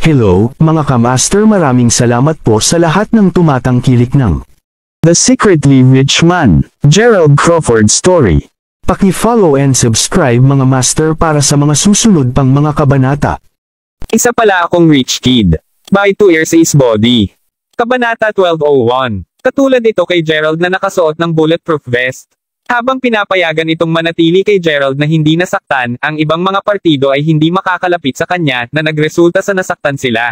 Hello, mga kamaster, maraming salamat po sa lahat ng tumatangkilik ng The Secretly Rich Man, Gerald Crawford Story. Paki-follow and subscribe mga master para sa mga susunod pang mga kabanata. Isa pala akong rich kid. By 2 years is body. Kabanata 1201. Katulad ito kay Gerald na nakasuot ng bulletproof vest. Habang pinapayagan itong manatili kay Gerald na hindi nasaktan, ang ibang mga partido ay hindi makakalapit sa kanya na nagresulta sa nasaktan sila.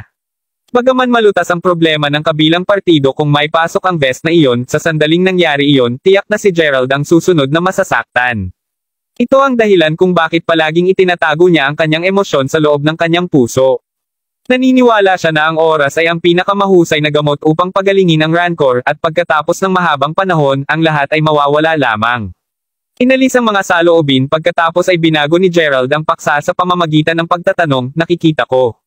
Bagaman malutas ang problema ng kabilang partido kung may pasok ang vest na iyon, sa sandaling nangyari iyon, tiyak na si Gerald ang susunod na masasaktan. Ito ang dahilan kung bakit palaging itinatago niya ang kanyang emosyon sa loob ng kanyang puso. Naniniwala siya na ang oras ay ang pinakamahusay na gamot upang pagalingin ang rancor, at pagkatapos ng mahabang panahon, ang lahat ay mawawala lamang. Inalis ang mga saloobin pagkatapos ay binago ni Gerald ang paksa sa pamamagitan ng pagtatanong, nakikita ko.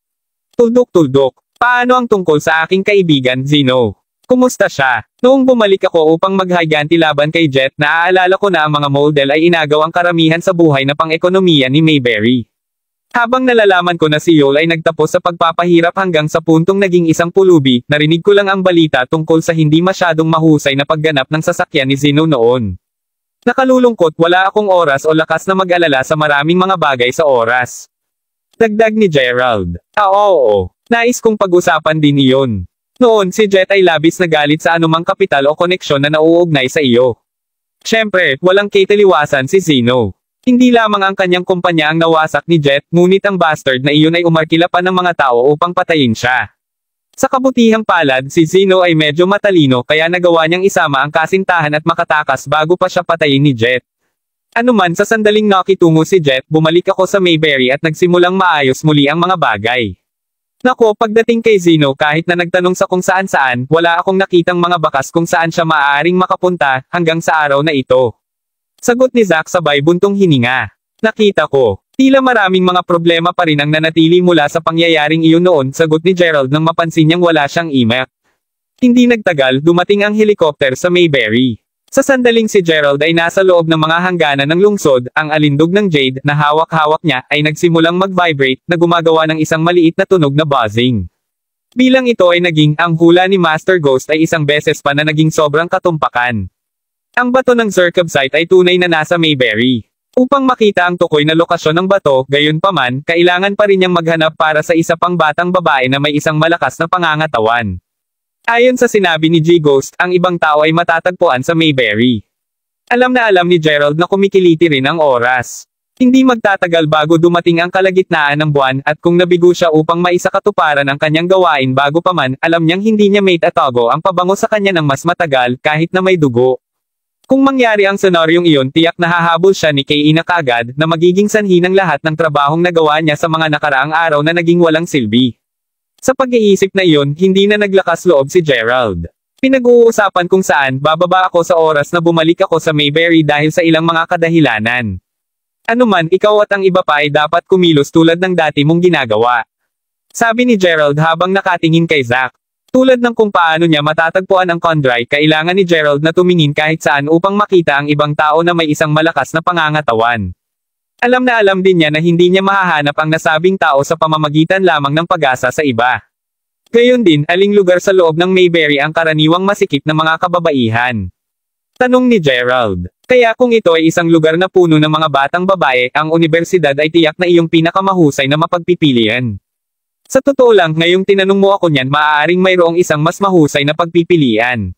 Tuldok-tuldok. Paano ang tungkol sa aking kaibigan, Zeno? Kumusta siya? Noong bumalik ako upang maghiganti laban kay Jet, naaalala ko na ang mga model ay inagaw ang karamihan sa buhay na pang-ekonomiya ni Mayberry. Habang nalalaman ko na si Yol ay nagtapos sa pagpapahirap hanggang sa puntong naging isang pulubi, narinig ko lang ang balita tungkol sa hindi masyadong mahusay na pagganap ng sasakyan ni Zeno noon. Nakalulungkot, wala akong oras o lakas na mag-alala sa maraming mga bagay sa oras. Dagdag ni Gerald. Oo. Nais kong pag-usapan din iyon. Noon si Jet ay labis na galit sa anumang kapital o koneksyon na nauugnay sa iyo. Siyempre, walang kitaliwasan si Zeno. Hindi lamang ang kanyang kumpanya ang nawasak ni Jet, ngunit ang bastard na iyon ay umarkila pa ng mga tao upang patayin siya. Sa kabutihang palad, si Zeno ay medyo matalino kaya nagawa niyang isama ang kasintahan at makatakas bago pa siya patayin ni Jet. Anuman, sa sandaling nakitungo si Jet, bumalik ako sa Mayberry at nagsimulang maayos muli ang mga bagay. Nako, pagdating kay Zeno, kahit na nagtanong sa kung saan-saan, wala akong nakitang mga bakas kung saan siya maaaring makapunta, hanggang sa araw na ito. Sagot ni Zack sabay buntong hininga. Nakita ko. Tila maraming mga problema pa rin ang nanatili mula sa pangyayaring iyon noon, sagot ni Gerald nang mapansin niyang wala siyang imak. Hindi nagtagal, dumating ang helikopter sa Mayberry. Sa sandaling si Gerald ay nasa loob ng mga hangganan ng lungsod, ang alindog ng Jade, na hawak-hawak niya, ay nagsimulang mag-vibrate, na gumagawa ng isang maliit na tunog na buzzing. Bilang ito ay naging, ang hula ni Master Ghost ay isang beses pa na naging sobrang katumpakan. Ang bato ng Zerkovsite ay tunay na nasa Mayberry. Upang makita ang tukoy na lokasyon ng bato, gayunpaman, kailangan pa rin niyang maghanap para sa isa pang batang babae na may isang malakas na pangangatawan. Ayon sa sinabi ni G-Ghost, ang ibang tao ay matatagpuan sa Mayberry. Alam na alam ni Gerald na kumikiliti rin ang oras. Hindi magtatagal bago dumating ang kalagitnaan ng buwan, at kung nabigo siya upang maisakatuparan ang kanyang gawain bago pa man, alam niyang hindi niya maitatago ang pabango sa kanya ng mas matagal, kahit na may dugo. Kung mangyari ang senaryong iyon, tiyak na hahabol siya ni Kay na kaagad, na magiging sanhi ng lahat ng trabahong nagawa niya sa mga nakaraang araw na naging walang silbi. Sa pag-iisip na iyon, hindi na naglakas loob si Gerald. Pinag-uusapan kung saan, bababa ako sa oras na bumalik ako sa Mayberry dahil sa ilang mga kadahilanan. Anuman, ikaw at ang iba pa ay dapat kumilos tulad ng dati mong ginagawa. Sabi ni Gerald habang nakatingin kay Zack. Tulad ng kung paano niya matatagpuan ang Condry, kailangan ni Gerald na tumingin kahit saan upang makita ang ibang tao na may isang malakas na pangangatawan. Alam na alam din niya na hindi niya mahahanap ang nasabing tao sa pamamagitan lamang ng pag-asa sa iba. Gayon din, aling lugar sa loob ng Mayberry ang karaniwang masikip na mga kababaihan? Tanong ni Gerald. Kaya kung ito ay isang lugar na puno ng mga batang babae, ang universidad ay tiyak na iyong pinakamahusay na mapagpipilian. Sa totoo lang, ngayong tinanong mo ako niyan, maaaring mayroong isang mas mahusay na pagpipilian.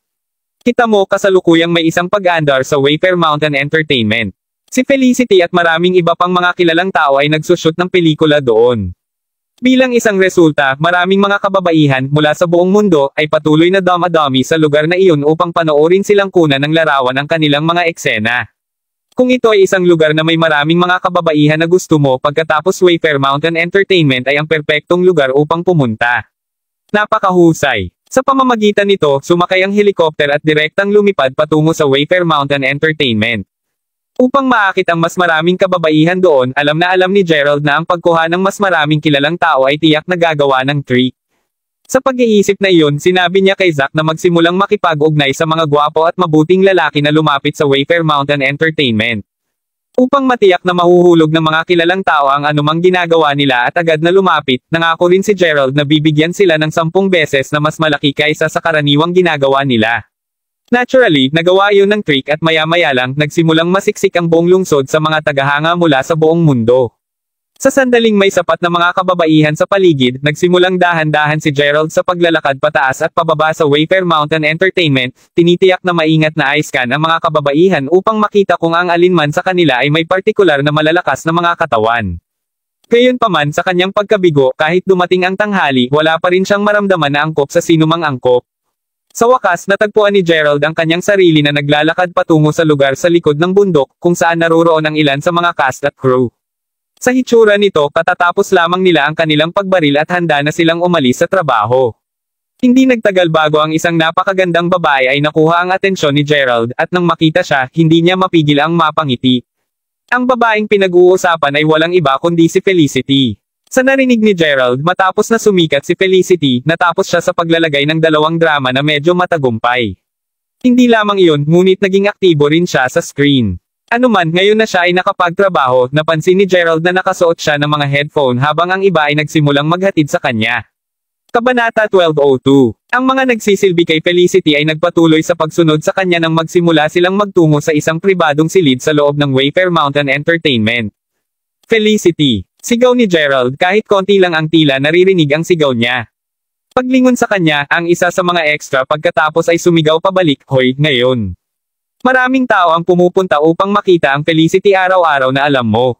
Kita mo, kasalukuyang may isang pag-aandar sa Wayfair Mountain Entertainment. Si Felicity at maraming iba pang mga kilalang tao ay nagsushoot ng pelikula doon. Bilang isang resulta, maraming mga kababaihan mula sa buong mundo ay patuloy na dumadami sa lugar na iyon upang panoorin silang kunan ng larawan ang kanilang mga eksena. Kung ito ay isang lugar na may maraming mga kababaihan na gusto mo, pagkatapos Wayfair Mountain Entertainment ay ang perpektong lugar upang pumunta. Napakahusay. Sa pamamagitan nito, sumakay ang helikopter at direktang lumipad patungo sa Wayfair Mountain Entertainment. Upang maakit ang mas maraming kababaihan doon, alam na alam ni Gerald na ang pagkuha ng mas maraming kilalang tao ay tiyak na gagawa ng trick. Sa pag-iisip na iyon, sinabi niya kay Zack na magsimulang makipag-ugnay sa mga gwapo at mabuting lalaki na lumapit sa Wayfair Mountain Entertainment. Upang matiyak na mahuhulog ng mga kilalang tao ang anumang ginagawa nila at agad na lumapit, nangako rin si Gerald na bibigyan sila ng 10 beses na mas malaki kaysa sa karaniwang ginagawa nila. Naturally, nagawa iyon ng trick at maya-maya lang, nagsimulang masiksik ang buong lungsod sa mga tagahanga mula sa buong mundo. Sa sandaling may sapat na mga kababaihan sa paligid, nagsimulang dahan-dahan si Gerald sa paglalakad pataas at pababa sa Wayfair Mountain Entertainment, tinitiyak na maingat na eye-scan ang mga kababaihan upang makita kung ang alinman sa kanila ay may partikular na malalakas na mga katawan. Gayunpaman sa kanyang pagkabigo, kahit dumating ang tanghali, wala pa rin siyang maramdaman na angkop sa sinumang angkop. Sa wakas, natagpuan ni Gerald ang kanyang sarili na naglalakad patungo sa lugar sa likod ng bundok, kung saan naroroon ang ilan sa mga cast at crew. Sa hitsura nito, katatapos lamang nila ang kanilang pagbaril at handa na silang umalis sa trabaho. Hindi nagtagal bago ang isang napakagandang babae ay nakuha ang atensyon ni Gerald, at nang makita siya, hindi niya mapigil ang mapangiti. Ang babaeng pinag-uusapan ay walang iba kundi si Felicity. Sa narinig ni Gerald, matapos na sumikat si Felicity, natapos siya sa paglalagay ng 2 drama na medyo matagumpay. Hindi lamang iyon, ngunit naging aktibo rin siya sa screen. Anuman, ngayon na siya ay nakapagtrabaho, napansin ni Gerald na nakasuot siya ng mga headphone habang ang iba ay nagsimulang maghatid sa kanya. Kabanata 12:02. Ang mga nagsisilbi kay Felicity ay nagpatuloy sa pagsunod sa kanya nang magsimula silang magtungo sa isang pribadong silid sa loob ng Wayfair Mountain Entertainment. Felicity. Sigaw ni Gerald, kahit konti lang ang tila naririnig ang sigaw niya. Paglingon sa kanya, ang isa sa mga extra pagkatapos ay sumigaw pabalik, "Hoy, ngayon." Maraming tao ang pumupunta upang makita ang Felicity araw-araw na alam mo.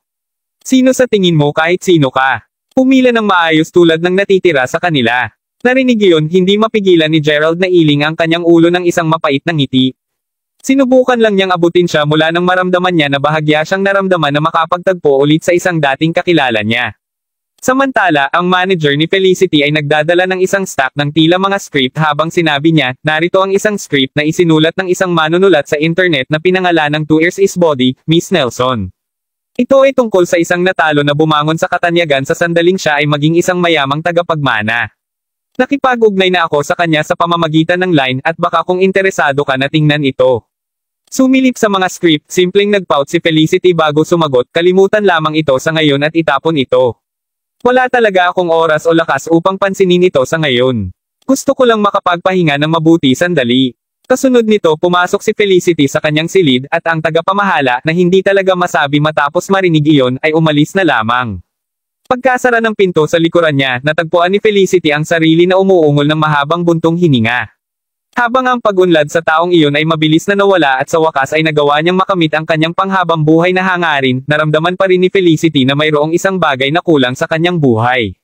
Sino sa tingin mo kahit sino ka? Pumila ng maayos tulad ng natitira sa kanila. Narinig iyon, hindi mapigilan ni Gerald na iling ang kanyang ulo ng isang mapait na ngiti. Sinubukan lang niyang abutin siya mula nang maramdaman niya na bahagya siyang naramdaman na makapagtagpo ulit sa isang dating kakilala niya. Samantala, ang manager ni Felicity ay nagdadala ng isang stack ng tila mga script habang sinabi niya, narito ang isang script na isinulat ng isang manunulat sa internet na pinangalanang 2 Years is Body, Miss Nelson. Ito ay tungkol sa isang natalo na bumangon sa katanyagan sa sandaling siya ay maging isang mayamang tagapagmana. Nakipag-ugnay na ako sa kanya sa pamamagitan ng line at baka kung interesado ka na tingnan ito. Sumilip sa mga script, simpleng nagpout si Felicity bago sumagot, kalimutan lamang ito sa ngayon at itapon ito. Wala talaga akong oras o lakas upang pansinin ito sa ngayon. Gusto ko lang makapagpahinga ng mabuti sandali. Kasunod nito pumasok si Felicity sa kanyang silid at ang tagapamahala na hindi talaga masabi matapos marinig iyon ay umalis na lamang. Pagkasara ng pinto sa likuran niya, natagpuan ni Felicity ang sarili na umuungol ng mahabang buntong hininga. Habang ang pag-unlad sa taong iyon ay mabilis na nawala at sa wakas ay nagawa niyang makamit ang kanyang panghabang buhay na hangarin, naramdaman pa rin ni Felicity na mayroong isang bagay na kulang sa kanyang buhay.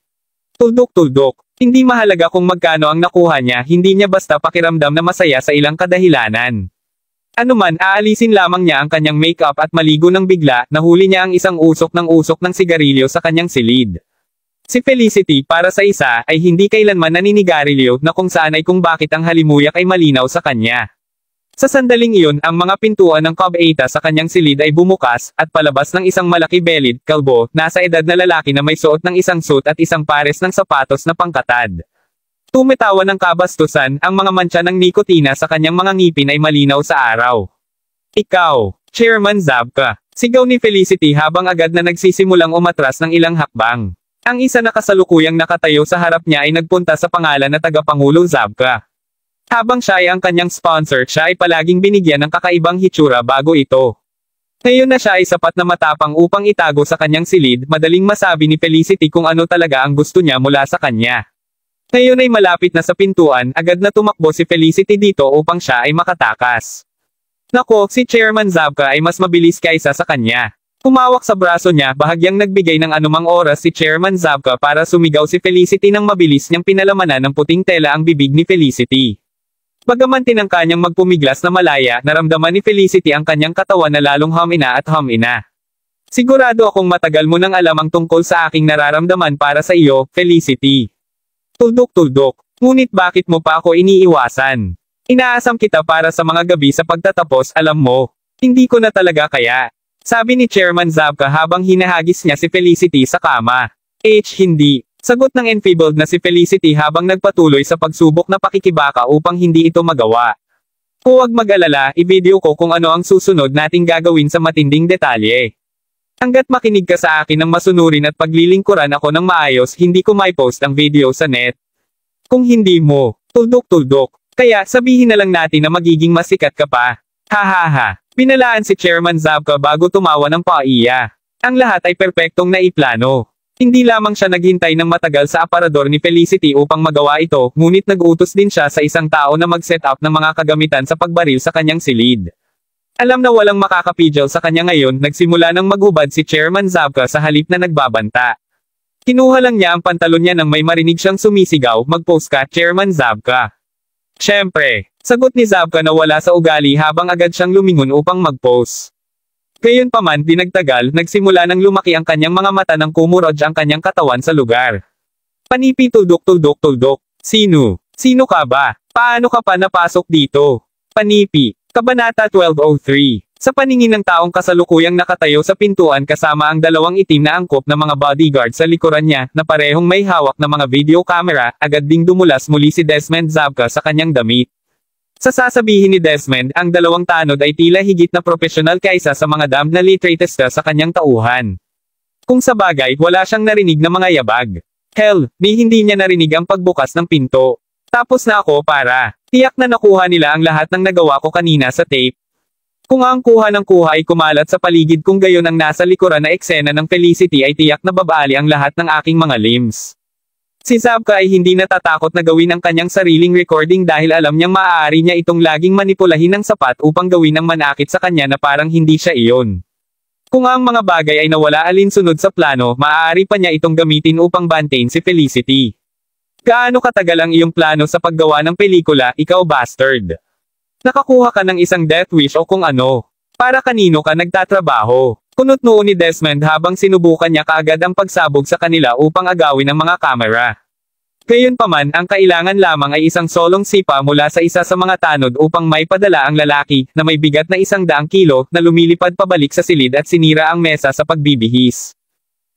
Tuldok-tuldok. Hindi mahalaga kung magkano ang nakuha niya, hindi niya basta pakiramdam na masaya sa ilang kadahilanan. Anuman, aalisin lamang niya ang kanyang makeup at maligo ng bigla, nahuli niya ang isang usok ng sigarilyo sa kanyang silid. Si Felicity, para sa isa, ay hindi kailanman naninigarilyo na kung saan ay kung bakit ang halimuyak ay malinaw sa kanya. Sa sandaling iyon, ang mga pintuan ng Cobb 8 sa kanyang silid ay bumukas, at palabas ng isang malaki bellied, kalbo, nasa edad na lalaki na may suot ng isang suit at isang pares ng sapatos na pangkatad. Tumetawa ng kabastusan, ang mga mantsa ng nikotina sa kanyang mga ngipin ay malinaw sa araw. Ikaw, Chairman Zabka, sigaw ni Felicity habang agad na nagsisimulang umatras ng ilang hakbang. Ang isa na kasalukuyang nakatayo sa harap niya ay nagpunta sa pangalan na Tagapangulo Zabka. Habang siya ay ang kanyang sponsor, siya ay palaging binigyan ng kakaibang hitsura bago ito. Ngayon na siya ay sapat na matapang upang itago sa kanyang silid, madaling masabi ni Felicity kung ano talaga ang gusto niya mula sa kanya. Ngayon ay malapit na sa pintuan, agad na tumakbo si Felicity dito upang siya ay makatakas. Nako, si Chairman Zabka ay mas mabilis kaysa sa kanya. Humawak sa braso niya, bahagyang nagbigay ng anumang oras si Chairman Zabka para sumigaw si Felicity nang mabilis niyang pinalamanan ng puting tela ang bibig ni Felicity. Bagaman tinangka niyang magpumiglas na malaya, naramdaman ni Felicity ang kanyang katawan na lalong humina at humina. Sigurado akong matagal mo nang alam ang tungkol sa aking nararamdaman para sa iyo, Felicity. Tuldok-tuldok. Ngunit bakit mo pa ako iniiwasan? Inaasam kita para sa mga gabi sa pagtatapos, alam mo. Hindi ko na talaga kaya. Sabi ni Chairman Zabka habang hinahagis niya si Felicity sa kama. Hindi. Sagot ng enfeebled na si Felicity habang nagpatuloy sa pagsubok na pakikibaka upang hindi ito magawa. Huwag mag-alala, i-video ko kung ano ang susunod nating gagawin sa matinding detalye. Hanggat makinig ka sa akin ng masunurin at paglilingkuran ako ng maayos, hindi ko may post ang video sa net. Kung hindi mo, tuldok-tuldok. Kaya, sabihin na lang natin na magiging masikat ka pa. Hahaha. Pinalaan si Chairman Zabka bago tumawa ng paiya. Ang lahat ay perpektong naiplano. Hindi lamang siya naghintay ng matagal sa aparador ni Felicity upang magawa ito, ngunit nag-utos din siya sa isang tao na mag-set up ng mga kagamitan sa pagbaril sa kanyang silid. Alam na walang makakapigil sa kanya ngayon, nagsimula nang maghubad si Chairman Zabka sa halip na nagbabanta. Kinuha lang niya ang pantalon niya nang may marinig siyang sumisigaw, "Mag-post ka, Chairman Zabka." Siyempre, sagot ni Zabka na wala sa ugali habang agad siyang lumingon upang mag-post. Gayunpaman, di nagtagal, nagsimula nang lumaki ang kanyang mga mata nang kumurod ang kanyang katawan sa lugar. Panipi tuldok-tuldok-tuldok. Sino? Sino ka ba? Paano ka pa napasok dito? Panipi. Kabanata 1203. Sa paningin ng taong kasalukuyang nakatayo sa pintuan kasama ang dalawang itim na angkop na mga bodyguard sa likuran niya, na parehong may hawak na mga video camera, agad ding dumulas muli si Desmond Zabka sa kanyang damit. Sa sasabihin ni Desmond, ang dalawang tanod ay tila higit na profesional kaysa sa mga damned na litratist sa kanyang tauhan. Kung sa bagay, wala siyang narinig na mga yabag. Hell, hindi niya narinig ang pagbukas ng pinto. Tapos na ako para. Tiyak na nakuha nila ang lahat ng nagawa ko kanina sa tape. Kung ang kuha ng kuha ay kumalat sa paligid kung gayon ang nasa likuran na eksena ng Felicity ay tiyak na babaali ang lahat ng aking mga limbs. Si Zabka ay hindi natatakot na gawin ang kanyang sariling recording dahil alam niyang maaari niya itong laging manipulahin ng sapat upang gawin ang manakit sa kanya na parang hindi siya iyon. Kung ang mga bagay ay nawala alinsunod sa plano, maaari pa niya itong gamitin upang bantayin si Felicity. Gaano katagal ang iyong plano sa paggawa ng pelikula, ikaw bastard? Nakakuha ka ng isang death wish o kung ano. Para kanino ka nagtatrabaho? Kunot noo ni Desmond habang sinubukan niya kaagad ang pagsabog sa kanila upang agawin ang mga kamera. Gayunpaman, ang kailangan lamang ay isang solong sipa mula sa isa sa mga tanod upang may padala ang lalaki, na may bigat na 100 kilo, na lumilipad pabalik sa silid at sinira ang mesa sa pagbibihis.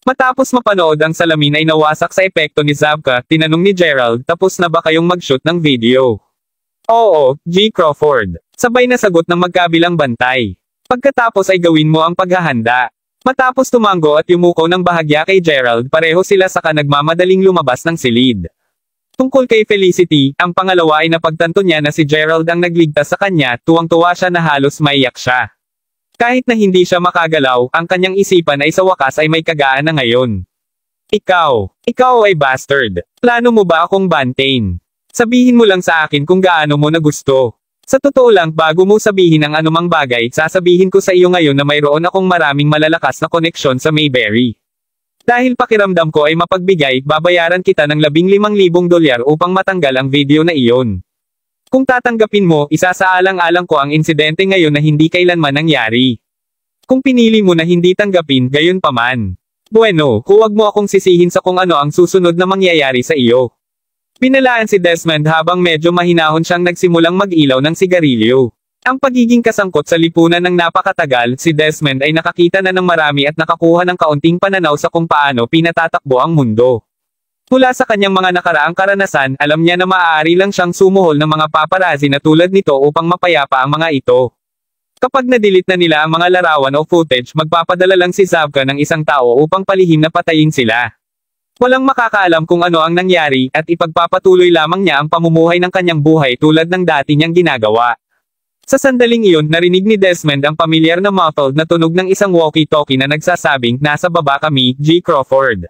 Matapos mapanood ang salamin ay nawasak sa epekto ni Zabka, tinanong ni Gerald, "Tapos na ba kayong mag-shoot ng video?" "Oo, G. Crawford." Sabay na sagot ng magkabilang bantay. "Pagkatapos ay gawin mo ang paghahanda." Matapos tumanggo at yumuko ng bahagya kay Gerald, pareho sila saka nagmamadaling lumabas ng silid. Tungkol kay Felicity, ang pangalawa ay napagtanto niya na si Gerald ang nagligtas sa kanya, tuwang-tuwa siya na halos maiyak siya. Kahit na hindi siya makagalaw, ang kanyang isipan ay sa wakas ay may kagaan na ngayon. Ikaw ay bastard. Plano mo ba akong bantayin? Sabihin mo lang sa akin kung gaano mo na gusto. Sa totoo lang, bago mo sabihin ang anumang bagay, sasabihin ko sa iyo ngayon na mayroon akong maraming malalakas na koneksyon sa Mayberry. Dahil pakiramdam ko ay mapagbigay, babayaran kita ng $15,000 upang matanggal ang video na iyon. Kung tatanggapin mo, isasaalang-alang ko ang insidente ngayon na hindi kailanman nangyari. Kung pinili mo na hindi tanggapin, gayon pa man. Bueno, huwag mo akong sisihin sa kung ano ang susunod na mangyayari sa iyo. Pinalaan si Desmond habang medyo mahinahon siyang nagsimulang mag-ilaw ng sigarilyo. Ang pagiging kasangkot sa lipunan ng napakatagal, si Desmond ay nakakita na ng marami at nakakuha ng kaunting pananaw sa kung paano pinatatakbo ang mundo. Mula sa kanyang mga nakaraang karanasan, alam niya na maaari lang siyang sumuhol ng mga paparazzi na tulad nito upang mapayapa ang mga ito. Kapag na-delete na nila ang mga larawan o footage, magpapadala lang si Zabka ng isang tao upang palihim na patayin sila. Walang makakaalam kung ano ang nangyari, at ipagpapatuloy lamang niya ang pamumuhay ng kanyang buhay tulad ng dati niyang ginagawa. Sa sandaling iyon, narinig ni Desmond ang pamilyar na muffled na tunog ng isang walkie-talkie na nagsasabing, "Nasa baba kami, G. Crawford."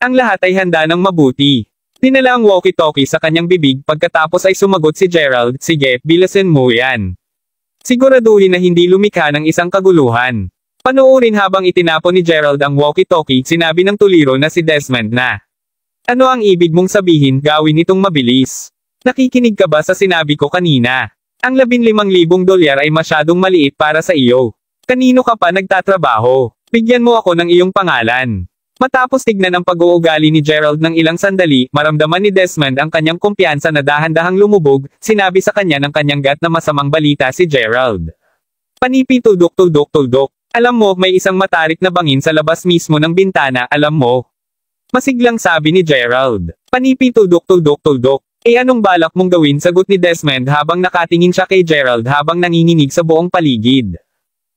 Ang lahat ay handa ng mabuti. Dinala ang walkie-talkie sa kanyang bibig, pagkatapos ay sumagot si Gerald, "Sige, bilasin mo yan." Siguraduhin na hindi lumikha ng isang kaguluhan. Panoorin habang itinapon ni Gerald ang walkie-talkie, sinabi ng tuliro na si Desmond na, "Ano ang ibig mong sabihin, gawin itong mabilis? Nakikinig ka ba sa sinabi ko kanina? Ang $15,000 ay masyadong maliit para sa iyo. Kanino ka pa nagtatrabaho? Bigyan mo ako ng iyong pangalan." Matapos tignan ang pag-uugali ni Gerald ng ilang sandali, maramdaman ni Desmond ang kanyang kumpiyansa na dahan-dahang lumubog, sinabi sa kanya ng kanyang gat na masamang balita si Gerald. "Panipi tuldok-tuldok-tuldok. Alam mo, may isang matarik na bangin sa labas mismo ng bintana, alam mo?" Masiglang sabi ni Gerald. "Panipi tuldok-tuldok-tuldok. Anong balak mong gawin?" sagot ni Desmond habang nakatingin siya kay Gerald habang nanginginig sa buong paligid.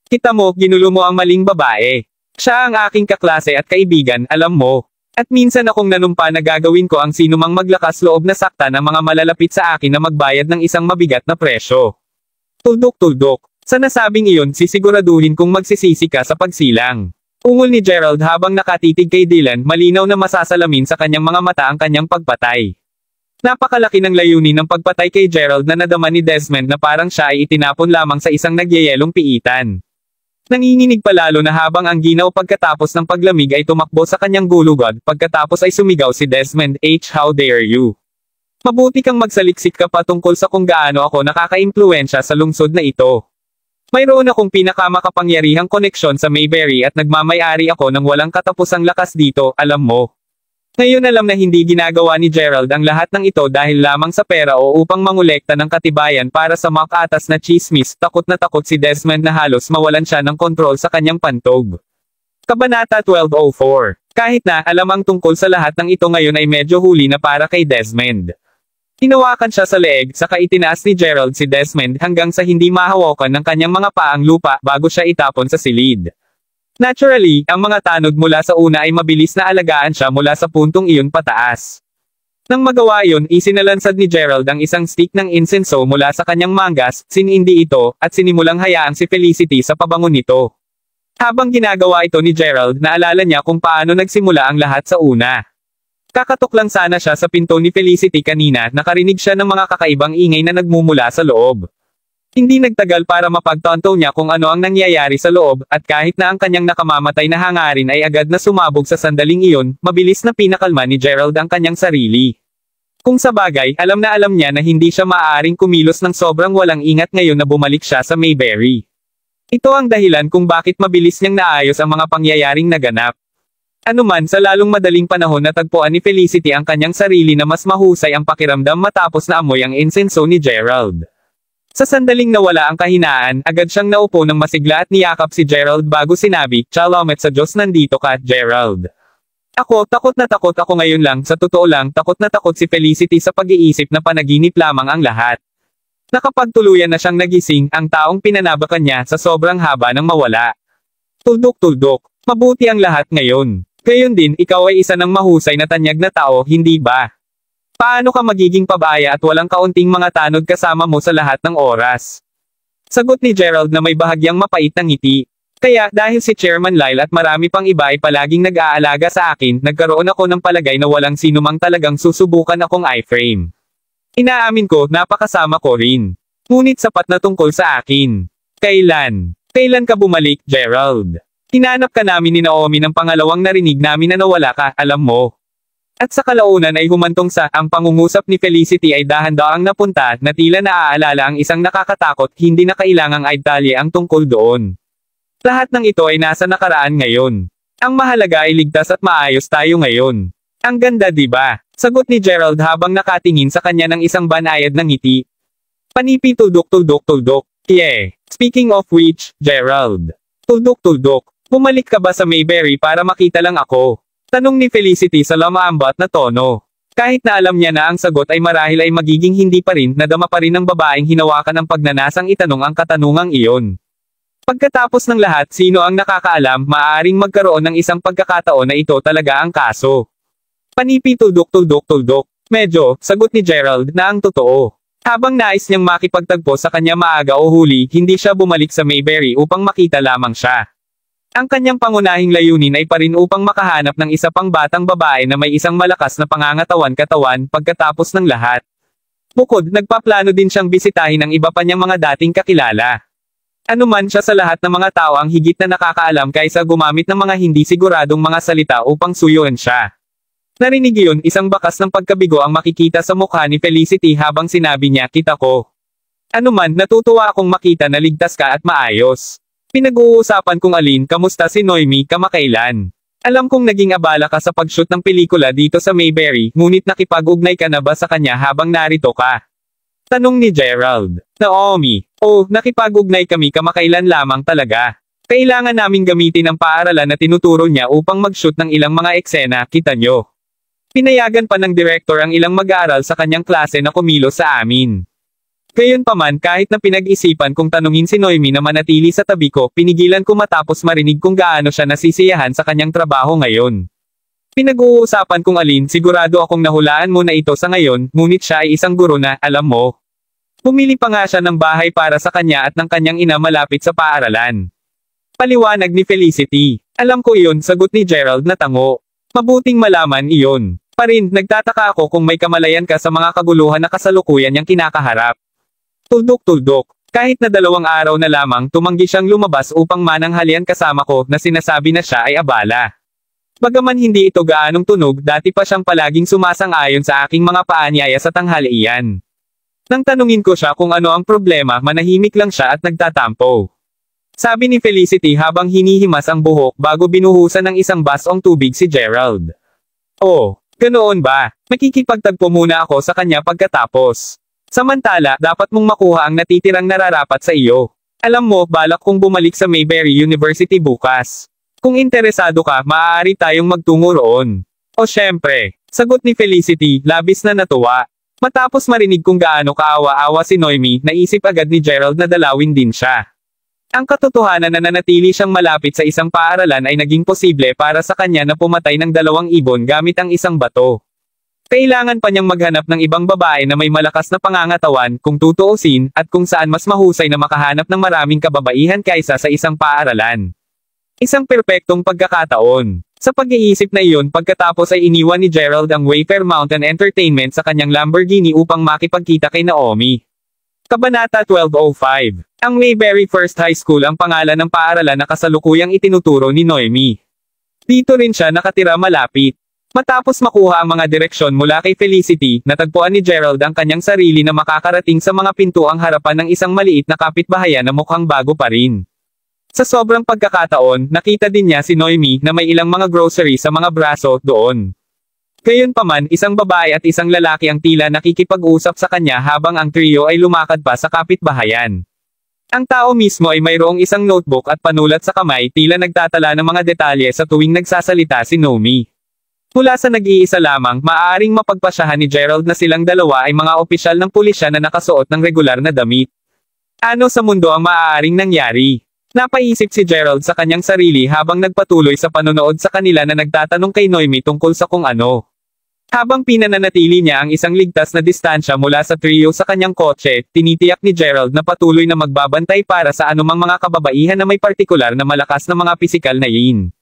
"Kita mo, ginulo mo ang maling babae. Siya ang aking kaklase at kaibigan, alam mo. At minsan akong nanumpa na gagawin ko ang sinumang maglakas loob na sakta ng mga malalapit sa akin na magbayad ng isang mabigat na presyo. Tuldok-tuldok. Sa nasabing iyon sisiguraduhin kong magsisisi ka sa pagsilang. Ungol ni Gerald habang nakatitig kay Dylan, malinaw na masasalamin sa kanyang mga mata ang kanyang pagpatay. Napakalaki ng layunin ng pagpatay kay Gerald na nadama ni Desmond na parang siya ay itinapon lamang sa isang nagyayelong piitan. Nanginginig pa lalo na habang ang ginaw pagkatapos ng paglamig ay tumakbo sa kanyang gulugod, pagkatapos ay sumigaw si Desmond, "How dare you? Mabuti kang magsaliksik ka pa tungkol sa kung gaano ako nakakaimpluwensya sa lungsod na ito. Mayroon akong pinakamakapangyarihang koneksyon sa Mayberry at nagmamayari ako ng walang katapusang lakas dito, alam mo." Ngayon alam na hindi ginagawa ni Gerald ang lahat ng ito dahil lamang sa pera o upang mangolekta ng katibayan para sa makatas na chismis, takot na takot si Desmond na halos mawalan siya ng kontrol sa kanyang pantog. Kabanata 1204. Kahit na alam ang tungkol sa lahat ng ito ngayon ay medyo huli na para kay Desmond. Hinawakan siya sa leeg, saka itinaas ni Gerald si Desmond hanggang sa hindi mahawakan ng kanyang mga paang lupa bago siya itapon sa silid. Naturally, ang mga tanod mula sa una ay mabilis na alagaan siya mula sa puntong iyon pataas. Nang magawa iyon, isinalansad ni Gerald ang isang stick ng insenso mula sa kanyang mangas, sinindi ito, at sinimulang hayaang si Felicity sa pabango nito. Habang ginagawa ito ni Gerald, naalala niya kung paano nagsimula ang lahat sa una. Kakatok lang sana siya sa pinto ni Felicity kanina, nakarinig siya ng mga kakaibang ingay na nagmumula sa loob. Hindi nagtagal para mapagtanto niya kung ano ang nangyayari sa loob, at kahit na ang kanyang nakamamatay na hangarin ay agad na sumabog sa sandaling iyon, mabilis na pinakalma ni Gerald ang kanyang sarili. Kung sa bagay, alam niya na hindi siya maaaring kumilos ng sobrang walang ingat ngayon na bumalik siya sa Mayberry. Ito ang dahilan kung bakit mabilis niyang naayos ang mga pangyayaring naganap. Anuman sa lalong madaling panahon natagpuan ni Felicity ang kanyang sarili na mas mahusay ang pakiramdam matapos na amoy ang insenso ni Gerald. Sa sandaling nawala ang kahinaan, agad siyang naupo ng masigla at niyakap si Gerald bago sinabi, "Salamat sa Diyos nandito ka, Gerald." Takot na takot ako ngayon lang, sa totoo lang takot na takot si Felicity sa pag-iisip na panaginip lamang ang lahat. Nakapagtuluyan na siyang nagising, ang taong pinanabakan niya sa sobrang haba ng mawala. Tuldok-tuldok, mabuti ang lahat ngayon. Gayon din, ikaw ay isa ng mahusay na tanyag na tao, hindi ba? Paano ka magiging pabaya at walang kaunting mga tanod kasama mo sa lahat ng oras? Sagot ni Gerald na may bahagyang mapait na ngiti. Kaya, dahil si Chairman Lyle at marami pang iba ay palaging nag-aalaga sa akin, nagkaroon ako ng palagay na walang sinumang talagang susubukan akong iframe. Inaamin ko, napakasama ko rin. Ngunit sapat na tungkol sa akin. Kailan? Kailan ka bumalik, Gerald? Hinanap ka namin ni Naomi ng pangalawang narinig namin na nawala ka, alam mo. At sa kalaunan ay humantong sa, ang pangungusap ni Felicity ay dahan-daang napunta, na tila naaalala ang isang nakakatakot, hindi na kailangang idalye ang tungkol doon. Lahat ng ito ay nasa nakaraan ngayon. Ang mahalaga ay ligtas at maayos tayo ngayon. Ang ganda, di ba? Sagot ni Gerald habang nakatingin sa kanya ng isang banayad ng ngiti. Panipi tuldok-tuldok-tuldok. Yeah. Speaking of which, Gerald. Tuldok-tuldok. Bumalik ka ba sa Mayberry para makita lang ako? Tanong ni Felicity sa lamaambat na tono. Kahit na alam niya na ang sagot ay marahil ay magiging hindi pa rin, nadama pa rin ng babaeng hinawakan ng pagnanasang itanong ang katanungang iyon. Pagkatapos ng lahat, sino ang nakakaalam, maaaring magkaroon ng isang pagkakataon na ito talaga ang kaso. Panipi tuldok-tuldok-tuldok. Medyo, sagot ni Gerald, na ang totoo. Habang nais niyang makipagtagpo sa kanya maaga o huli, hindi siya bumalik sa Mayberry upang makita lamang siya. Ang kanyang pangunahing layunin ay pa rin upang makahanap ng isa pang batang babae na may isang malakas na pangangatawan-katawan pagkatapos ng lahat. Bukod, nagpaplano din siyang bisitahin ang iba pa niyang mga dating kakilala. Anuman siya sa lahat ng mga tao ang higit na nakakaalam kaysa gumamit ng mga hindi siguradong mga salita upang suyuan siya. Narinig iyon, isang bakas ng pagkabigo ang makikita sa mukha ni Felicity habang sinabi niya, "Kita ko. Anuman, natutuwa akong makita na ligtas ka at maayos. Pinag-uusapan kung Alin, kamusta si Noemi, kamakailan? Alam kong naging abala ka sa pag-shoot ng pelikula dito sa Mayberry, ngunit nakipag-ugnay ka na ba sa kanya habang narito ka?" Tanong ni Gerald. Naomi, "Oh, nakipag-ugnay kami kamakailan lamang talaga. Kailangan naming gamitin ang paaralan na tinuturo niya upang mag-shoot ng ilang mga eksena, kita nyo. Pinayagan pa ng director ang ilang mag-aaral sa kanyang klase na kumilos sa amin." Gayunpaman kahit na pinag-isipan kong tanungin si Noemi na manatili sa tabi ko, pinigilan ko matapos marinig kung gaano siya nasisiyahan sa kanyang trabaho ngayon. Pinag-uusapan kung alin, sigurado akong nahulaan mo na ito sa ngayon, ngunit siya ay isang guro na, alam mo. Pumili pa nga siya ng bahay para sa kanya at ng kanyang ina malapit sa paaralan. Paliwanag ni Felicity. Alam ko iyon, sagot ni Gerald na tango. Mabuting malaman iyon. Pa rin, nagtataka ako kung may kamalayan ka sa mga kaguluhan na kasalukuyan niyang kinakaharap. Tuldok-tuldok. Kahit na 2 araw na lamang tumanggi siyang lumabas upang mananghalian kasama ko na sinasabi na siya ay abala. Bagaman hindi ito gaanong tunog, dati pa siyang palaging sumasang-ayon sa aking mga paanyaya sa tanghalian. Nang tanungin ko siya kung ano ang problema, manahimik lang siya at nagtatampo. Sabi ni Felicity habang hinihimas ang buhok bago binuhusan ng isang basong tubig si Gerald. Oh, ganoon ba? Makikipagtagpo muna ako sa kanya pagkatapos. Samantala, dapat mong makuha ang natitirang nararapat sa iyo. Alam mo, balak kong bumalik sa Mayberry University bukas. Kung interesado ka, maaari tayong magtungo roon. O syempre, sagot ni Felicity, labis na natuwa. Matapos marinig kung gaano kaawa-awa si Noemi, naisip agad ni Gerald na dalawin din siya. Ang katotohanan na nanatili siyang malapit sa isang paaralan ay naging posible para sa kanya na pumatay ng 2 ibon gamit ang isang bato. Kailangan pa niyang maghanap ng ibang babae na may malakas na pangangatawan, kung tutuusin, at kung saan mas mahusay na makahanap ng maraming kababaihan kaysa sa isang paaralan. Isang perpektong pagkakataon. Sa pag-iisip na iyon, pagkatapos ay iniwan ni Gerald ang Wayfair Mountain Entertainment sa kanyang Lamborghini upang makipagkita kay Naomi. Kabanata 1205. Ang Mayberry First High School ang pangalan ng paaralan na kasalukuyang itinuturo ni Noemi. Dito rin siya nakatira malapit. Matapos makuha ang mga direksyon mula kay Felicity, natagpuan ni Gerald ang kanyang sarili na makakarating sa mga pintuang harapan ng isang maliit na kapitbahayan na mukhang bago pa rin. Sa sobrang pagkakataon, nakita din niya si Noemi na may ilang mga grocery sa mga braso doon. Gayunpaman, isang babae at isang lalaki ang tila nakikipag-usap sa kanya habang ang trio ay lumakad pa sa kapitbahayan. Ang tao mismo ay mayroong isang notebook at panulat sa kamay, tila nagtatala ng mga detalye sa tuwing nagsasalita si Noemi. Mula sa nag-iisa lamang, maaaring mapagpasyahan ni Gerald na silang dalawa ay mga opisyal ng pulisya na nakasuot ng regular na damit. Ano sa mundo ang maaaring nangyari? Napaisip si Gerald sa kanyang sarili habang nagpatuloy sa panonood sa kanila na nagtatanong kay Noemi tungkol sa kung ano. Habang pinananatili niya ang isang ligtas na distansya mula sa trio sa kanyang kotse, tinitiyak ni Gerald na patuloy na magbabantay para sa anumang mga kababaihan na may partikular na malakas na mga pisikal na yin.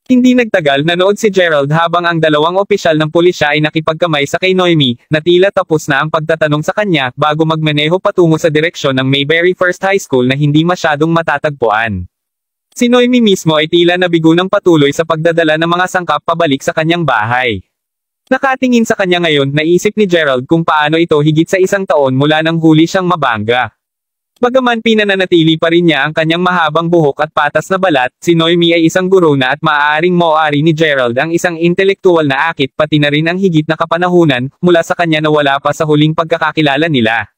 Hindi nagtagal, nanood si Gerald habang ang 2 opisyal ng pulisya ay nakipagkamay sa kay Noemi, na tila tapos na ang pagtatanong sa kanya, bago magmaneho patungo sa direksyon ng Mayberry First High School na hindi masyadong matatagpuan. Si Noemi mismo ay tila nabigo ng patuloy sa pagdadala ng mga sangkap pabalik sa kanyang bahay. Nakatingin sa kanya ngayon, naisip ni Gerald kung paano ito higit sa 1 taon mula nang huli siyang mabangga. Bagaman pinananatili pa rin niya ang kanyang mahabang buhok at patas na balat, si Noemi ay isang guro na at maaaring maaari ni Gerald ang isang intelektual na akit pati na rin ang higit na kapanahunan, mula sa kanya na wala pa sa huling pagkakakilala nila.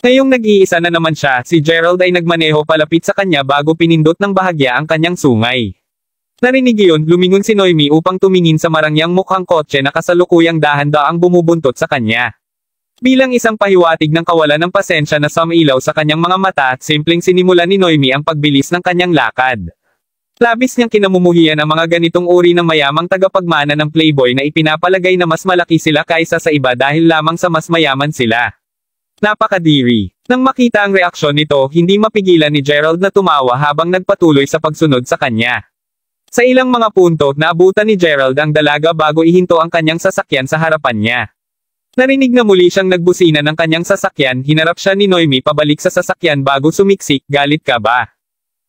Ngayong nag-iisa na naman siya, si Gerald ay nagmaneho palapit sa kanya bago pinindot ng bahagya ang kanyang sungay. Narinig iyon, lumingon si Noemi upang tumingin sa marangyang mukhang kotse na kasalukuyang dahan-daang bumubuntot sa kanya. Bilang isang pahiwatig ng kawalan ng pasensya na sumilaw sa kanyang mga mata, simpleng sinimulan ni Noemi ang pagbilis ng kanyang lakad. Labis niyang kinamumuhian ang mga ganitong uri ng mayamang tagapagmana ng playboy na ipinapalagay na mas malaki sila kaysa sa iba dahil lamang sa mas mayaman sila. Napakadiri. Nang makita ang reaksyon nito, hindi mapigilan ni Gerald na tumawa habang nagpatuloy sa pagsunod sa kanya. Sa ilang mga punto, naabutan ni Gerald ang dalaga bago ihinto ang kanyang sasakyan sa harapan niya. Narinig na muli siyang nagbusina ng kanyang sasakyan, hinarap siya ni Noemi pabalik sa sasakyan bago sumiksik, galit ka ba?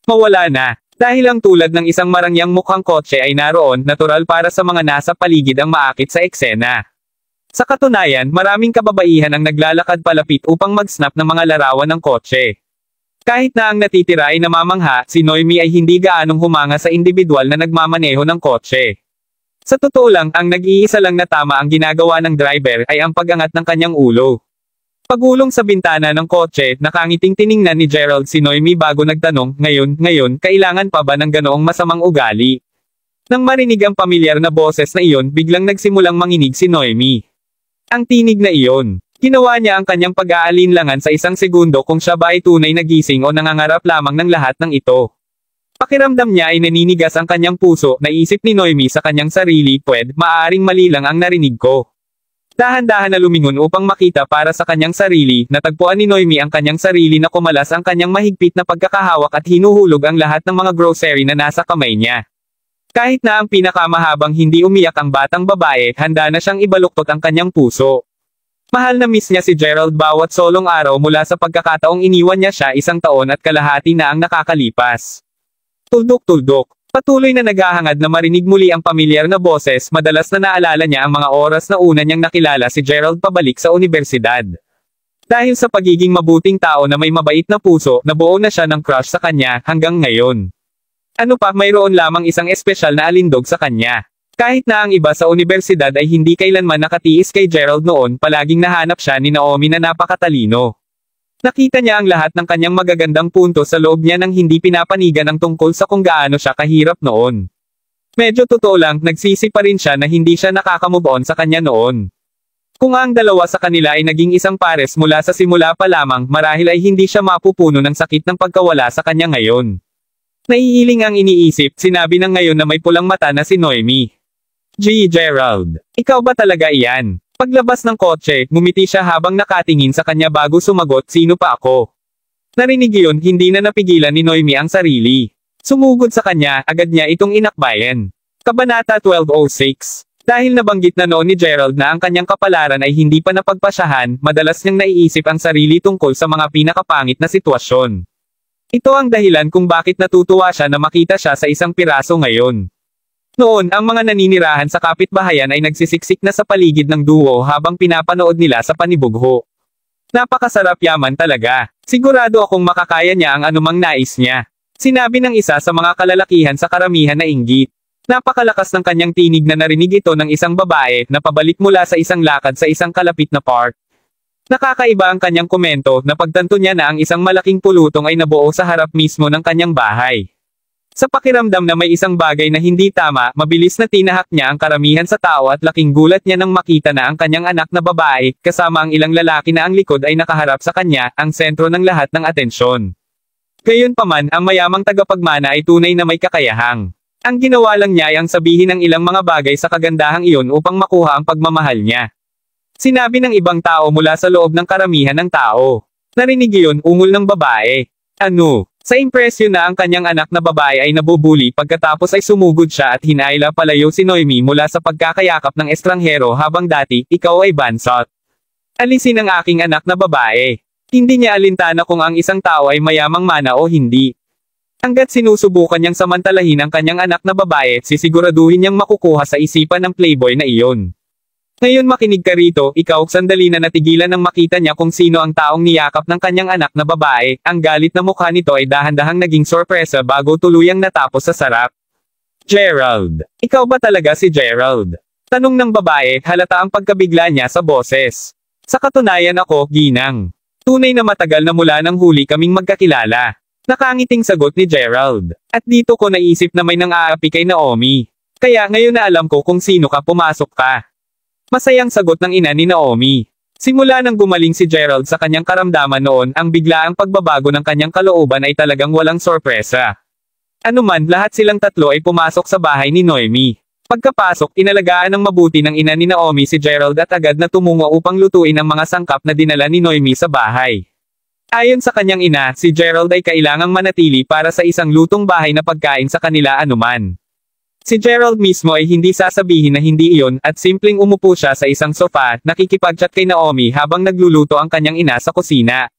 Mawala na. Dahil ang tulad ng isang marangyang mukhang kotse ay naroon, natural para sa mga nasa paligid ang maakit sa eksena. Sa katunayan, maraming kababaihan ang naglalakad palapit upang mag-snap ng mga larawan ng kotse. Kahit na ang natitira ay namamangha, si Noemi ay hindi gaanong humanga sa individual na nagmamaneho ng kotse. Sa totoo lang, ang nag-iisa lang na tama ang ginagawa ng driver ay ang pag-angat ng kanyang ulo. Pagulong sa bintana ng kotse, nakangiting tiningnan ni Gerald si Noemi bago nagtanong, ngayon, kailangan pa ba ng ganoong masamang ugali? Nang marinig ang pamilyar na boses na iyon, biglang nagsimulang manginig si Noemi. Ang tinig na iyon. Ginawa niya ang kanyang pag-aalinlangan sa isang segundo kung siya ba ay tunay na gising o nangangarap lamang ng lahat ng ito. Pakiramdam niya ay naninigas ang kanyang puso, naisip ni Noemi sa kanyang sarili, maaring mali lang ang narinig ko. Dahan-dahan na lumingon upang makita para sa kanyang sarili, natagpuan ni Noemi ang kanyang sarili na kumalas ang kanyang mahigpit na pagkakahawak at hinuhulog ang lahat ng mga grocery na nasa kamay niya. Kahit na ang pinakamahabang hindi umiyak ang batang babae, handa na siyang ibaluktot ang kanyang puso. Mahal na miss niya si Gerald bawat solong araw mula sa pagkakataong iniwan niya siya 1 taon at kalahati na ang nakakalipas. Tuldok-tuldok. Patuloy na naghahangad na marinig muli ang pamilyar na boses, madalas na naalala niya ang mga oras na una niyang nakilala si Gerald pabalik sa unibersidad. Dahil sa pagiging mabuting tao na may mabait na puso, nabuo na siya ng crush sa kanya hanggang ngayon. Ano pa, mayroon lamang isang espesyal na alindog sa kanya. Kahit na ang iba sa unibersidad ay hindi kailanman nakatiis kay Gerald noon, palaging nahanap siya ni Naomi na napakatalino. Nakita niya ang lahat ng kanyang magagandang punto sa loob niya nang hindi pinapanigan ang tungkol sa kung gaano siya kahirap noon. Medyo totoo lang, nagsisi pa rin siya na hindi siya nakakamove on sa kanya noon. Kung ang dalawa sa kanila ay naging isang pares mula sa simula pa lamang, marahil ay hindi siya mapupuno ng sakit ng pagkawala sa kanya ngayon. Naiiling ang iniisip, sinabi ng ngayon na may pulang mata na si Noemi. Gerald, ikaw ba talaga iyan? Paglabas ng kotse, ngumiti siya habang nakatingin sa kanya bago sumagot, sino pa ako? Narinig iyon, hindi na napigilan ni Noemi ang sarili. Sumugod sa kanya, agad niya itong inakbayan. Kabanata 12:06. Dahil nabanggit na noon ni Gerald na ang kanyang kapalaran ay hindi pa napagpasyahan, madalas niyang naiisip ang sarili tungkol sa mga pinakapangit na sitwasyon. Ito ang dahilan kung bakit natutuwa siya na makita siya sa isang piraso ngayon. Noon, ang mga naninirahan sa kapitbahayan ay nagsisiksik na sa paligid ng duo habang pinapanood nila sa panibugho. Napakasarap yaman talaga. Sigurado akong makakaya niya ang anumang nais niya. Sinabi ng isa sa mga kalalakihan sa karamihan na inggit. Napakalakas ng kanyang tinig na narinig ito ng isang babae na pabalik mula sa isang lakad sa isang kalapit na park. Nakakaiba ang kanyang komento na pagtanto niya na ang isang malaking pulutong ay nabuo sa harap mismo ng kanyang bahay. Sa pakiramdam na may isang bagay na hindi tama, mabilis na tinahak niya ang karamihan sa tao at laking gulat niya nang makita na ang kanyang anak na babae, kasama ang ilang lalaki na ang likod ay nakaharap sa kanya, ang sentro ng lahat ng atensyon. Gayunpaman, ang mayamang tagapagmana ay tunay na may kakayahang. Ang ginawa lang niya ay ang sabihin ng ilang mga bagay sa kagandahang iyon upang makuha ang pagmamahal niya. Sinabi ng ibang tao mula sa loob ng karamihan ng tao. Narinig iyon, ungol ng babae. Ano? Sa impresyon na ang kanyang anak na babae ay nabubuli pagkatapos ay sumugod siya at hinaila palayo si Noemi mula sa pagkakayakap ng estranghero habang dati, ikaw ay bansot. Alisin ang aking anak na babae. Hindi niya alintana kung ang isang tao ay mayamang mana o hindi. Hanggat sinusubukan niyang samantalahin ang kanyang anak na babae, sisiguraduhin niyang makukuha sa isipan ng playboy na iyon. Ngayon makinig ka rito, ikaw, sandali na natigilan nang makita niya kung sino ang taong niyakap ng kanyang anak na babae, ang galit na mukha nito ay dahan-dahang naging sorpresa bago tuluyang natapos sa sarap. Gerald. Ikaw ba talaga si Gerald? Tanong ng babae, halata ang pagkabigla niya sa boses. Sa katunayan ako, ginang. Tunay na matagal na mula nang huli kaming magkakilala. Nakangiting sagot ni Gerald. At dito ko naisip na may nang-aapi kay Naomi. Kaya ngayon na alam ko kung sino ka, pumasok ka. Masayang sagot ng ina ni Naomi. Simula nang gumaling si Gerald sa kanyang karamdaman noon, ang biglaang pagbabago ng kanyang kalooban ay talagang walang sorpresa. Anuman, lahat silang tatlo ay pumasok sa bahay ni Noemi. Pagkapasok, inalagaan ng mabuti ng ina ni Naomi si Gerald at agad na tumungo upang lutuin ang mga sangkap na dinala ni Noemi sa bahay. Ayon sa kanyang ina, si Gerald ay kailangang manatili para sa isang lutong bahay na pagkain sa kanila anuman. Si Gerald mismo ay hindi sasabihin na hindi iyon at simpleng umupo siya sa isang sofa, nakikipag-chat kay Naomi habang nagluluto ang kanyang ina sa kusina.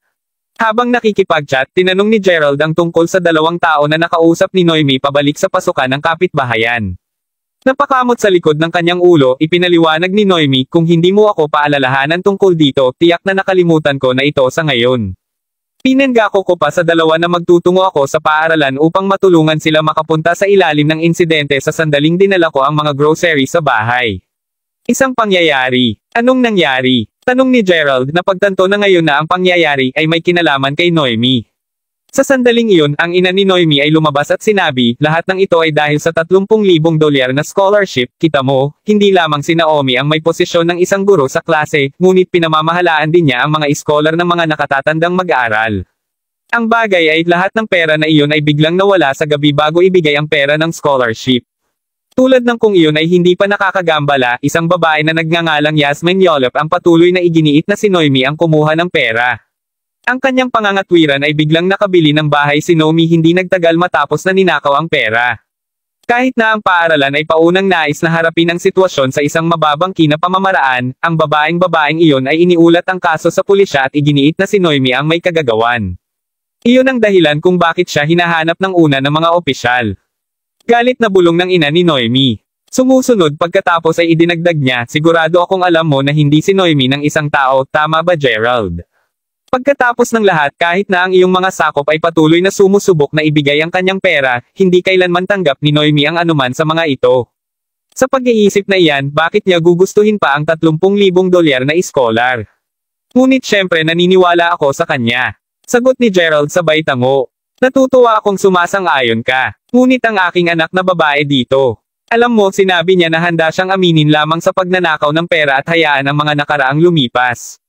Habang nakikipag-chat, tinanong ni Gerald ang tungkol sa dalawang tao na nakausap ni Noemi pabalik sa pasukan ng kapitbahayan. Napakamot sa likod ng kanyang ulo, ipinaliwanag ni Noemi, kung hindi mo ako paalalahanan tungkol dito, tiyak na nakalimutan ko na ito sa ngayon. Pinangako ko pa sa dalawa na magtutungo ako sa paaralan upang matulungan sila makapunta sa ilalim ng insidente sa sandaling dinala ko ang mga grocery sa bahay. Isang pangyayari. Anong nangyari? Tanong ni Gerald na pagtanto na ngayon na ang pangyayari ay may kinalaman kay Noemi. Sa sandaling iyon, ang ina ni Noemi ay lumabas at sinabi, lahat ng ito ay dahil sa 30,000 dolyar na scholarship. Kita mo, hindi lamang si Naomi ang may posisyon ng isang guro sa klase, ngunit pinamamahalaan din niya ang mga iskolar ng mga nakatatandang mag-aaral. Ang bagay ay lahat ng pera na iyon ay biglang nawala sa gabi bago ibigay ang pera ng scholarship. Tulad ng kung iyon ay hindi pa nakakagambala, isang babae na nagngangalang Yasmin Yolep ang patuloy na iginiit na si Noemi ang kumuha ng pera. Ang kanyang pangangatwiran ay biglang nakabili ng bahay si Noemi hindi nagtagal matapos na ninakaw ang pera. Kahit na ang paaralan ay paunang nais na harapin ang sitwasyon sa isang mababangki na pamamaraan, ang babaeng iyon ay iniulat ang kaso sa pulisya at iginiit na si Noemi ang may kagagawan. Iyon ang dahilan kung bakit siya hinahanap ng una ng mga opisyal. Galit na bulong ng ina ni Noemi. Sumusunod pagkatapos ay idinagdag niya, sigurado akong alam mo na hindi si Noemi ng isang tao, tama ba Gerald? Pagkatapos ng lahat kahit na ang iyong mga sakop ay patuloy na sumusubok na ibigay ang kanyang pera, hindi kailanman tanggap ni Noemi ang anuman sa mga ito. Sa pag-iisip na iyan, bakit niya gugustuhin pa ang 30,000 dolyar na iskolar? Ngunit syempre naniniwala ako sa kanya. Sagot ni Gerald sabay tango. Natutuwa akong sumasang-ayon ka. Ngunit ang aking anak na babae dito. Alam mo, sinabi niya na handa siyang aminin lamang sa pagnanakaw ng pera at hayaan ang mga nakaraang lumipas.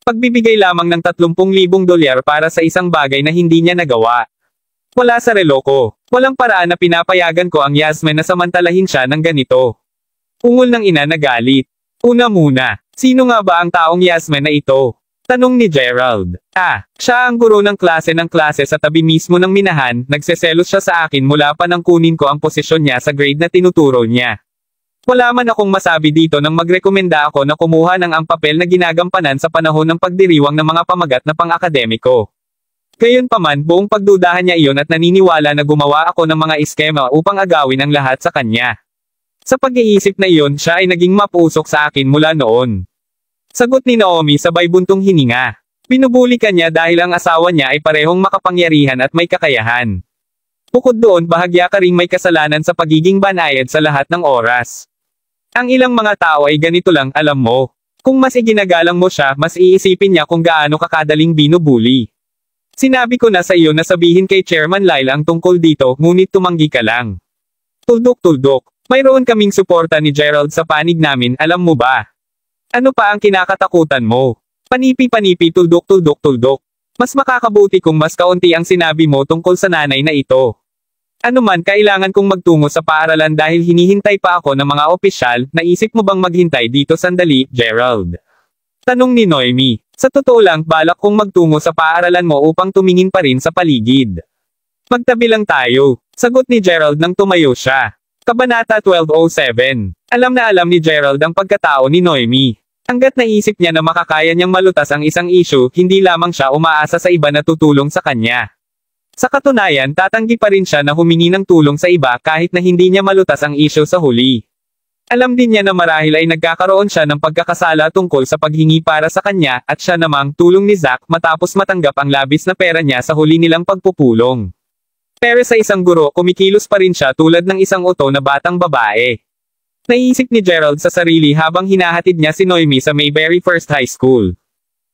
Pagbibigay lamang ng 30,000 dolyar para sa isang bagay na hindi niya nagawa. Wala sa relo ko. Walang paraan na pinapayagan ko ang Yasmin na samantalahin siya ng ganito. Ungol ng ina na galit. Una muna, sino nga ba ang taong Yasmin na ito? Tanong ni Gerald. Siya ang guro ng klase sa tabi mismo ng minahan, nagseselos siya sa akin mula pa nang kunin ko ang posisyon niya sa grade na tinuturo niya. Wala man akong masabi dito nang magrekomenda ako na kumuha ng ang papel na ginagampanan sa panahon ng pagdiriwang ng mga pamagat na pang-akademiko. Gayunpaman, buong pagdudahan niya iyon at naniniwala na gumawa ako ng mga iskema upang agawin ang lahat sa kanya. Sa pag-iisip na iyon, siya ay naging mapusok sa akin mula noon. Sagot ni Naomi sabay buntong hininga. Binubuli ka niya dahil ang asawa niya ay parehong makapangyarihan at may kakayahan. Bukod doon, bahagya ka ring may kasalanan sa pagiging banayad sa lahat ng oras. Ang ilang mga tao ay ganito lang, alam mo. Kung mas iginagalang mo siya, mas iisipin niya kung gaano kakadaling binubuli. Sinabi ko na sa iyo na sabihin kay Chairman Lyle ang tungkol dito, ngunit tumanggi ka lang. Tuldok-tuldok. Mayroon kaming suporta ni Gerald sa panig namin, alam mo ba? Ano pa ang kinakatakutan mo? Panipi-panipi, tuldok-tuldok-tuldok. Mas makakabuti kung mas kaunti ang sinabi mo tungkol sa nanay na ito. Ano man, kailangan kong magtungo sa paaralan dahil hinihintay pa ako ng mga opisyal. Naisip mo bang maghintay dito sandali, Gerald? Tanong ni Noemi. Sa totoo lang, balak kong magtungo sa paaralan mo upang tumingin pa rin sa paligid. Magtabi lang tayo. Sagot ni Gerald nang tumayo siya. Kabanata 12:07. Alam na alam ni Gerald ang pagkatao ni Noemi. Hanggat naisip niya na makakaya niyang malutas ang isang issue, hindi lamang siya umaasa sa iba na tutulong sa kanya. Sa katunayan, tatanggi pa rin siya na humingi ng tulong sa iba kahit na hindi niya malutas ang issue sa huli. Alam din niya na marahil ay nagkakaroon siya ng pagkakasala tungkol sa paghingi para sa kanya, at siya namang tulong ni Zack matapos matanggap ang labis na pera niya sa huli nilang pagpupulong. Pero sa isang guro, kumikilos pa rin siya tulad ng isang uto na batang babae. Naisip ni Gerald sa sarili habang hinahatid niya si Noemi sa Mayberry First High School.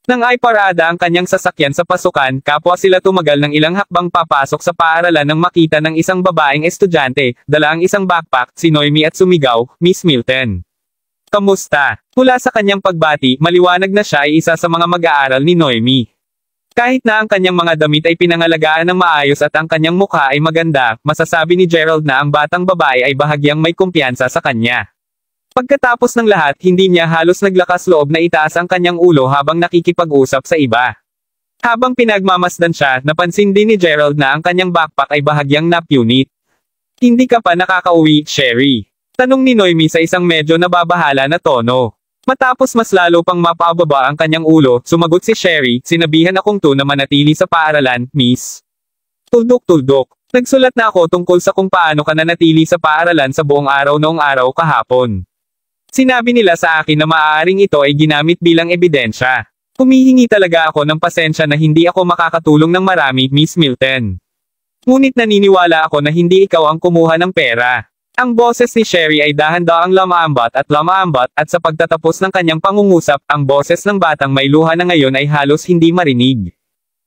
Nang ay parada ang kanyang sasakyan sa pasukan, kapwa sila tumagal ng ilang hakbang papasok sa paaralan nang makita ng isang babaeng estudyante, dala ang isang backpack, si Noemi at sumigaw, Miss Milton. Kamusta? Mula sa kanyang pagbati, maliwanag na siya ay isa sa mga mag-aaral ni Noemi. Kahit na ang kanyang mga damit ay pinangalagaan ng maayos at ang kanyang mukha ay maganda, masasabi ni Gerald na ang batang babae ay bahagyang may kumpiyansa sa kanya. Pagkatapos ng lahat, hindi niya halos naglakas loob na itaas ang kanyang ulo habang nakikipag-usap sa iba. Habang pinagmamasdan siya, napansin din ni Gerald na ang kanyang backpack ay bahagyang napunit. Hindi ka pa nakakauwi, Sherry? Tanong ni Noemi sa isang medyo nababahala na tono. Matapos mas lalo pang mapababa ang kanyang ulo, sumagot si Sherry, sinabihan akong to na manatili sa paaralan, miss. Tuldok-tuldok. Nagsulat na ako tungkol sa kung paano ka nanatili sa paaralan sa buong araw noong araw kahapon. Sinabi nila sa akin na maaaring ito ay ginamit bilang ebidensya. Humihingi talaga ako ng pasensya na hindi ako makakatulong ng marami, Miss Milton. Ngunit naniniwala ako na hindi ikaw ang kumuha ng pera. Ang boses ni Sherry ay dahan-daang lamaambat at sa pagtatapos ng kanyang pangungusap, ang boses ng batang may luha na ngayon ay halos hindi marinig.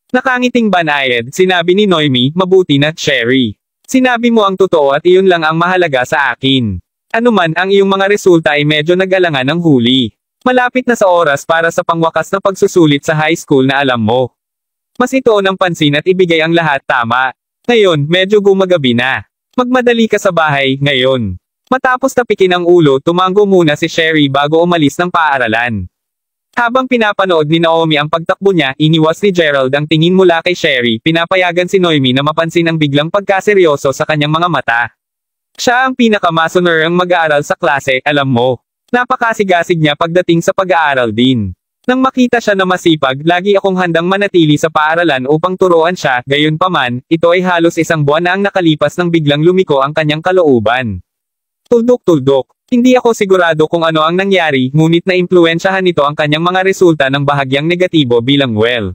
Nakangiting banayad, sinabi ni Noemi, mabuti na, Sherry. Sinabi mo ang totoo at iyon lang ang mahalaga sa akin. Anuman ang iyong mga resulta ay medyo nag-alangan ng huli. Malapit na sa oras para sa pangwakas na pagsusulit sa high school na alam mo. Mas itoon ang pansin at ibigay ang lahat tama. Ngayon, medyo gumagabi na. Magmadali ka sa bahay, ngayon. Matapos tapikin ang ulo, tumango muna si Sherry bago umalis ng paaralan. Habang pinapanood ni Naomi ang pagtakbo niya, iniwas ni Gerald ang tingin mula kay Sherry, pinapayagan si Noemi na mapansin ang biglang pagkaseryoso sa kanyang mga mata. Siya ang pinakamasoner ang mag-aaral sa klase, alam mo. Napakasigasig niya pagdating sa pag-aaral din. Nang makita siya na masipag, lagi akong handang manatili sa paaralan upang turuan siya, gayunpaman, ito ay halos isang buwan na ang nakalipas nang biglang lumiko ang kanyang kalooban. Tuldok-tuldok. Hindi ako sigurado kung ano ang nangyari, ngunit naimpluwensyahan nito ang kanyang mga resulta ng bahagyang negatibo bilang well.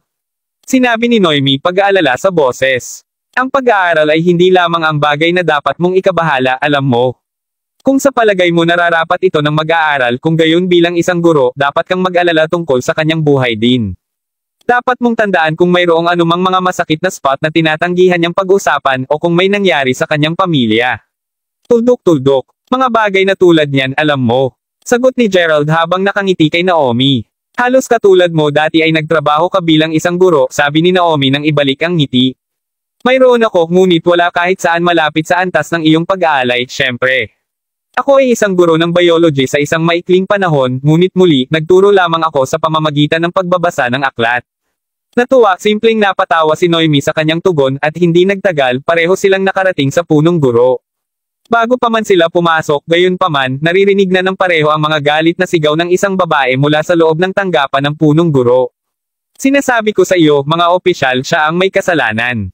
Sinabi ni Noemi pag-aalala sa boses. Ang pag-aaral ay hindi lamang ang bagay na dapat mong ikabahala, alam mo. Kung sa palagay mo nararapat ito ng mag-aaral kung gayon bilang isang guro, dapat kang mag-alala tungkol sa kanyang buhay din. Dapat mong tandaan kung mayroong anumang mga masakit na spot na tinatanggihan niyang pag-usapan o kung may nangyari sa kanyang pamilya. Tuldok-tuldok. Mga bagay na tulad niyan, alam mo. Sagot ni Gerald habang nakangiti kay Naomi. Halos katulad mo dati ay nagtrabaho ka bilang isang guro, sabi ni Naomi nang ibalik ang ngiti. Mayroon ako, ngunit wala kahit saan malapit sa antas ng iyong pag-aalay, syempre. Ako ay isang guro ng biology sa isang maikling panahon, ngunit muli, nagturo lamang ako sa pamamagitan ng pagbabasa ng aklat. Natuwa, simpleng napatawa si Noemi sa kanyang tugon at hindi nagtagal, pareho silang nakarating sa punong guro. Bago pa man sila pumasok, gayunpaman, naririnig na ng pareho ang mga galit na sigaw ng isang babae mula sa loob ng tanggapan ng punong guro. Sinasabi ko sa iyo, mga opisyal, siya ang may kasalanan.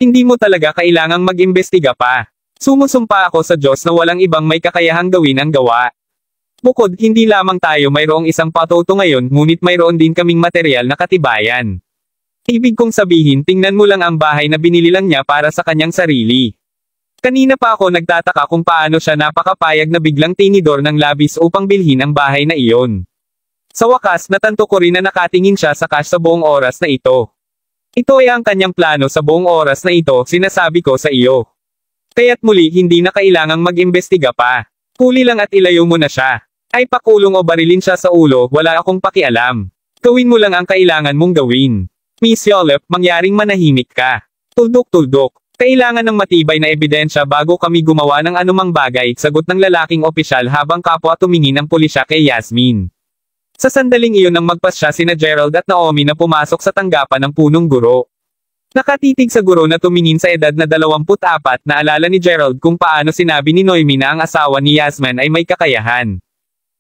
Hindi mo talaga kailangang mag-imbestiga pa. Sumusumpa ako sa Diyos na walang ibang may kakayahang gawin ang gawa. Bukod, hindi lamang tayo mayroong isang patuto ngayon, ngunit mayroon din kaming material na katibayan. Ibig kong sabihin, tingnan mo lang ang bahay na binili lang niya para sa kanyang sarili. Kanina pa ako nagtataka kung paano siya napakapayag na biglang tinidor ng labis upang bilhin ang bahay na iyon. Sa wakas, natanto ko rin na nakatingin siya sa cash sa buong oras na ito. Ito ay ang kanyang plano sa buong oras na ito, sinasabi ko sa iyo. Kaya't muli, hindi na kailangang mag-imbestiga pa. Huli lang at ilayo mo na siya. Ay pakulong o barilin siya sa ulo, wala akong pakialam. Gawin mo lang ang kailangan mong gawin. Miss Yolep, mangyaring manahimik ka. Tuldok-tuldok. Kailangan ng matibay na ebidensya bago kami gumawa ng anumang bagay, sagot ng lalaking opisyal habang kapwa tumingin ang pulisya kay Yasmin. Sa sandaling iyon nang magpasya sina Gerald at Naomi na pumasok sa tanggapan ng punong guro. Nakatitig sa guro na tumingin sa edad na 24, naalala ni Gerald kung paano sinabi ni Noemi na ang asawa ni Yasmin ay may kakayahan.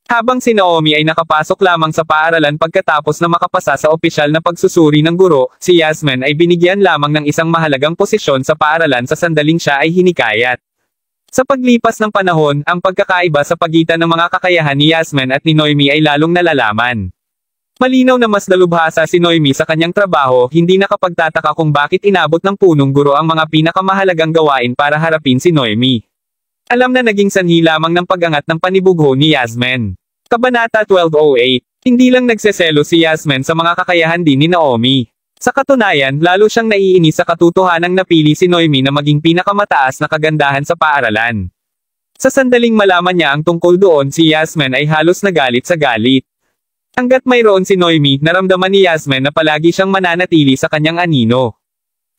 Habang si Naomi ay nakapasok lamang sa paaralan pagkatapos na makapasa sa opisyal na pagsusuri ng guro, si Yasmin ay binigyan lamang ng isang mahalagang posisyon sa paaralan sa sandaling siya ay hinikayat. Sa paglipas ng panahon, ang pagkakaiba sa pagitan ng mga kakayahan ni Yasmin at ni Noemi ay lalong nalalaman. Malinaw na mas dalubhasa si Noemi sa kanyang trabaho, hindi nakapagtataka kung bakit inabot ng punong guro ang mga pinakamahalagang gawain para harapin si Noemi. Alam na naging sanhi lamang ng pag-angat ng panibugho ni Yasmin. Kabanata 12:08. Hindi lang nagseselo si Yasmin sa mga kakayahan din ni Naomi. Sa katunayan, lalo siyang naiinis sa katotohanang napili si Noemi na maging pinakamataas na kagandahan sa paaralan. Sa sandaling malaman niya ang tungkol doon, si Yasmin ay halos nagalit sa galit. Hanggat mayroon si Noemi, naramdaman ni Yasmin na palagi siyang mananatili sa kanyang anino.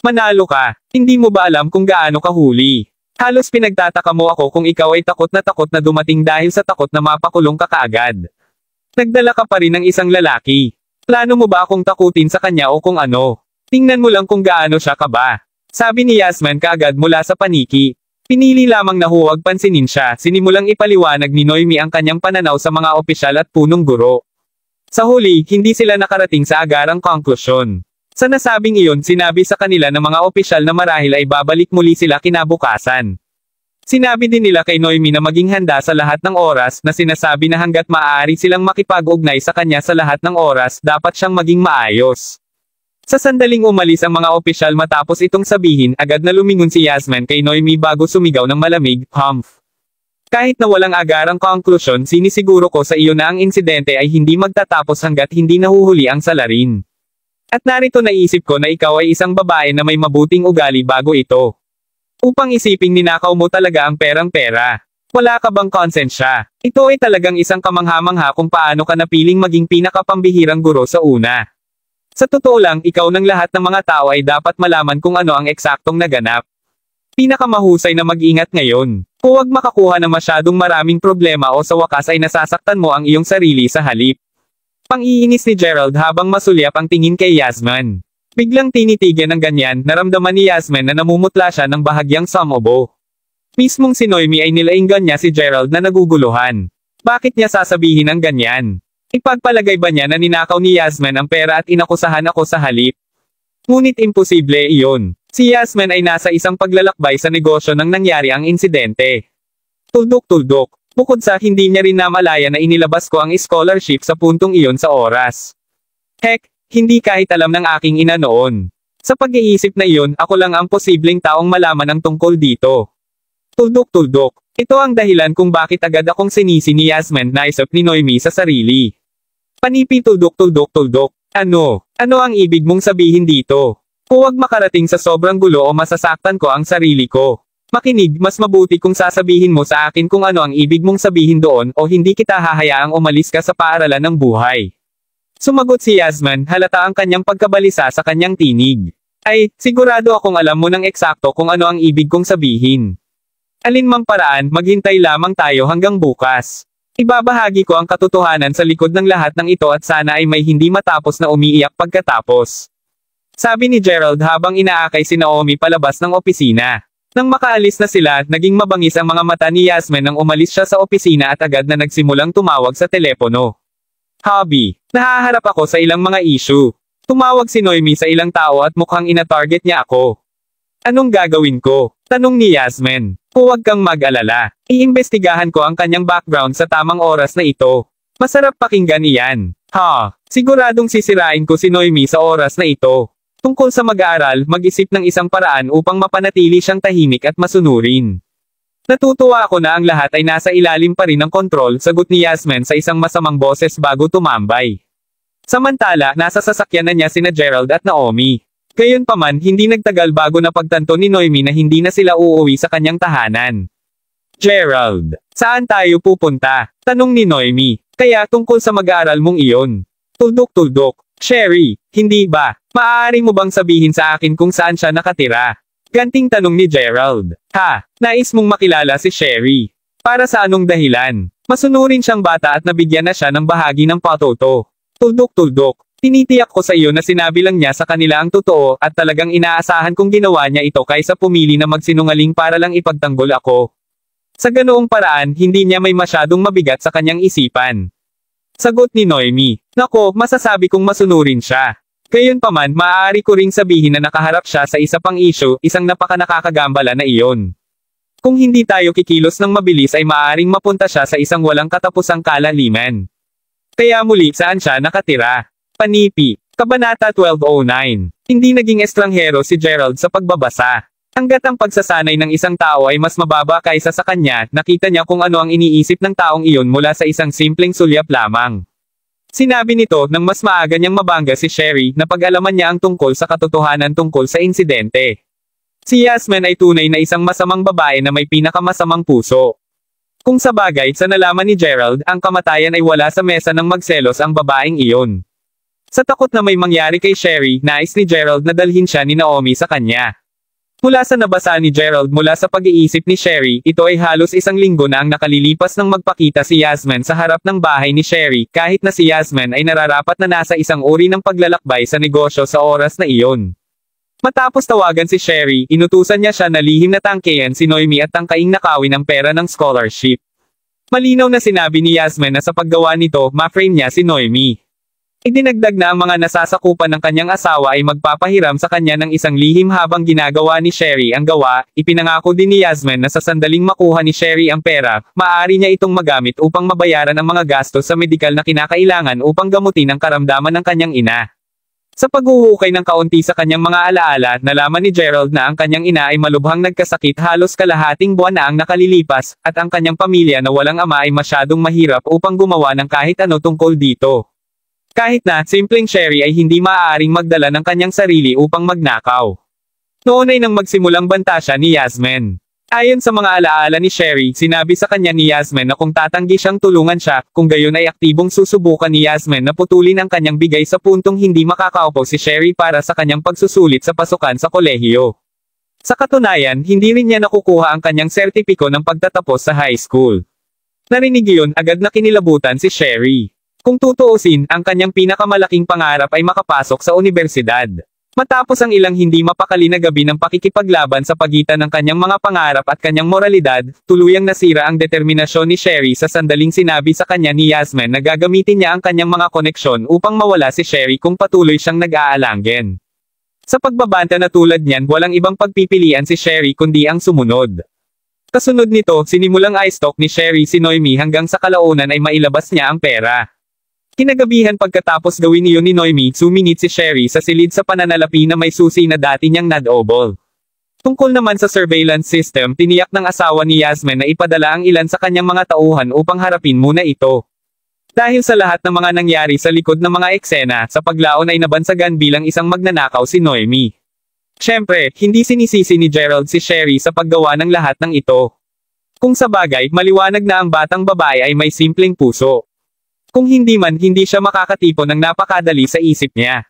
Manalo ka, hindi mo ba alam kung gaano kahuli? Halos pinagtataka mo ako kung ikaw ay takot na dumating dahil sa takot na mapakulong ka kaagad. Nagdala ka pa rin ng isang lalaki. Plano mo ba akong takutin sa kanya o kung ano? Tingnan mo lang kung gaano siya kaba. Sabi ni Yasmin kaagad mula sa paniki. Pinili lamang na huwag pansinin siya, sinimulang ipaliwanag ni Noemi ang kanyang pananaw sa mga opisyal at punong guro. Sa huli, hindi sila nakarating sa agarang konklusyon. Sa nasabing iyon, sinabi sa kanila ng mga opisyal na marahil ay babalik muli sila kinabukasan. Sinabi din nila kay Noemi na maging handa sa lahat ng oras, na sinasabi na hanggat maaari silang makipag-ugnay sa kanya sa lahat ng oras, dapat siyang maging maayos. Sa sandaling umalis ang mga opisyal matapos itong sabihin, agad na lumingon si Yasmin kay Noemi bago sumigaw ng malamig, "Humph! Kahit na walang agarang konklusyon, sinisiguro ko sa iyo na ang insidente ay hindi magtatapos hanggat hindi nahuhuli ang salarin. At narito naisip ko na ikaw ay isang babae na may mabuting ugali bago ito. Upang isiping ninakaw mo talaga ang perang-pera. Wala ka bang konsensya? Ito ay talagang isang kamangha-mangha kung paano ka napiling maging pinakapambihirang guro sa una. Sa totoo lang, ikaw ng lahat ng mga tao ay dapat malaman kung ano ang eksaktong naganap. Pinakamahusay na mag-ingat ngayon. Huwag makakuha ng masyadong maraming problema o sa wakas ay nasasaktan mo ang iyong sarili sa halip. Pang-iinis ni Gerald habang masulyap ang tingin kay Yasmin. Biglang tinitigan ng ganyan, naramdaman ni Yasmin na namumutla siya ng bahagyang samobo. Mismong si Noemi ay nilainggan niya si Gerald na naguguluhan. Bakit niya sasabihin ang ganyan? Ipagpalagay ba niya na ninakaw ni Yasmin ang pera at inakusahan ako sa halip? Ngunit imposible iyon. Si Yasmin ay nasa isang paglalakbay sa negosyo nang nangyari ang insidente. Tuldok-tuldok. Bukod sa hindi niya rin namalaya na inilabas ko ang scholarship sa puntong iyon sa oras. Heck, hindi kahit alam ng aking ina noon. Sa pag-iisip na iyon, ako lang ang posibleng taong malaman ang tungkol dito. Tuldok-tuldok. Ito ang dahilan kung bakit agad akong sinisi ni Yasmin na isip ni Noemi sa sarili. Panipi tuldok-tuldok-tuldok. Ano ang ibig mong sabihin dito? Huwag makarating sa sobrang gulo o masasaktan ko ang sarili ko. Makinig, mas mabuti kung sasabihin mo sa akin kung ano ang ibig mong sabihin doon o hindi kita hahayaang umalis ka sa paaralan ng buhay. Sumagot si Yasmin, halata ang kanyang pagkabalisa sa kanyang tinig. Ay, sigurado akong alam mo ng eksakto kung ano ang ibig kong sabihin. Alinmang paraan, maghintay lamang tayo hanggang bukas. Ibabahagi ko ang katotohanan sa likod ng lahat ng ito at sana ay may hindi matapos na umiiyak pagkatapos. Sabi ni Gerald habang inaakay si Naomi palabas ng opisina. Nang makaalis na sila, naging mabangis ang mga mata ni Yasmin nang umalis siya sa opisina at agad na nagsimulang tumawag sa telepono. Hobby. Nahaharap ako sa ilang mga issue. Tumawag si Noemi sa ilang tao at mukhang ina-target niya ako. Anong gagawin ko? Tanong ni Yasmin. Huwag kang mag-alala. Iimbestigahan ko ang kanyang background sa tamang oras na ito. Masarap pakinggan iyan. Siguradong sisirain ko si Noemi sa oras na ito. Tungkol sa mag-aaral, mag-isip ng isang paraan upang mapanatili siyang tahimik at masunurin. Natutuwa ako na ang lahat ay nasa ilalim pa rin ng kontrol, sagot ni Yasmin sa isang masamang boses bago tumambay. Samantala, nasa sasakyan na niya sina Gerald at Naomi. Gayunpaman, hindi nagtagal bago napagtanto ni Noemi na hindi na sila uuwi sa kanyang tahanan. Gerald, saan tayo pupunta? Tanong ni Noemi. Kaya tungkol sa mag-aaral mong iyon. Tuldok-tuldok. Sherry, hindi ba? Maaari mo bang sabihin sa akin kung saan siya nakatira? Ganting tanong ni Gerald. Nais mong makilala si Sherry. Para sa anong dahilan? Masunurin siyang bata at nabigyan na siya ng bahagi ng patoto. Tuldok-tuldok. Tinitiyak ko sa iyo na sinabi lang niya sa kanila ang totoo at talagang inaasahan kong ginawa niya ito kaysa pumili na magsinungaling para lang ipagtanggol ako. Sa ganoong paraan, hindi niya may masyadong mabigat sa kanyang isipan. Sagot ni Noemi. Nako, masasabi kong masunurin siya. Gayunpaman, maaari ko ring sabihin na nakaharap siya sa isa pang issue, isang napaka-nakakagambala na iyon. Kung hindi tayo kikilos ng mabilis ay maaaring mapunta siya sa isang walang katapusang kalaliman. Kaya muli, saan siya nakatira? Panipi. Kabanata 1209. Hindi naging estranghero si Gerald sa pagbabasa. Hanggat ang pagsasanay ng isang tao ay mas mababa kaysa sa kanya, nakita niya kung ano ang iniisip ng taong iyon mula sa isang simpleng sulyap lamang. Sinabi nito nang mas maaga niyang mabangga si Sherry na pag-alaman niya ang tungkol sa katotohanan tungkol sa insidente. Si Yasmin ay tunay na isang masamang babae na may pinakamasamang puso. Kung sa bagay, sa nalaman ni Gerald, ang kamatayan ay wala sa mesa ng magselos ang babaeng iyon. Sa takot na may mangyari kay Sherry, nais ni Gerald na dalhin siya ni Naomi sa kanya. Mula sa nabasa ni Gerald mula sa pag-iisip ni Sherry, ito ay halos isang linggo na ang nakalilipas nang magpakita si Yasmin sa harap ng bahay ni Sherry, kahit na si Yasmin ay nararapat na nasa isang uri ng paglalakbay sa negosyo sa oras na iyon. Matapos tawagan si Sherry, inutusan niya siya na lihim na tangkeyan si Noemi at tangkaing nakawin ang pera ng scholarship. Malinaw na sinabi ni Yasmin na sa paggawa nito, ma-frame niya si Noemi. Idinagdag na ang mga nasasakupan ng kanyang asawa ay magpapahiram sa kanya ng isang lihim habang ginagawa ni Sherry ang gawa. Ipinangako din ni Yasmin na sa sandaling makuha ni Sherry ang pera, maaari niya itong magamit upang mabayaran ang mga gastos sa medikal na kinakailangan upang gamutin ang karamdaman ng kanyang ina. Sa paghuhukay ng kaunti sa kanyang mga alaala, nalaman ni Gerald na ang kanyang ina ay malubhang nagkasakit halos kalahating buwan na ang nakalilipas, at ang kanyang pamilya na walang ama ay masyadong mahirap upang gumawa ng kahit ano tungkol dito. Kahit na, simpleng Sherry ay hindi maaaring magdala ng kanyang sarili upang magnakaw. Noon ay nang magsimulang banta siya ni Yasmin. Ayon sa mga alaala ni Sherry, sinabi sa kanya ni Yasmin na kung tatanggi siyang tulungan siya, kung gayon ay aktibong susubukan ni Yasmin na putulin ang kanyang bigay sa puntong hindi makakaupo si Sherry para sa kanyang pagsusulit sa pasukan sa kolehiyo. Sa katunayan, hindi rin niya nakukuha ang kanyang sertipiko ng pagtatapos sa high school. Narinig iyon, agad na kinilabutan si Sherry. Kung tutuusin, ang kanyang pinakamalaking pangarap ay makapasok sa universidad. Matapos ang ilang hindi mapakali na gabi ng pakikipaglaban sa pagitan ng kanyang mga pangarap at kanyang moralidad, tuluyang nasira ang determinasyon ni Sherry sa sandaling sinabi sa kanya ni Yasmin na gagamitin niya ang kanyang mga koneksyon upang mawala si Sherry kung patuloy siyang nag-aalanggen. Sa pagbabanta na tulad niyan, walang ibang pagpipilian si Sherry kundi ang sumunod. Kasunod nito, sinimulang i-stalk ni Sherry si Noemi hanggang sa kalaunan ay mailabas niya ang pera. Kinagabihan pagkatapos gawin iyon ni Noemi, sumingit si Sherry sa silid sa pananalapi na may susi na dati niyang nadobol. Tungkol naman sa surveillance system, tiniyak ng asawa ni Yasmin na ipadala ang ilan sa kanyang mga tauhan upang harapin muna ito. Dahil sa lahat ng mga nangyari sa likod ng mga eksena, sa paglaon ay nabansagan bilang isang magnanakaw si Noemi. Siyempre, hindi sinisisi ni Gerald si Sherry sa paggawa ng lahat ng ito. Kung sa bagay, maliwanag na ang batang babae ay may simpleng puso. Kung hindi man, hindi siya makakatipon ng napakadali sa isip niya.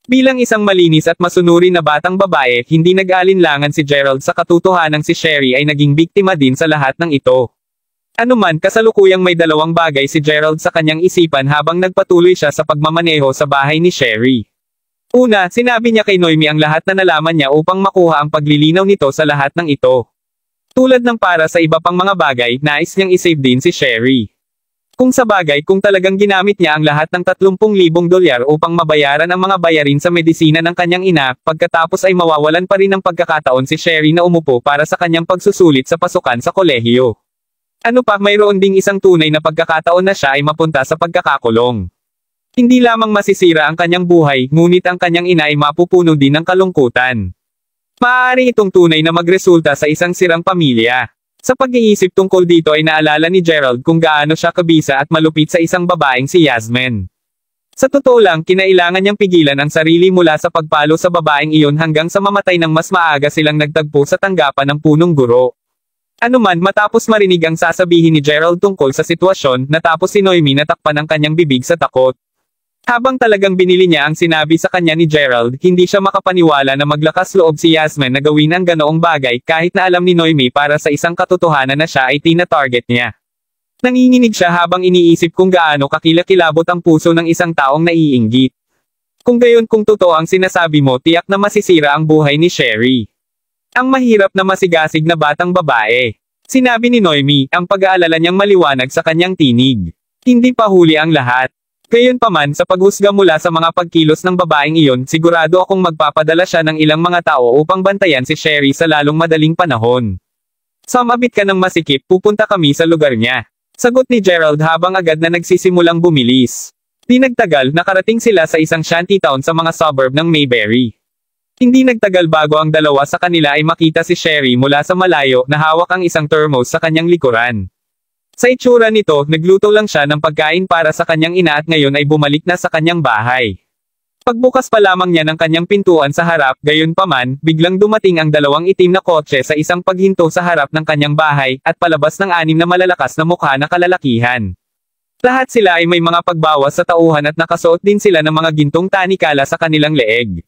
Bilang isang malinis at masunuri na batang babae, hindi nag-alinlangan si Gerald sa katotohanang si Sherry ay naging biktima din sa lahat ng ito. Anuman, kasalukuyang may dalawang bagay si Gerald sa kanyang isipan habang nagpatuloy siya sa pagmamaneho sa bahay ni Sherry. Una, sinabi niya kay Noemi ang lahat na nalaman niya upang makuha ang paglilinaw nito sa lahat ng ito. Tulad ng para sa iba pang mga bagay, nais niyang isave din si Sherry. Kung sa bagay, kung talagang ginamit niya ang lahat ng 30,000 dolyar upang mabayaran ang mga bayarin sa medisina ng kanyang ina, pagkatapos ay mawawalan pa rin ng pagkakataon si Sherry na umupo para sa kanyang pagsusulit sa pasukan sa kolehiyo. Ano pa, mayroon ding isang tunay na pagkakataon na siya ay mapunta sa pagkakakulong. Hindi lamang masisira ang kanyang buhay, ngunit ang kanyang ina ay mapupuno din ng kalungkutan. Maaari itong tunay na magresulta sa isang sirang pamilya. Sa pag-iisip tungkol dito ay naalala ni Gerald kung gaano siya kabisa at malupit sa isang babaeng si Yasmin. Sa totoo lang, kinailangan niyang pigilan ang sarili mula sa pagpalo sa babaeng iyon hanggang sa mamatay ng mas maaga silang nagtagpo sa tanggapan ng punong guro. Anuman, matapos marinig ang sasabihin ni Gerald tungkol sa sitwasyon, natapos si Noemi na takpan ang kanyang bibig sa takot. Habang talagang binili niya ang sinabi sa kanya ni Gerald, hindi siya makapaniwala na maglakas loob si Yasmin na gawin ang ganoong bagay kahit na alam ni Noemi para sa isang katotohanan na siya ay tina-target niya. Nanginginig siya habang iniisip kung gaano kakilakilabot ang puso ng isang taong naiinggit. Kung gayon, kung totoo ang sinasabi mo, tiyak na masisira ang buhay ni Sherry. Ang mahirap na masigasig na batang babae. Sinabi ni Noemi, ang pag-aalala niyang maliwanag sa kanyang tinig. Hindi pa huli ang lahat. Gayunpaman, sa paghusga mula sa mga pagkilos ng babaeng iyon, sigurado akong magpapadala siya ng ilang mga tao upang bantayan si Sherry sa lalong madaling panahon. Sumabit ka ng masikip, pupunta kami sa lugar niya. Sagot ni Gerald habang agad na nagsisimulang bumilis. Di nagtagal, nakarating sila sa isang shantytown sa mga suburb ng Mayberry. Hindi nagtagal bago ang dalawa sa kanila ay makita si Sherry mula sa malayo na hawak ang isang thermos sa kanyang likuran. Sa itsura nito, nagluto lang siya ng pagkain para sa kanyang ina at ngayon ay bumalik na sa kanyang bahay. Pagbukas pa lamang niya ng kanyang pintuan sa harap, gayunpaman, biglang dumating ang dalawang itim na kotse sa isang paghinto sa harap ng kanyang bahay, at palabas ng 6 na malalakas na mukha na kalalakihan. Lahat sila ay may mga pagbawas sa tauhan at nakasuot din sila ng mga gintong tanikala sa kanilang leeg.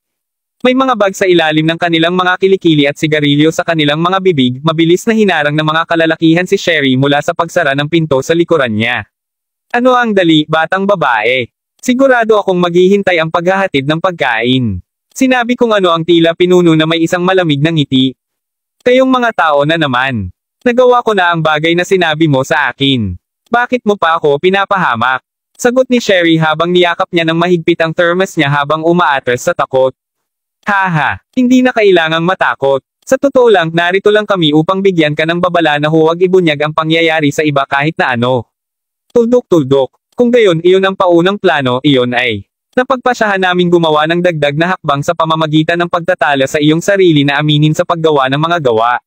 May mga bag sa ilalim ng kanilang mga kilikili at sigarilyo sa kanilang mga bibig, mabilis na hinarang ng mga kalalakihan si Sherry mula sa pagsara ng pinto sa likuran niya. Ano ang dali, batang babae? Sigurado akong maghihintay ang paghahatid ng pagkain. Sinabi kung ano ang tila pinuno na may isang malamig na ngiti. Kayong mga tao na naman. Nagawa ko na ang bagay na sinabi mo sa akin. Bakit mo pa ako pinapahamak? Sagot ni Sherry habang niyakap niya ng mahigpit ang thermos niya habang umaatras sa takot. Haha, hindi na kailangang matakot. Sa totoo lang, narito lang kami upang bigyan ka ng babala na huwag ibunyag ang pangyayari sa iba kahit na ano. Tuldok-tuldok. Kung gayon, iyon ang paunang plano, iyon ay napagpasyahan naming gumawa ng dagdag na hakbang sa pamamagitan ng pagtatala sa iyong sarili na aminin sa paggawa ng mga gawa.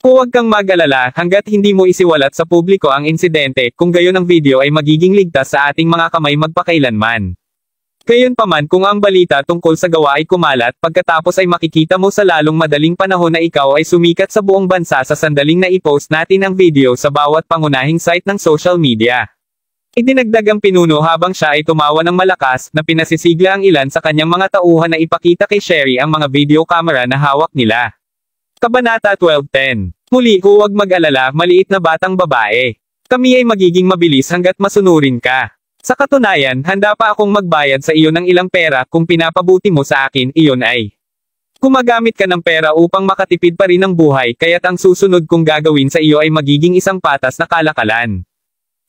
Huwag kang mag-alala, hanggat hindi mo isiwalat sa publiko ang insidente, kung gayon ang video ay magiging ligtas sa ating mga kamay magpakailanman. Gayunpaman kung ang balita tungkol sa gawa ay kumalat, pagkatapos ay makikita mo sa lalong madaling panahon na ikaw ay sumikat sa buong bansa sa sandaling na i-post natin ang video sa bawat pangunahing site ng social media. Idinagdag ang pinuno habang siya ay tumawa ng malakas, na pinasisigla ang ilan sa kanyang mga tauhan na ipakita kay Sherry ang mga video camera na hawak nila. Kabanata 12:10. Muli, huwag mag-alala, maliit na batang babae. Kami ay magiging mabilis hanggat masunurin ka. Sa katunayan, handa pa akong magbayad sa iyo ng ilang pera kung pinapabuti mo sa akin, iyon ay. Gumagamit ka ng pera upang makatipid pa rin ng buhay, kaya't ang susunod kong gagawin sa iyo ay magiging isang patas na kalakalan.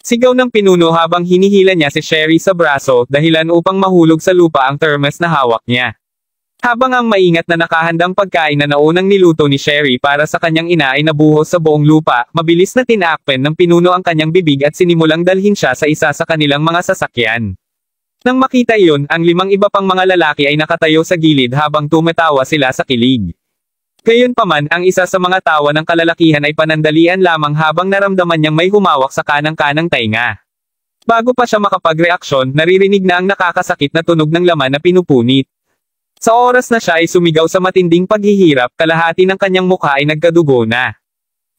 Sigaw ng pinuno habang hinihila niya si Sherry sa braso, dahilan upang mahulog sa lupa ang thermos na hawak niya. Habang ang maingat na nakahandang pagkain na naunang niluto ni Sherry para sa kanyang ina ay nabuhos sa buong lupa, mabilis na tinakpen ng pinuno ang kanyang bibig at sinimulang dalhin siya sa isa sa kanilang mga sasakyan. Nang makita iyon, ang 5 iba pang mga lalaki ay nakatayo sa gilid habang tumatawa sila sa kilig. Gayunpaman, ang isa sa mga tawa ng kalalakihan ay panandalian lamang habang naramdaman niyang may humawak sa kanang-kanang tainga. Bago pa siya makapagreaksyon, naririnig na ang nakakasakit na tunog ng laman na pinupunit. Sa oras na siya ay sumigaw sa matinding paghihirap, kalahati ng kanyang mukha ay nagkadugo na.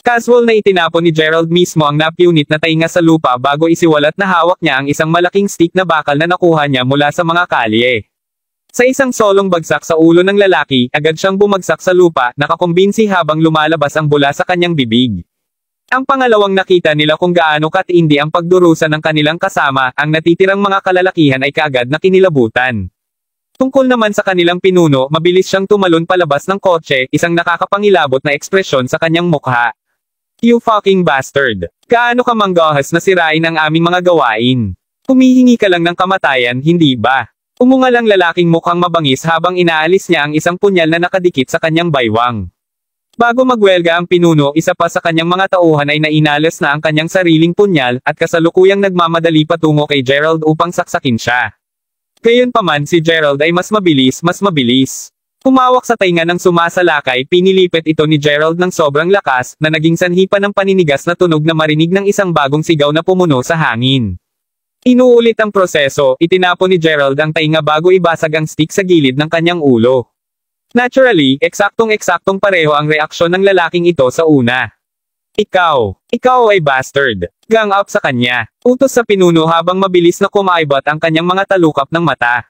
Casual na itinapon ni Gerald mismo ang napunit na tainga sa lupa bago isiwalat na hawak niya ang isang malaking stick na bakal na nakuha niya mula sa mga kalye. Sa isang solong bagsak sa ulo ng lalaki, agad siyang bumagsak sa lupa, nakakumbinsi habang lumalabas ang bula sa kanyang bibig. Ang pangalawang nakita nila kung gaano katindi ang pagdurusa ng kanilang kasama, ang natitirang mga kalalakihan ay kaagad na kinilabutan. Tungkol naman sa kanilang pinuno, mabilis siyang tumalon palabas ng kotse, isang nakakapangilabot na ekspresyon sa kanyang mukha. You fucking bastard! Gaano ka manggahas na sirain ang aming mga gawain? Humihingi ka lang ng kamatayan, hindi ba? Umungal ang lalaking mukhang mabangis habang inaalis niya ang isang punyal na nakadikit sa kanyang baywang. Bago magwelga ang pinuno, isa pa sa kanyang mga tauhan ay nainalas na ang kanyang sariling punyal, at kasalukuyang nagmamadali patungo kay Gerald upang saksakin siya. Gayunpaman si Gerald ay mas mabilis. Humawak sa tainga ng sumasalakay, pinilipit ito ni Gerald ng sobrang lakas, na naging sanhi pa ng paninigas na tunog na marinig ng isang bagong sigaw na pumuno sa hangin. Inuulit ang proseso, itinapon ni Gerald ang tainga bago ibasag ang stick sa gilid ng kanyang ulo. Naturally, eksaktong pareho ang reaksyon ng lalaking ito sa una. Ikaw ay bastard. Gang up sa kanya. Utos sa pinuno habang mabilis na kumaibat ang kanyang mga talukap ng mata.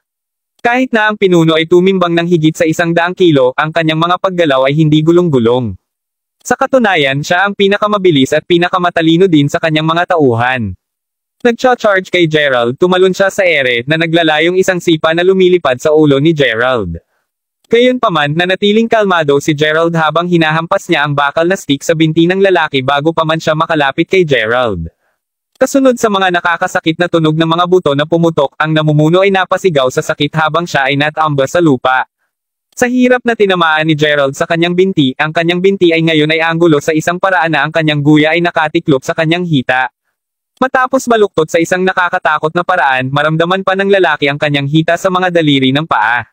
Kahit na ang pinuno ay tumimbang ng higit sa 100 kilo, ang kanyang mga paggalaw ay hindi gulong-gulong. Sa katunayan, siya ang pinakamabilis at pinakamatalino din sa kanyang mga tauhan. Nagcha-charge kay Gerald, tumalon siya sa ere, na naglalayong isang sipa na lumilipad sa ulo ni Gerald. Gayunpaman, nanatiling kalmado si Gerald habang hinahampas niya ang bakal na stick sa binti ng lalaki bago pa man siya makalapit kay Gerald. Kasunod sa mga nakakasakit na tunog ng mga buto na pumutok, ang namumuno ay napasigaw sa sakit habang siya ay natambas sa lupa. Sa hirap na tinamaan ni Gerald sa kanyang binti, ang kanyang binti ay ngayon ay anggulo sa isang paraan na ang kanyang guya ay nakatiklop sa kanyang hita. Matapos baluktot sa isang nakakatakot na paraan, maramdaman pa ng lalaki ang kanyang hita sa mga daliri ng paa.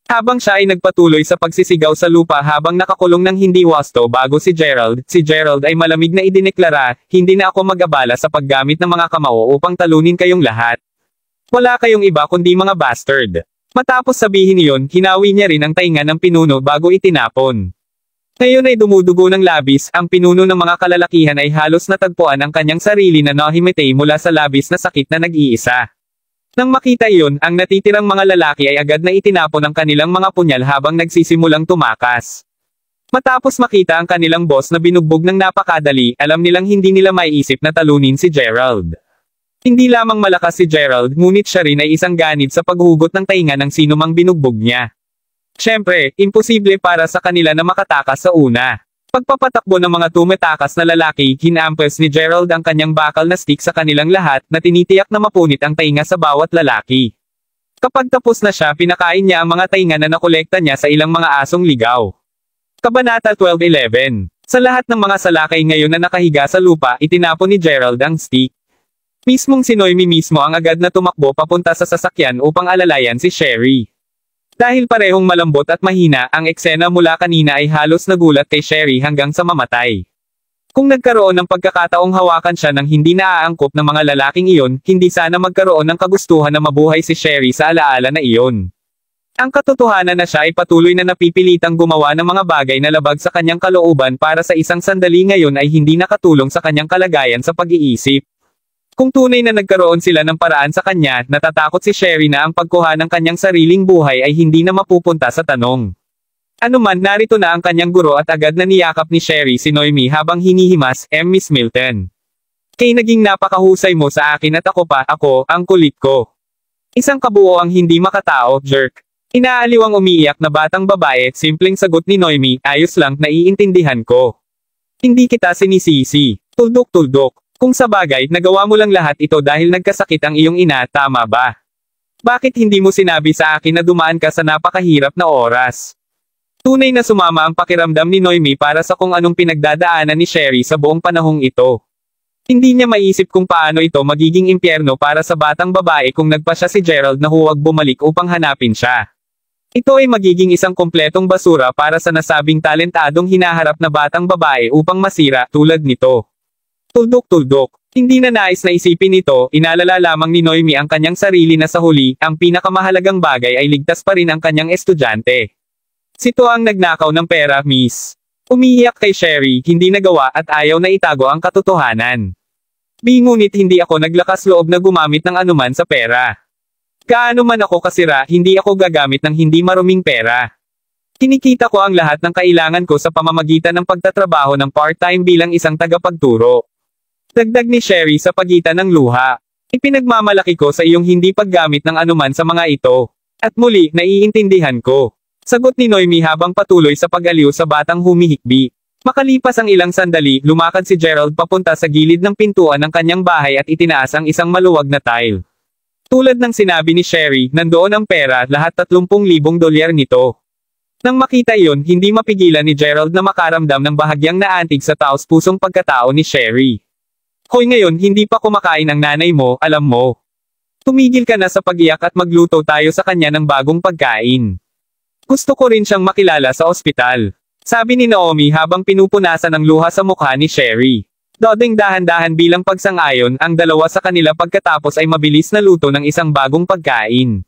Habang siya ay nagpatuloy sa pagsisigaw sa lupa habang nakakulong ng hindi wasto bago si Gerald ay malamig na idineklara, hindi na ako mag-abala sa paggamit ng mga kamao upang talunin kayong lahat. Wala kayong iba kundi mga bastard. Matapos sabihin iyon, hinawi niya rin ang tainga ng pinuno bago itinapon. Ngayon ay dumudugo ng labis, ang pinuno ng mga kalalakihan ay halos natagpuan ang kanyang sarili na nahimatay mula sa labis na sakit na nag-iisa. Nang makita iyon, ang natitirang mga lalaki ay agad na itinapon ang kanilang mga punyal habang nagsisimulang tumakas. Matapos makita ang kanilang boss na binugbog ng napakadali, alam nilang hindi nila maiisip na talunin si Gerald. Hindi lamang malakas si Gerald, ngunit siya rin ay isang ganid sa paghugot ng tainga ng sinumang binugbog niya. Siyempre, imposible para sa kanila na makatakas sa una. Pagpapatakbo ng mga tumatakas na lalaki, hinampas ni Gerald ang kanyang bakal na stick sa kanilang lahat, na tinitiyak na mapunit ang tainga sa bawat lalaki. Kapag tapos na siya, pinakain niya ang mga tainga na nakolekta niya sa ilang mga asong ligaw. Kabanata 12:11. Sa lahat ng mga salakay ngayon na nakahiga sa lupa, itinapon ni Gerald ang stick. Mismong si Noemi mismo ang agad na tumakbo papunta sa sasakyan upang alalayan si Sherry. Dahil parehong malambot at mahina, ang eksena mula kanina ay halos nagulat kay Sherry hanggang sa mamatay. Kung nagkaroon ng pagkakataong hawakan siya ng hindi naaangkop ng mga lalaking iyon, hindi sana magkaroon ng kagustuhan na mabuhay si Sherry sa alaala na iyon. Ang katotohanan na siya ay patuloy na napipilitang gumawa ng mga bagay na labag sa kanyang kalooban para sa isang sandali ngayon ay hindi nakatulong sa kanyang kalagayan sa pag-iisip. Kung tunay na nagkaroon sila ng paraan sa kanya, natatakot si Sherry na ang pagkuha ng kanyang sariling buhay ay hindi na mapupunta sa tanong. Ano man, narito na ang kanyang guro at agad na niyakap ni Sherry si Noemi habang hinihimas, Miss Milton. Kay naging napakahusay mo sa akin at ako, ang kulit ko. Isang kabuo ang hindi makatao, jerk. Inaaliw ang umiiyak na batang babae, simpleng sagot ni Noemi, ayos lang, naiintindihan ko. Hindi kita sinisisi. Tuldok-tuldok. Kung sa bagay, nagawa mo lang lahat ito dahil nagkasakit ang iyong ina, tama ba? Bakit hindi mo sinabi sa akin na dumaan ka sa napakahirap na oras? Tunay na sumama ang pakiramdam ni Noemi para sa kung anong pinagdadaanan ni Sherry sa buong panahong ito. Hindi niya maisip kung paano ito magiging impyerno para sa batang babae kung nagpa siya si Gerald na huwag bumalik upang hanapin siya. Ito ay magiging isang kompletong basura para sa nasabing talentadong hinaharap na batang babae upang masira tulad nito. Tuldok-tuldok. Hindi na nais na isipin ito, inalala lamang ni Noemi ang kanyang sarili na sa huli, ang pinakamahalagang bagay ay ligtas pa rin ang kanyang estudyante. Sito ang nagnakaw ng pera, miss. Umiiyak kay Sherry, hindi nagawa at ayaw na itago ang katotohanan. Ngunit hindi ako naglakas loob na gumamit ng anuman sa pera. Gaano man ako kasira, hindi ako gagamit ng hindi maruming pera. Kinikita ko ang lahat ng kailangan ko sa pamamagitan ng pagtatrabaho ng part-time bilang isang tagapagturo. Dagdag ni Sherry sa pagitan ng luha. Ipinagmamalaki ko sa iyong hindi paggamit ng anuman sa mga ito. At muli, naiintindihan ko. Sagot ni Noemi habang patuloy sa pag-aliw sa batang humihikbi. Makalipas ang ilang sandali, lumakad si Gerald papunta sa gilid ng pintuan ng kanyang bahay at itinaas ang isang maluwag na tile. Tulad ng sinabi ni Sherry, nandoon ang pera, lahat $30,000 nito. Nang makita iyon, hindi mapigilan ni Gerald na makaramdam ng bahagyang naantig sa taos-pusong pagkatao ni Sherry. Hoy, ngayon hindi pa kumakain ang nanay mo, alam mo. Tumigil ka na sa pag-iyak at magluto tayo sa kanya ng bagong pagkain. Gusto ko rin siyang makilala sa ospital. Sabi ni Naomi habang pinupunasan ng luha sa mukha ni Sherry. Dodeng dahan-dahan bilang pagsang-ayon, ang dalawa sa kanila pagkatapos ay mabilis na luto ng isang bagong pagkain.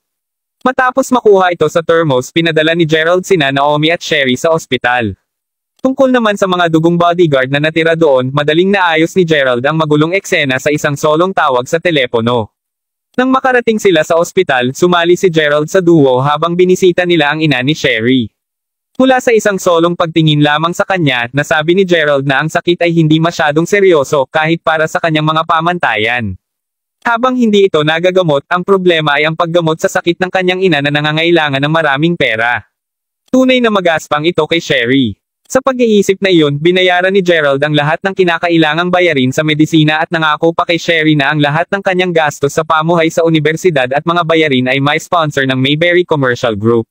Matapos makuha ito sa thermos, pinadala ni Gerald sina Naomi at Sherry sa ospital. Tungkol naman sa mga dugong bodyguard na natira doon, madaling naayos ni Gerald ang magulong eksena sa isang solong tawag sa telepono. Nang makarating sila sa ospital, sumali si Gerald sa duo habang binisita nila ang ina ni Sherry. Mula sa isang solong pagtingin lamang sa kanya, nasabi ni Gerald na ang sakit ay hindi masyadong seryoso kahit para sa kanyang mga pamantayan. Habang hindi ito nagagamot, ang problema ay ang paggamot sa sakit ng kanyang ina na nangangailangan ng maraming pera. Tunay na magaspang ito kay Sherry. Sa pag-iisip na iyon, binayaran ni Gerald ang lahat ng kinakailangang bayarin sa medisina at nangako pa kay Sherry na ang lahat ng kanyang gastos sa pamuhay sa universidad at mga bayarin ay may sponsor ng Mayberry Commercial Group.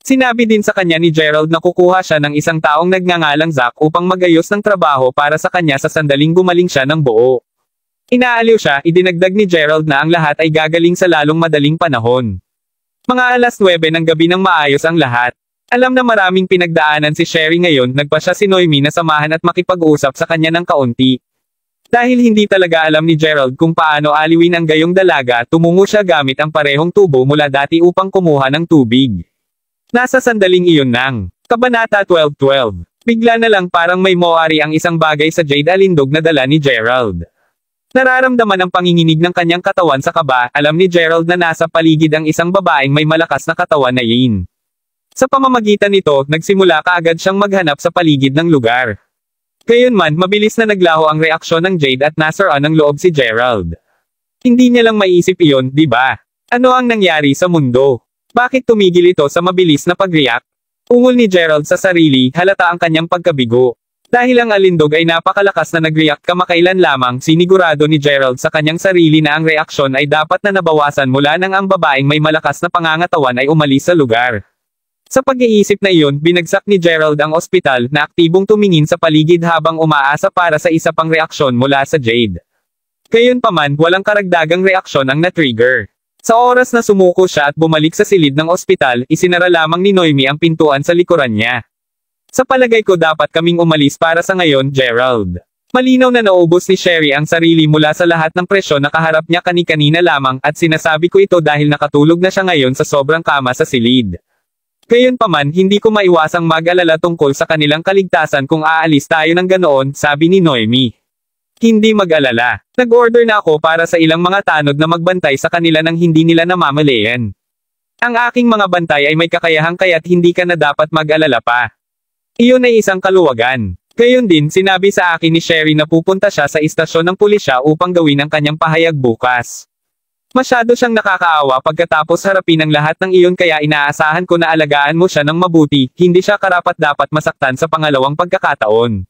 Sinabi din sa kanya ni Gerald na kukuha siya ng isang taong nagngangalang Zack upang magayos ng trabaho para sa kanya sa sandaling gumaling siya ng buo. Inaaliw siya, idinagdag ni Gerald na ang lahat ay gagaling sa lalong madaling panahon. Mga alas 9 ng gabi nang maayos ang lahat. Alam na maraming pinagdaanan si Sherry ngayon, nagpa siya si Noemi na samahan at makipag-usap sa kanya ng kaunti. Dahil hindi talaga alam ni Gerald kung paano aliwin ang gayong dalaga, tumungo siya gamit ang parehong tubo mula dati upang kumuha ng tubig. Nasa sandaling iyon nang, Kabanata 12:12. Bigla na lang parang may moari ang isang bagay sa jade alindog na dala ni Gerald. Nararamdaman ang panginginig ng kanyang katawan sa kaba, alam ni Gerald na nasa paligid ang isang babaeng may malakas na katawan na Yin. Sa pamamagitan nito, nagsimula kaagad siyang maghanap sa paligid ng lugar. Gayunman, mabilis na naglaho ang reaksyon ng Jade at nasaraan ng loob si Gerald. Hindi niya lang maiisip iyon, di ba? Ano ang nangyari sa mundo? Bakit tumigil ito sa mabilis na pag-react? Ungol ni Gerald sa sarili, halata ang kanyang pagkabigo. Dahil ang alindog ay napakalakas na nag-react kamakailan lamang, sinigurado ni Gerald sa kanyang sarili na ang reaksyon ay dapat na nabawasan mula nang ang babaeng may malakas na pangangatawan ay umalis sa lugar. Sa pag-iisip na iyon, binagsak ni Gerald ang ospital na aktibong tumingin sa paligid habang umaasa para sa isa pang reaksyon mula sa Jade. Gayunpaman, walang karagdagang reaksyon ang na-trigger. Sa oras na sumuko siya at bumalik sa silid ng ospital, isinara lamang ni Noemi ang pintuan sa likuran niya. Sa palagay ko dapat kaming umalis para sa ngayon, Gerald. Malinaw na naubos ni Sherry ang sarili mula sa lahat ng presyon na kaharap niya kani-kanina lamang at sinasabi ko ito dahil nakatulog na siya ngayon sa sobrang kama sa silid. Gayunpaman hindi ko maiwasang mag-alala tungkol sa kanilang kaligtasan kung aalis tayo ng ganoon, sabi ni Noemi. Hindi mag-alala. Nag-order na ako para sa ilang mga tanod na magbantay sa kanila nang hindi nila namamalayan. Ang aking mga bantay ay may kakayahang kaya't hindi ka na dapat mag-alala pa. Iyon ay isang kaluwagan. Gayon din sinabi sa akin ni Sherry na pupunta siya sa istasyon ng pulisya upang gawin ang kanyang pahayag bukas. Masyado siyang nakakaawa pagkatapos harapin ang lahat ng iyon kaya inaasahan ko na alagaan mo siya ng mabuti, hindi siya karapat-dapat masaktan sa pangalawang pagkakataon.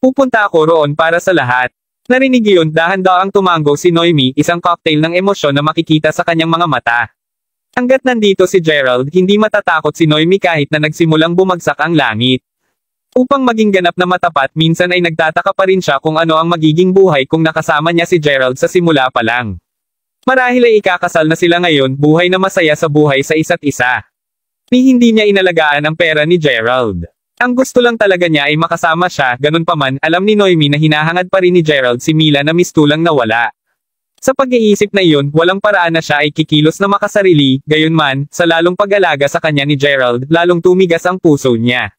Pupunta ako roon para sa lahat. Narinig iyon dahan-daang tumango si Noemi, isang cocktail ng emosyon na makikita sa kanyang mga mata. Hanggat nandito si Gerald, hindi matatakot si Noemi kahit na nagsimulang bumagsak ang langit. Upang maging ganap na matapat minsan ay nagtataka pa rin siya kung ano ang magiging buhay kung nakasama niya si Gerald sa simula pa lang. Marahil ay ikakasal na sila ngayon, buhay na masaya sa buhay sa isa't isa. Hindi niya inalagaan ang pera ni Gerald. Ang gusto lang talaga niya ay makasama siya, ganun pa man, alam ni Noemi na hinahangad pa rin ni Gerald si Mila na mistulang nawala. Sa pag-iisip na iyon, walang paraan na siya ay kikilos na makasarili, gayunman, sa lalong pag-alaga sa kanya ni Gerald, lalong tumigas ang puso niya.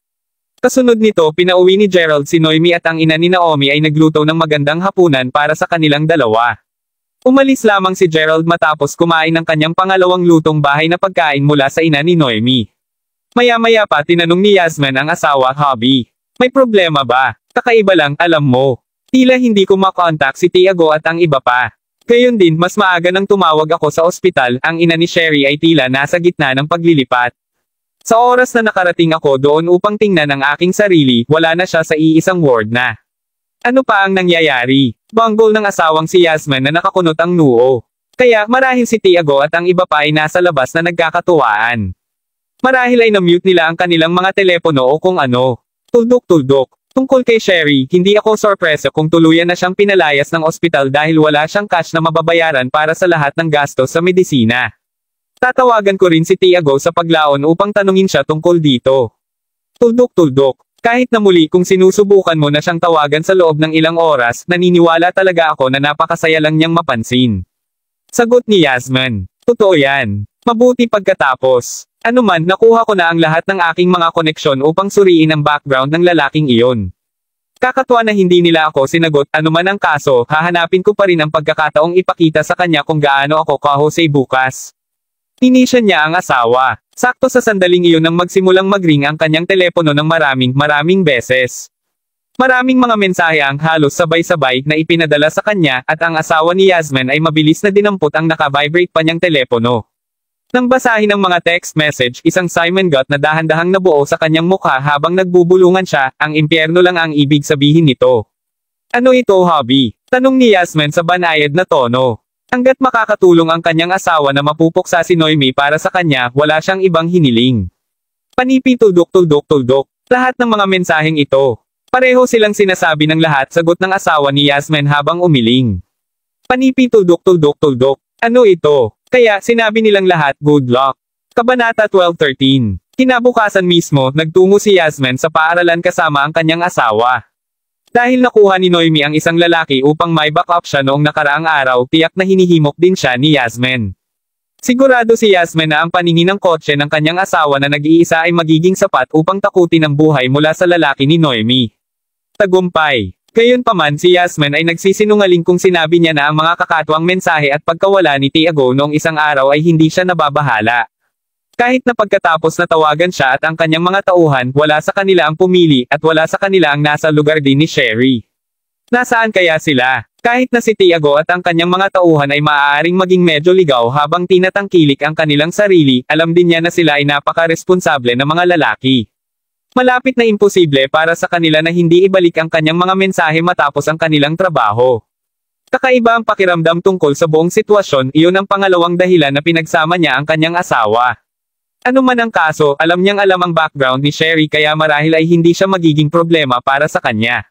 Kasunod nito pinauwi ni Gerald si Noemi at ang ina ni Naomi ay nagluto ng magandang hapunan para sa kanilang dalawa. Umalis lamang si Gerald matapos kumain ng kanyang pangalawang lutong bahay na pagkain mula sa ina ni Noemi. Maya-maya pa tinanong ni Yasmin ang asawa, "Hobby, may problema ba? Kakaiba lang, alam mo. Tila hindi ko makontak si Tiago at ang iba pa. Gayon din mas maaga nang tumawag ako sa ospital, ang ina ni Sherry ay tila nasa gitna ng paglilipat. Sa oras na nakarating ako doon upang tingnan ang aking sarili, wala na siya sa iisang ward na. Ano pa ang nangyayari?" Banggol ng asawang si Yasmin na nakakunot ang noo. Kaya, marahil si Tiago at ang iba pa ay nasa labas na nagkakatuwaan. Marahil ay na-mute nila ang kanilang mga telepono o kung ano. Tuldok-tuldok. Tungkol kay Sherry, hindi ako sorpresa kung tuluyan na siyang pinalayas ng ospital dahil wala siyang cash na mababayaran para sa lahat ng gastos sa medisina. Tatawagan ko rin si Tiago sa paglaon upang tanungin siya tungkol dito. Tuldok-tuldok. Kahit na muli kung sinusubukan mo na siyang tawagan sa loob ng ilang oras, naniniwala talaga ako na napakasaya lang niyang mapansin. Sagot ni Yasmin. Totoo yan. Mabuti pagkatapos. Ano man, nakuha ko na ang lahat ng aking mga koneksyon upang suriin ang background ng lalaking iyon. Kakatuwa na hindi nila ako sinagot, anuman ang kaso, hahanapin ko pa rin ang pagkakataong ipakita sa kanya kung gaano ako ka-Jose bukas. Inisya niya ang asawa. Sakto sa sandaling iyon nang magsimulang magring ang kanyang telepono ng maraming beses. Maraming mga mensahe ang halos sabay-sabay na ipinadala sa kanya at ang asawa ni Yasmin ay mabilis na dinampot ang naka-vibrate pa niyang telepono. Nang basahin ang mga text message, isang Simon Got na dahan-dahang nabuo sa kanyang mukha habang nagbubulungan siya, ang impyerno lang ang ibig sabihin nito. Ano ito, Hobby? Tanong ni Yasmin sa banayad na tono. Hanggat makakatulong ang kanyang asawa na mapupuksa si Noemi para sa kanya, wala siyang ibang hiniling. Panipi tuldok-tuldok-tuldok. Lahat ng mga mensaheng ito. Pareho silang sinasabi ng lahat, sagot ng asawa ni Yasmin habang umiling. Panipi tuldok-tuldok-tuldok. Ano ito? Kaya, sinabi nilang lahat, good luck. Kabanata 12:13. Kinabukasan mismo, nagtungo si Yasmin sa paaralan kasama ang kanyang asawa. Dahil nakuha ni Noemi ang isang lalaki upang may backup siya noong nakaraang araw, tiyak na hinihimok din siya ni Yasmin. Sigurado si Yasmin na ang paningin ng kotse ng kanyang asawa na nag-iisa ay magiging sapat upang takutin ang buhay mula sa lalaki ni Noemi. Tagumpay. Gayunpaman si Yasmin ay nagsisinungaling kung sinabi niya na ang mga kakatuwang mensahe at pagkawala ni Tiago noong isang araw ay hindi siya nababahala. Kahit na pagkatapos na tawagan siya at ang kanyang mga tauhan, wala sa kanila ang pumili at wala sa kanila ang nasa lugar din ni Sherry. Nasaan kaya sila? Kahit na si Tiago at ang kanyang mga tauhan ay maaaring maging medyo ligaw habang tinatangkilik ang kanilang sarili, alam din niya na sila ay napaka-responsable na mga lalaki. Malapit na imposible para sa kanila na hindi ibalik ang kanyang mga mensahe matapos ang kanilang trabaho. Kakaiba ang pakiramdam tungkol sa buong sitwasyon, iyon ang pangalawang dahilan na pinagsama niya ang kanyang asawa. Ano man ang kaso, alam niyang alam ang background ni Sherry kaya marahil ay hindi siya magiging problema para sa kanya.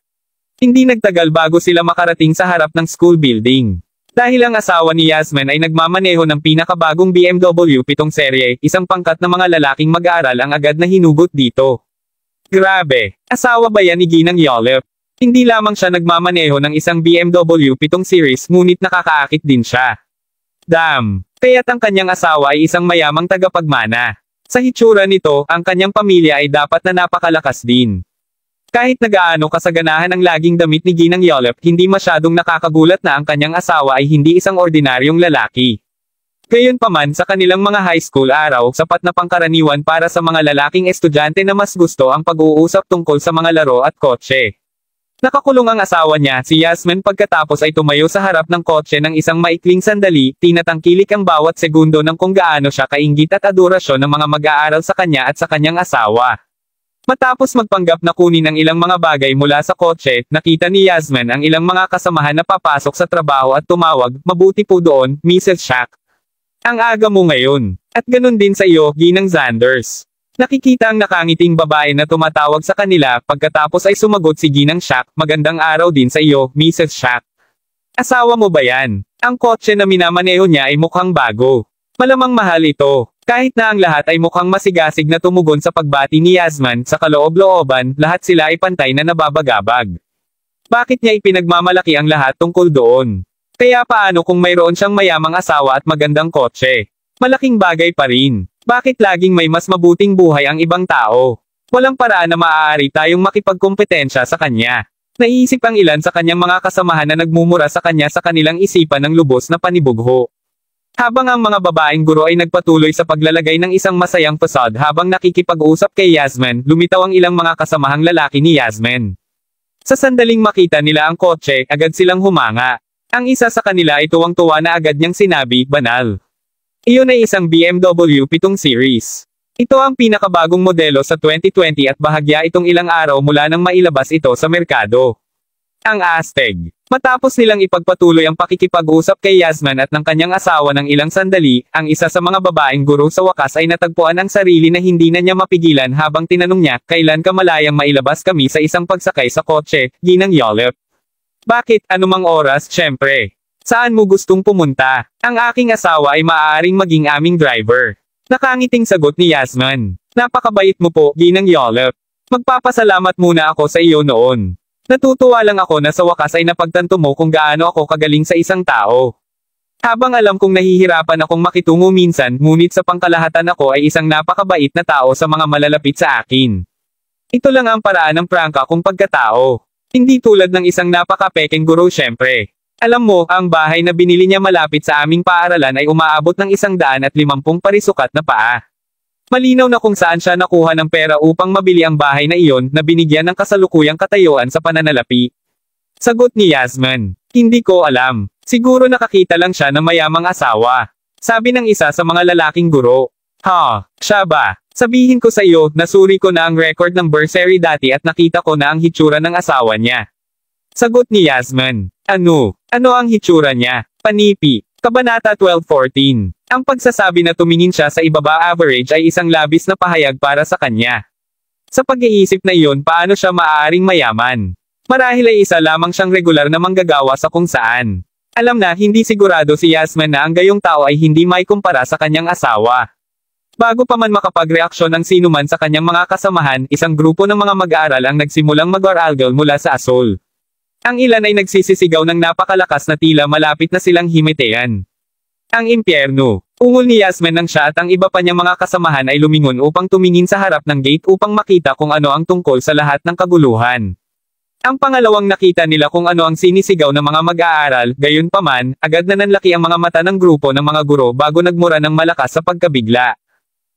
Hindi nagtagal bago sila makarating sa harap ng school building. Dahil ang asawa ni Yasmin ay nagmamaneho ng pinakabagong BMW 7 serye, isang pangkat na mga lalaking mag-aaral ang agad na hinugot dito. Grabe, asawa ba yan ni Ginang Yolep? Hindi lamang siya nagmamaneho ng isang BMW 7 Series ngunit nakakaakit din siya. Damn! Kaya't ang kanyang asawa ay isang mayamang tagapagmana. Sa hitsura nito, ang kanyang pamilya ay dapat na napakalakas din. Kahit nagaano kasaganahan ang laging damit ni Ginang Yolep, hindi masyadong nakakagulat na ang kanyang asawa ay hindi isang ordinaryong lalaki. Gayunpaman sa kanilang mga high school araw, sapat na pangkaraniwan para sa mga lalaking estudyante na mas gusto ang pag-uusap tungkol sa mga laro at kotse. Nakakulong ang asawa niya, si Yasmin pagkatapos ay tumayo sa harap ng kotse ng isang maikling sandali, tinatangkilik ang bawat segundo ng kung gaano siya kainggit at adorasyon ng mga mag-aaral sa kanya at sa kanyang asawa. Matapos magpanggap na kunin ang ilang mga bagay mula sa kotse, nakita ni Yasmin ang ilang mga kasamahan na papasok sa trabaho at tumawag, "Mabuti po doon, Mrs. Shaq. Ang aga mo ngayon. At ganun din sa iyo, Ginang Zanders." Nakikita ang nakangiting babae na tumatawag sa kanila, pagkatapos ay sumagot si Ginang Shaq, "Magandang araw din sa iyo, Mrs. Shaq. Asawa mo ba yan? Ang kotse na minamaneho niya ay mukhang bago. Malamang mahal ito." Kahit na ang lahat ay mukhang masigasig na tumugon sa pagbati ni Yasmin, sa kaloob-looban, lahat sila ay pantay na nababagabag. Bakit niya ipinagmamalaki ang lahat tungkol doon? Kaya paano kung mayroon siyang mayamang asawa at magandang kotse? Malaking bagay pa rin. Bakit laging may mas mabuting buhay ang ibang tao? Walang paraan na maaari tayong makipagkompetensya sa kanya. Naiisip ang ilan sa kanyang mga kasamahan na nagmumura sa kanya sa kanilang isipan ng lubos na panibugho. Habang ang mga babaeng guro ay nagpatuloy sa paglalagay ng isang masayang facade habang nakikipag-usap kay Yasmin, lumitaw ang ilang mga kasamahang lalaki ni Yasmin. Sa sandaling makita nila ang kotse, agad silang humanga. Ang isa sa kanila ay tuwang-tuwa na agad niyang sinabi, "Banal. Iyon ay isang BMW 7 Series. Ito ang pinakabagong modelo sa 2020 at bahagya itong ilang araw mula nang mailabas ito sa merkado." Ang astig. Matapos nilang ipagpatuloy ang pakikipag-usap kay Yasmin at ng kanyang asawa ng ilang sandali, ang isa sa mga babaeng guro sa wakas ay natagpuan ang sarili na hindi na niya mapigilan habang tinanong niya, "Kailan ka malayang mailabas kami sa isang pagsakay sa kotse, Ginang Yolep?" "Bakit, anumang oras, syempre. Saan mo gustong pumunta? Ang aking asawa ay maaaring maging aming driver." Nakangiting sagot ni Yasmin. "Napakabait mo po, Ginang Yolep. Magpapasalamat muna ako sa iyo noon. Natutuwa lang ako na sa wakas ay napagtanto mo kung gaano ako kagaling sa isang tao. Habang alam kong nahihirapan akong makitungo minsan, ngunit sa pangkalahatan ako ay isang napakabait na tao sa mga malalapit sa akin. Ito lang ang paraan ng prangka kong pagkatao. Hindi tulad ng isang napaka-peking guro syempre. Alam mo, ang bahay na binili niya malapit sa aming paaralan ay umaabot ng 150 parisukat na paa. Malinaw na kung saan siya nakuha ng pera upang mabili ang bahay na iyon na binigyan ng kasalukuyang katayuan sa pananalapi." Sagot ni Yasmin. "Hindi ko alam. Siguro nakakita lang siya ng mayamang asawa." Sabi ng isa sa mga lalaking guro. "Ha, siya ba? Sabihin ko sa iyo, nasuri ko na ang record ng bursary dati at nakita ko na ang hitsura ng asawa niya." Sagot ni Yasmin. Ano ang hitsura niya? Panipi. Kabanata 12:14. Ang pagsasabi na tumingin siya sa ibaba average ay isang labis na pahayag para sa kanya. Sa pag-iisip na iyon, paano siya maaaring mayaman? Marahil ay isa lamang siyang regular na manggagawa sa kung saan. Alam na, hindi sigurado si Yasmin na ang gayong tao ay hindi may kumpara sa kanyang asawa. Bago pa man makapagreaksyon ang sinuman sa kanyang mga kasamahan, isang grupo ng mga mag-aaral ang nagsimulang mag-aralgal mula sa asol. Ang ilan ay nagsisisigaw ng napakalakas na tila malapit na silang himitean. "Ang impyerno!" Ungol ni Yasmin nang siya at ang iba pa niyang mga kasamahan ay lumingon upang tumingin sa harap ng gate upang makita kung ano ang tungkol sa lahat ng kaguluhan. Ang pangalawang nakita nila kung ano ang sinisigaw ng mga mag-aaral, gayunpaman, agad na nanlaki ang mga mata ng grupo ng mga guro bago nagmura ng malakas sa pagkabigla.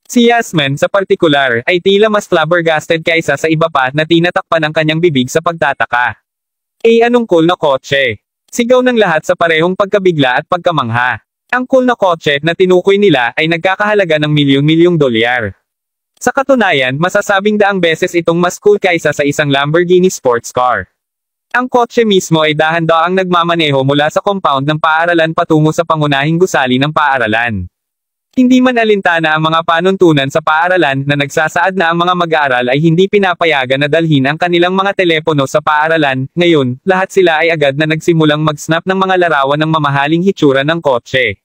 Si Yasmin, sa partikular, ay tila mas flabbergasted kaysa sa iba pa na tinatakpan ang kanyang bibig sa pagtataka. Anong cool na kotse? Sigaw ng lahat sa parehong pagkabigla at pagkamangha. Ang cool na kotse na tinukoy nila ay nagkakahalaga ng milyon-milyong dolyar. Sa katunayan, masasabing daang beses itong mas cool kaysa sa isang Lamborghini sports car. Ang kotse mismo ay dahan-daang nagmamaneho mula sa compound ng paaralan patungo sa pangunahing gusali ng paaralan. Hindi man alintana ang mga panuntunan sa paaralan na nagsasaad na ang mga mag-aaral ay hindi pinapayagan na dalhin ang kanilang mga telepono sa paaralan. Ngayon, lahat sila ay agad na nagsimulang mag-snap ng mga larawan ng mamahaling hitsura ng kotse.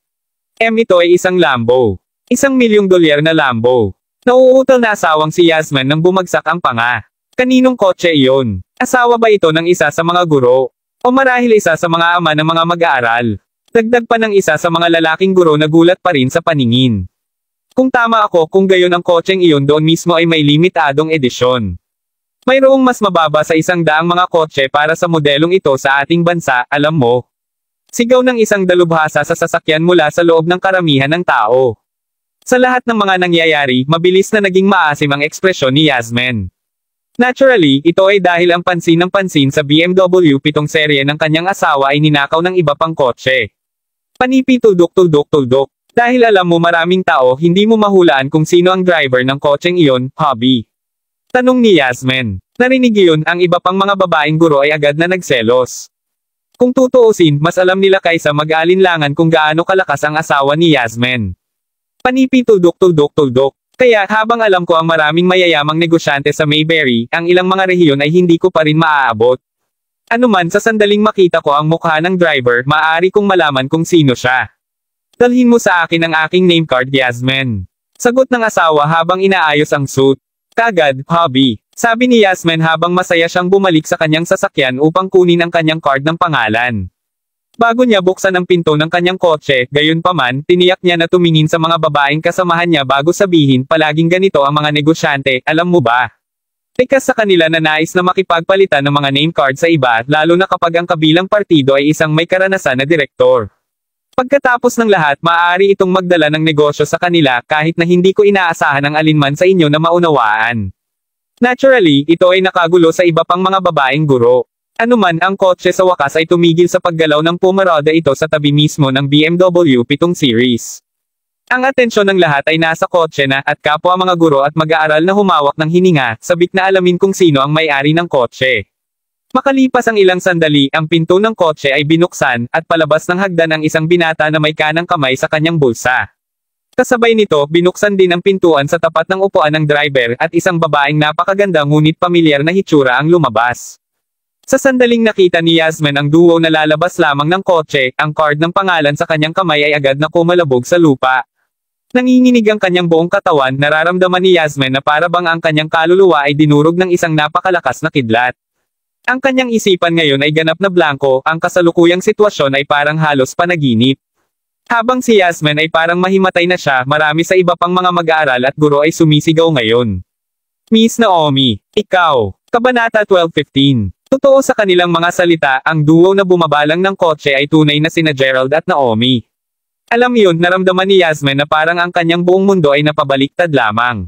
Ito ay isang Lambo. $1 milyong na Lambo. Nauutal na asawang si Yasmin nang bumagsak ang panga. Kaninong kotse iyon? Asawa ba ito ng isa sa mga guro? O marahil isa sa mga ama ng mga mag-aaral? Dagdag pa ng isa sa mga lalaking guro na gulat pa rin sa paningin. Kung tama ako, kung gayon ang kotseng iyon doon mismo ay may limitadong edisyon. Mayroong mas mababa sa 100 mga kotse para sa modelong ito sa ating bansa, alam mo. Sigaw ng isang dalubhasa sa sasakyan mula sa loob ng karamihan ng tao. Sa lahat ng mga nangyayari, mabilis na naging maasim ang ekspresyon ni Yasmin. Naturally, ito ay dahil ang pansin ng pansin sa BMW 7 serye ng kanyang asawa ay ninakaw ng iba pang kotse. Panipi tuldok. Dahil alam mo maraming tao hindi mo mahulaan kung sino ang driver ng kotseng iyon, hobby. Tanong ni Yasmin. Narinig iyon, ang iba pang mga babaeng guro ay agad na nagselos. Kung tutuusin, mas alam nila kaysa mag-aalinlangan kung gaano kalakas ang asawa ni Yasmin. Panipi tuldok. Kaya habang alam ko ang maraming mayayamang negosyante sa Mayberry, ang ilang mga rehiyon ay hindi ko pa rin maaabot. Ano man sa sandaling makita ko ang mukha ng driver, maaari kong malaman kung sino siya. Dalhin mo sa akin ang aking name card, Yasmin. Sagot ng asawa habang inaayos ang suit. Kagad, hobby. Sabi ni Yasmin habang masaya siyang bumalik sa kanyang sasakyan upang kunin ang kanyang card ng pangalan. Bago niya buksan ang pinto ng kanyang kotse, gayunpaman, tiniyak niya na tumingin sa mga babaeng kasamahan niya bago sabihin, palaging ganito ang mga negosyante, alam mo ba? Likas sa kanila na nais na makipagpalitan ng mga name card sa iba, lalo na kapag ang kabilang partido ay isang may karanasan na direktor. Pagkatapos ng lahat, maaari itong magdala ng negosyo sa kanila kahit na hindi ko inaasahan ang alinman sa inyo na maunawaan. Naturally, ito ay nakagulo sa iba pang mga babaeng guro. Anuman ang kotse sa wakas ay tumigil sa paggalaw ng pumarada ito sa tabi mismo ng BMW 7 Series. Ang atensyon ng lahat ay nasa kotse na at kapwa mga guro at mag-aaral na humawak ng hininga, sabik na alamin kung sino ang may-ari ng kotse. Makalipas ang ilang sandali, ang pinto ng kotse ay binuksan, at palabas ng hagdan ang isang binata na may kanang kamay sa kanyang bulsa. Kasabay nito, binuksan din ang pintuan sa tapat ng upuan ng driver at isang babaeng napakaganda ngunit pamilyar na hitsura ang lumabas. Sa sandaling nakita ni Yasmin ang duo na lalabas lamang ng kotse, ang card ng pangalan sa kanyang kamay ay agad na kumalabog sa lupa. Nanginginig ang kanyang buong katawan, nararamdaman ni Yasmin na para bang ang kanyang kaluluwa ay dinurog ng isang napakalakas na kidlat. Ang kanyang isipan ngayon ay ganap na blanko, ang kasalukuyang sitwasyon ay parang halos panaginip. Habang si Yasmin ay parang mahimatay na siya, marami sa iba pang mga mag-aaral at guro ay sumisigaw ngayon. Miss Naomi, ikaw. Kabanata 12:15. Totoo sa kanilang mga salita, ang duo na bumabalang ng kotse ay tunay na sina Gerald at Naomi. Alam yun, naramdaman ni Yasmin na parang ang kanyang buong mundo ay napabaliktad lamang.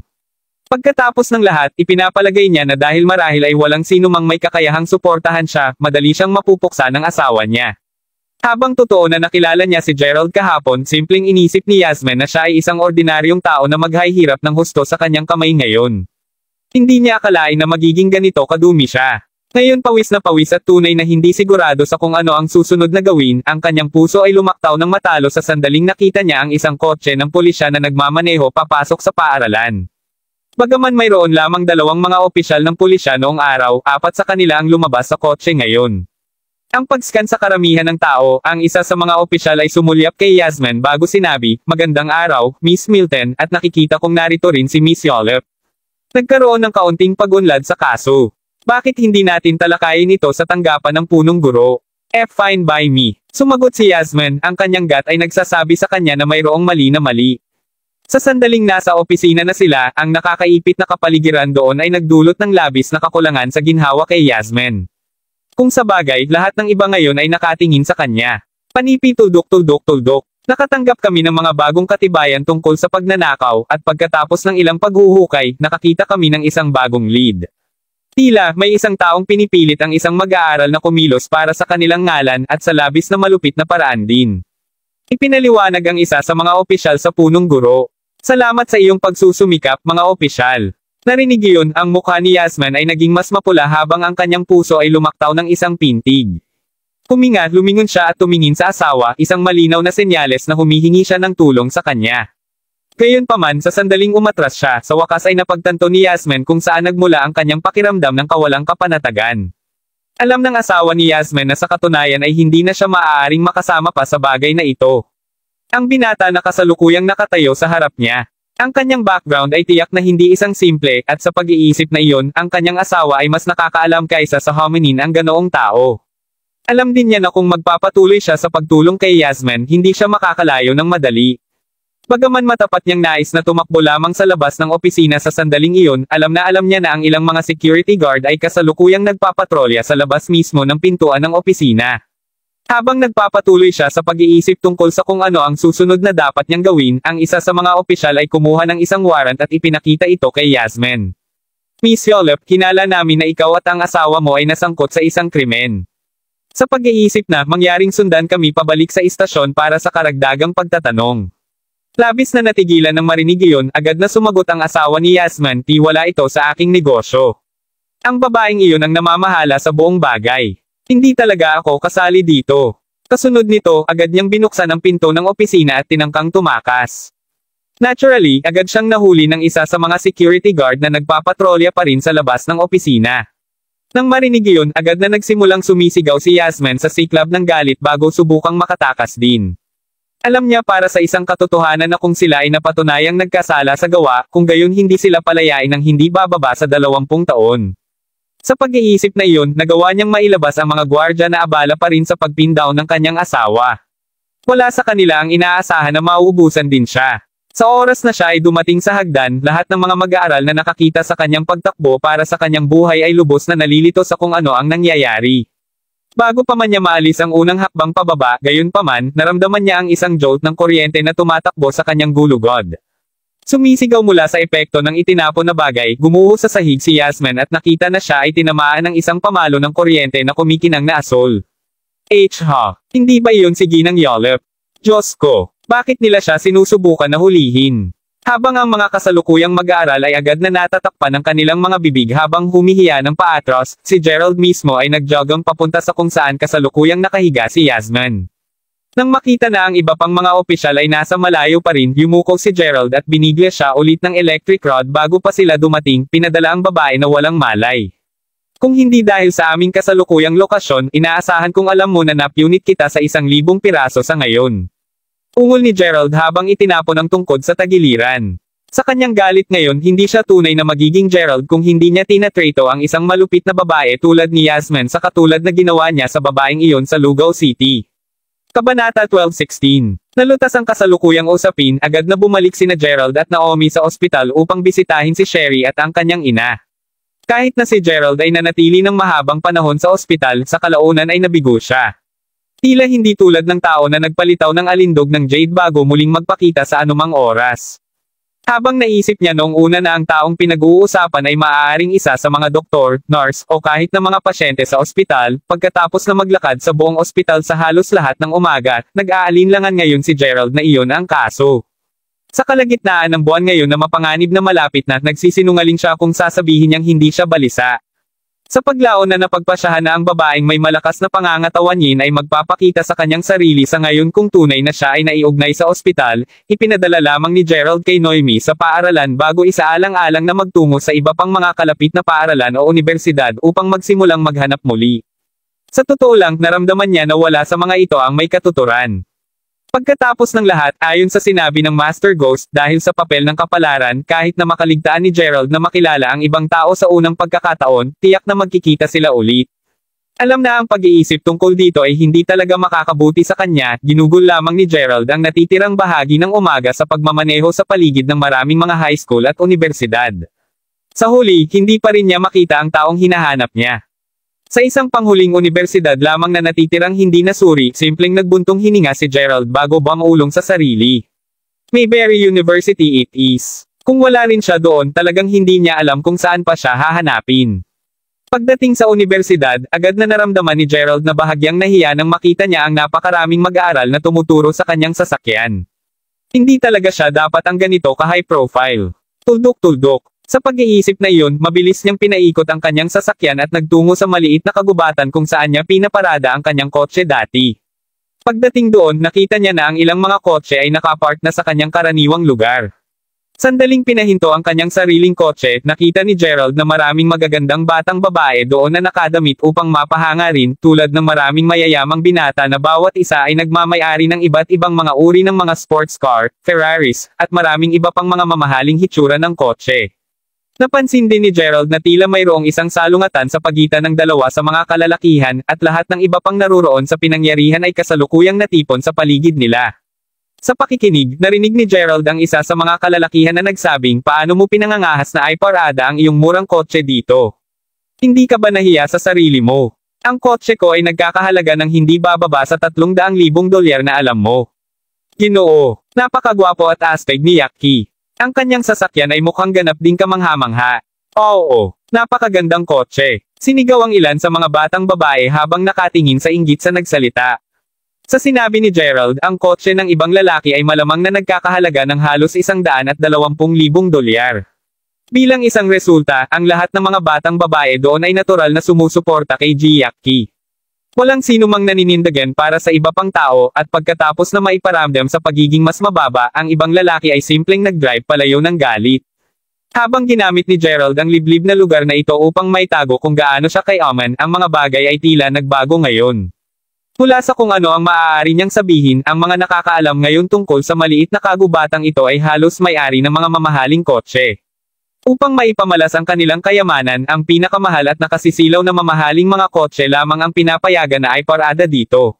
Pagkatapos ng lahat, ipinapalagay niya na dahil marahil ay walang sino mang may kakayahang suportahan siya, madali siyang mapupuksa ng asawa niya. Habang totoo na nakilala niya si Gerald kahapon, simpleng inisip ni Yasmin na siya ay isang ordinaryong tao na maghahirap ng husto sa kanyang kamay ngayon. Hindi niya akalain na magiging ganito kadumi siya. Ngayon pawis na pawis at tunay na hindi sigurado sa kung ano ang susunod na gawin, ang kanyang puso ay lumaktaw ng matalo sa sandaling nakita niya ang isang kotse ng pulisya na nagmamaneho papasok sa paaralan. Bagaman mayroon lamang 2 mga opisyal ng pulisya noong araw, 4 sa kanila ang lumabas sa kotse ngayon. Ang pag-scan sa karamihan ng tao, ang isa sa mga opisyal ay sumulyap kay Yasmin bago sinabi, "Magandang araw, Miss Milton," at nakikita kong narito rin si Miss Yolep. Nagkaroon ng kaunting pag-unlad sa kaso. Bakit hindi natin talakayin ito sa tanggapan ng punong guro? Fine by me. Sumagot si Yasmin, ang kanyang gut ay nagsasabi sa kanya na mayroong mali na mali. Sa sandaling nasa opisina na sila, ang nakakaipit na kapaligiran doon ay nagdulot ng labis na kakulangan sa ginhawa kay Yasmin. Kung sa bagay, lahat ng iba ngayon ay nakatingin sa kanya. Panipi tuldok. Nakatanggap kami ng mga bagong katibayan tungkol sa pagnanakaw, at pagkatapos ng ilang paghuhukay, nakakita kami ng isang bagong lead. Tila, may isang taong pinipilit ang isang mag-aaral na kumilos para sa kanilang ngalan at sa labis na malupit na paraan din. Ipinaliwanag ang isa sa mga opisyal sa punong guro. Salamat sa iyong pagsusumikap, mga opisyal. Narinig iyon, ang mukha ni Yasmin ay naging mas mapula habang ang kanyang puso ay lumaktaw ng isang pintig. Huminga, lumingon siya at tumingin sa asawa, isang malinaw na senyales na humihingi siya ng tulong sa kanya. Gayunpaman, sa sandaling umatras siya, sa wakas ay napagtanto ni Yasmin kung saan nagmula ang kanyang pakiramdam ng kawalang kapanatagan. Alam ng asawa ni Yasmin na sa katunayan ay hindi na siya maaaring makasama pa sa bagay na ito. Ang binata na kasalukuyang nakatayo sa harap niya. Ang kanyang background ay tiyak na hindi isang simple, at sa pag-iisip na iyon, ang kanyang asawa ay mas nakakaalam kaysa sa hominin ang ganoong tao. Alam din niya na kung magpapatuloy siya sa pagtulong kay Yasmin, hindi siya makakalayo ng madali. Bagaman matapat niyang nais na tumakbo lamang sa labas ng opisina sa sandaling iyon, alam niya na ang ilang mga security guard ay kasalukuyang nagpapatrolya sa labas mismo ng pintuan ng opisina. Habang nagpapatuloy siya sa pag-iisip tungkol sa kung ano ang susunod na dapat niyang gawin, ang isa sa mga opisyal ay kumuha ng isang warrant at ipinakita ito kay Yasmin. Miss Yolep, hinala namin na ikaw at ang asawa mo ay nasangkot sa isang krimen. Sa pag-iisip na, mangyaring sundan kami pabalik sa istasyon para sa karagdagang pagtatanong. Labis na natigilan ng marinig iyon, agad na sumagot ang asawa ni Yasmin, "Wala ito sa aking negosyo. Ang babaeng iyon ang namamahala sa buong bagay. Hindi talaga ako kasali dito." Kasunod nito, agad niyang binuksan ang pinto ng opisina at tinangkang tumakas. Naturally, agad siyang nahuli ng isa sa mga security guard na nagpapatrolya pa rin sa labas ng opisina. Nang marinig iyon, agad na nagsimulang sumisigaw si Yasmin sa siklab ng galit bago subukang makatakas din. Alam niya para sa isang katotohanan na kung sila ay napatunayang nagkasala sa gawa, kung gayon hindi sila palayain ng hindi bababa sa 20 taon. Sa pag-iisip na iyon, nagawa niyang mailabas ang mga gwardya na abala pa rin sa pag-pin down ng kanyang asawa. Wala sa kanila ang inaasahan na mauubusan din siya. Sa oras na siya ay dumating sa hagdan, lahat ng mga mag-aaral na nakakita sa kanyang pagtakbo para sa kanyang buhay ay lubos na nalilito sa kung ano ang nangyayari. Bago pa man niya maalis ang unang hakbang pababa, gayon pa man, naramdaman niya ang isang jolt ng kuryente na tumatakbo sa kanyang gulugod. Sumisigaw mula sa epekto ng itinapon na bagay, gumuho sa sahig si Yasmin at nakita na siya ay tinamaan ng isang pamalo ng kuryente na kumikinang na asol. Hindi ba iyon si Ginang Yolep? Diyos ko, bakit nila siya sinusubukan na hulihin? Habang ang mga kasalukuyang mag-aaral ay agad na natatakpan ng kanilang mga bibig habang humihiya ng paatros, si Gerald mismo ay nagjogging papunta sa kung saan kasalukuyang nakahiga si Yasmin. Nang makita na ang iba pang mga opisyal ay nasa malayo pa rin, yumuko si Gerald at binigla siya ulit ng electric rod bago pa sila dumating, pinadala ang babae na walang malay. "Kung hindi dahil sa aming kasalukuyang lokasyon, inaasahan kong alam mo na nap-unit kita sa 1,000 piraso sa ngayon." Ungol ni Gerald habang itinapon ang tungkod sa tagiliran. Sa kanyang galit ngayon, hindi siya tunay na magiging Gerald kung hindi niya tinatrato ang isang malupit na babae tulad ni Yasmin sa katulad na ginawa niya sa babaeng iyon sa Lugaw City. Kabanata 12:16. Nalutas ang kasalukuyang usapin, agad na bumalik sina Gerald at Naomi sa ospital upang bisitahin si Sherry at ang kanyang ina. Kahit na si Gerald ay nanatili ng mahabang panahon sa ospital, sa kalaunan ay nabigo siya. Tila hindi tulad ng tao na nagpalitaw ng alindog ng jade bago muling magpakita sa anumang oras. Habang naisip niya noong una na ang taong pinag-uusapan ay maaaring isa sa mga doktor, nurse, o kahit na mga pasyente sa ospital, pagkatapos na maglakad sa buong ospital sa halos lahat ng umaga, nag-aalinlangan ngayon si Gerald na iyon ang kaso. Sa kalagitnaan ng buwan ngayon na mapanganib na malapit na, nagsisinungaling siya kung sasabihin niyang hindi siya balisa. Sa paglaon na napagpasyahan na ang babaeng may malakas na pangangatawan ay magpapakita sa kanyang sarili sa ngayon kung tunay na siya ay naiugnay sa ospital, ipinadala lamang ni Gerald kay Noemi sa paaralan bago isaalang-alang na magtungo sa iba pang mga kalapit na paaralan o universidad upang magsimulang maghanap muli. Sa totoo lang, naramdaman niya na wala sa mga ito ang may katuturan. Pagkatapos ng lahat, ayon sa sinabi ng Master Ghost, dahil sa papel ng kapalaran, kahit na makaligtaan ni Gerald na makilala ang ibang tao sa unang pagkakataon, tiyak na magkikita sila ulit. Alam na ang pag-iisip tungkol dito ay hindi talaga makakabuti sa kanya, ginugol lamang ni Gerald ang natitirang bahagi ng umaga sa pagmamaneho sa paligid ng maraming mga high school at universidad. Sa huli, hindi pa rin niya makita ang taong hinahanap niya. Sa isang panghuling universidad lamang na natitirang hindi nasuri, simpleng nagbuntong hininga si Gerald bago bangulong sa sarili. Mayberry University it is. Kung wala rin siya doon, talagang hindi niya alam kung saan pa siya hahanapin. Pagdating sa universidad, agad na naramdaman ni Gerald na bahagyang nahiya nang makita niya ang napakaraming mag-aaral na tumuturo sa kanyang sasakyan. Hindi talaga siya dapat ang ganito ka-high profile. Tuldok-tuldok. Sa pag-iisip na iyon, mabilis niyang pinaikot ang kanyang sasakyan at nagtungo sa maliit na kagubatan kung saan niya pinaparada ang kanyang kotse dati. Pagdating doon, nakita niya na ang ilang mga kotse ay nakapark na sa kanyang karaniwang lugar. Sandaling pinahinto ang kanyang sariling kotse, nakita ni Gerald na maraming magagandang batang babae doon na nakadamit upang mapahanga rin, tulad ng maraming mayayamang binata na bawat isa ay nagmamay-ari ng iba't ibang mga uri ng mga sports car, Ferraris, at maraming iba pang mga mamahaling hitsura ng kotse. Napansin din ni Gerald na tila mayroong isang salungatan sa pagitan ng dalawa sa mga kalalakihan, at lahat ng iba pang naruroon sa pinangyarihan ay kasalukuyang natipon sa paligid nila. Sa pakikinig, narinig ni Gerald ang isa sa mga kalalakihan na nagsabing, "Paano mo pinangangahas na ay parada ang iyong murang kotse dito? Hindi ka ba nahiya sa sarili mo? Ang kotse ko ay nagkakahalaga ng hindi bababa sa $300,000 na alam mo." Ginoo, napakagwapo at astig ni Yaki. Ang kanyang sasakyan ay mukhang ganap ding kamangha-mangha. Oo, napakagandang kotse. Sinigaw ang ilan sa mga batang babae habang nakatingin sa inggit sa nagsalita. Sa sinabi ni Gerald, ang kotse ng ibang lalaki ay malamang na nagkakahalaga ng halos $120,000. Bilang isang resulta, ang lahat ng mga batang babae doon ay natural na sumusuporta kay Yaki. Walang sino mang naninindigan para sa iba pang tao, at pagkatapos na maiparamdam sa pagiging mas mababa, ang ibang lalaki ay simpleng nag-drive palayo ng galit. Habang ginamit ni Gerald ang liblib na lugar na ito upang maitago kung gaano siya kayaman, ang mga bagay ay tila nagbago ngayon. Mula sa kung ano ang maaari niyang sabihin, ang mga nakakaalam ngayon tungkol sa maliit na kagubatang ito ay halos may-ari ng mga mamahaling kotse. Upang maipamalas ang kanilang kayamanan, ang pinakamahal at nakasisilaw na mamahaling mga kotse lamang ang pinapayagan na ay parada dito.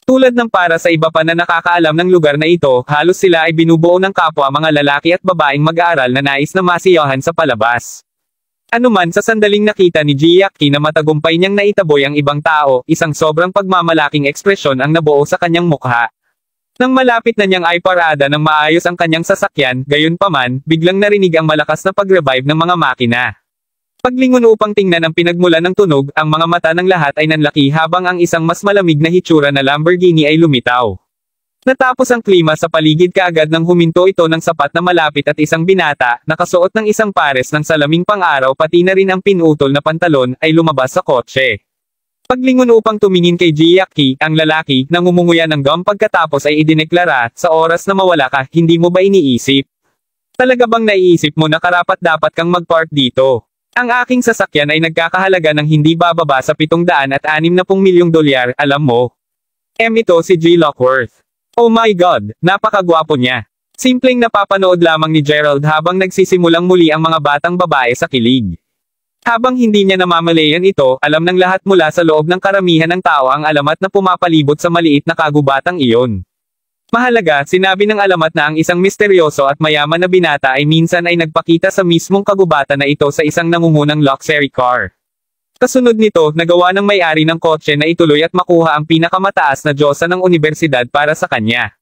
Tulad ng para sa iba pa na nakakaalam ng lugar na ito, halos sila ay binubuo ng kapwa mga lalaki at babaeng mag-aaral na nais na masiyahan sa palabas. Anuman sa sandaling nakita ni Yaki na matagumpay niyang naitaboy ang ibang tao, isang sobrang pagmamalaking ekspresyon ang nabuo sa kanyang mukha. Nang malapit na niyang ay parada ng maayos ang kanyang sasakyan, gayunpaman, biglang narinig ang malakas na pag-revive ng mga makina. Paglingon upang tingnan ang pinagmulan ng tunog, ang mga mata ng lahat ay nanlaki habang ang isang mas malamig na hitsura na Lamborghini ay lumitaw. Natapos ang klima sa paligid kaagad nang huminto ito ng sapat na malapit at isang binata, nakasuot ng isang pares ng salaming pang-araw pati na rin ang pinutol na pantalon, ay lumabas sa kotse. Paglingon upang tumingin kay Yaki, ang lalaki, nang umunguya ng gum pagkatapos ay idineklara, "Sa oras na mawala ka, hindi mo ba iniisip? Talaga bang naiisip mo na karapat-dapat kang mag-park dito? Ang aking sasakyan ay nagkakahalaga ng hindi bababa sa $760 milyong, alam mo?" Ito si G. Lockworth. Oh my God, napakagwapo niya. Simpleng napapanood lamang ni Gerald habang nagsisimulang muli ang mga batang babae sa kilig. Habang hindi niya namamalayan ito, alam ng lahat mula sa loob ng karamihan ng tao ang alamat na pumapalibot sa maliit na kagubatang iyon. Mahalaga, sinabi ng alamat na ang isang misteryoso at mayaman na binata ay minsan ay nagpakita sa mismong kagubatan na ito sa isang nangungunang luxury car. Kasunod nito, nagawa ng may-ari ng kotse na ituloy at makuha ang pinakamataas na diyosa ng unibersidad para sa kanya.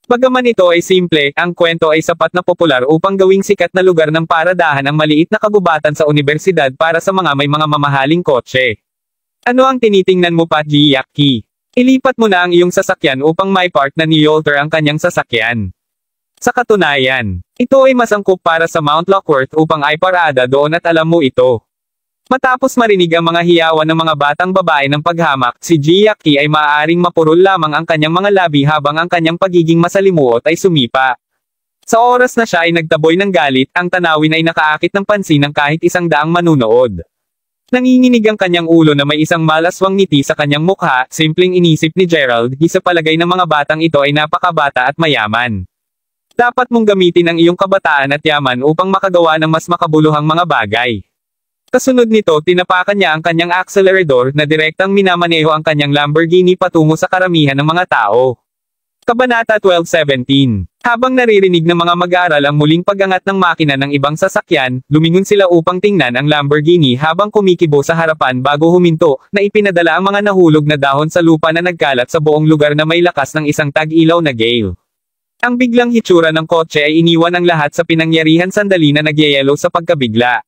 Bagaman ito ay simple, ang kwento ay sapat na popular upang gawing sikat na lugar ng paradahan ang maliit na kagubatan sa unibersidad para sa mga may mga mamahaling kotse. Ano ang tinitingnan mo pa, Yaki? Ilipat mo na ang iyong sasakyan upang may park na ni Yolter ang kanyang sasakyan. Sa katunayan, ito ay mas angkop para sa Mount Lockworth upang ay parada doon at alam mo ito. Matapos marinig ang mga hiyawan ng mga batang babae ng paghamak, si Yaki ay maaaring mapurol lamang ang kanyang mga labi habang ang kanyang pagiging masalimuot ay sumipa. Sa oras na siya ay nagtaboy ng galit, ang tanawin ay nakaakit ng pansin ng kahit 100 manunood. Nanginginig ang kanyang ulo na may isang malaswang ngiti sa kanyang mukha, simpleng inisip ni Gerald, sa palagay ng mga batang ito ay napakabata at mayaman. Dapat mong gamitin ang iyong kabataan at yaman upang makagawa ng mas makabuluhang mga bagay. Kasunod nito, tinapakan niya ang kanyang akselerador na direktang minamaneho ang kanyang Lamborghini patungo sa karamihan ng mga tao. Kabanata 12:17. Habang naririnig ng mga mag-aaral ang muling pag-angat ng makina ng ibang sasakyan, lumingon sila upang tingnan ang Lamborghini habang kumikibo sa harapan bago huminto, na ipinadala ang mga nahulog na dahon sa lupa na nagkalat sa buong lugar na may lakas ng isang tag-ilaw na gale. Ang biglang hitsura ng kotse ay iniwan ang lahat sa pinangyarihan sandali na nagyayelo sa pagkabigla.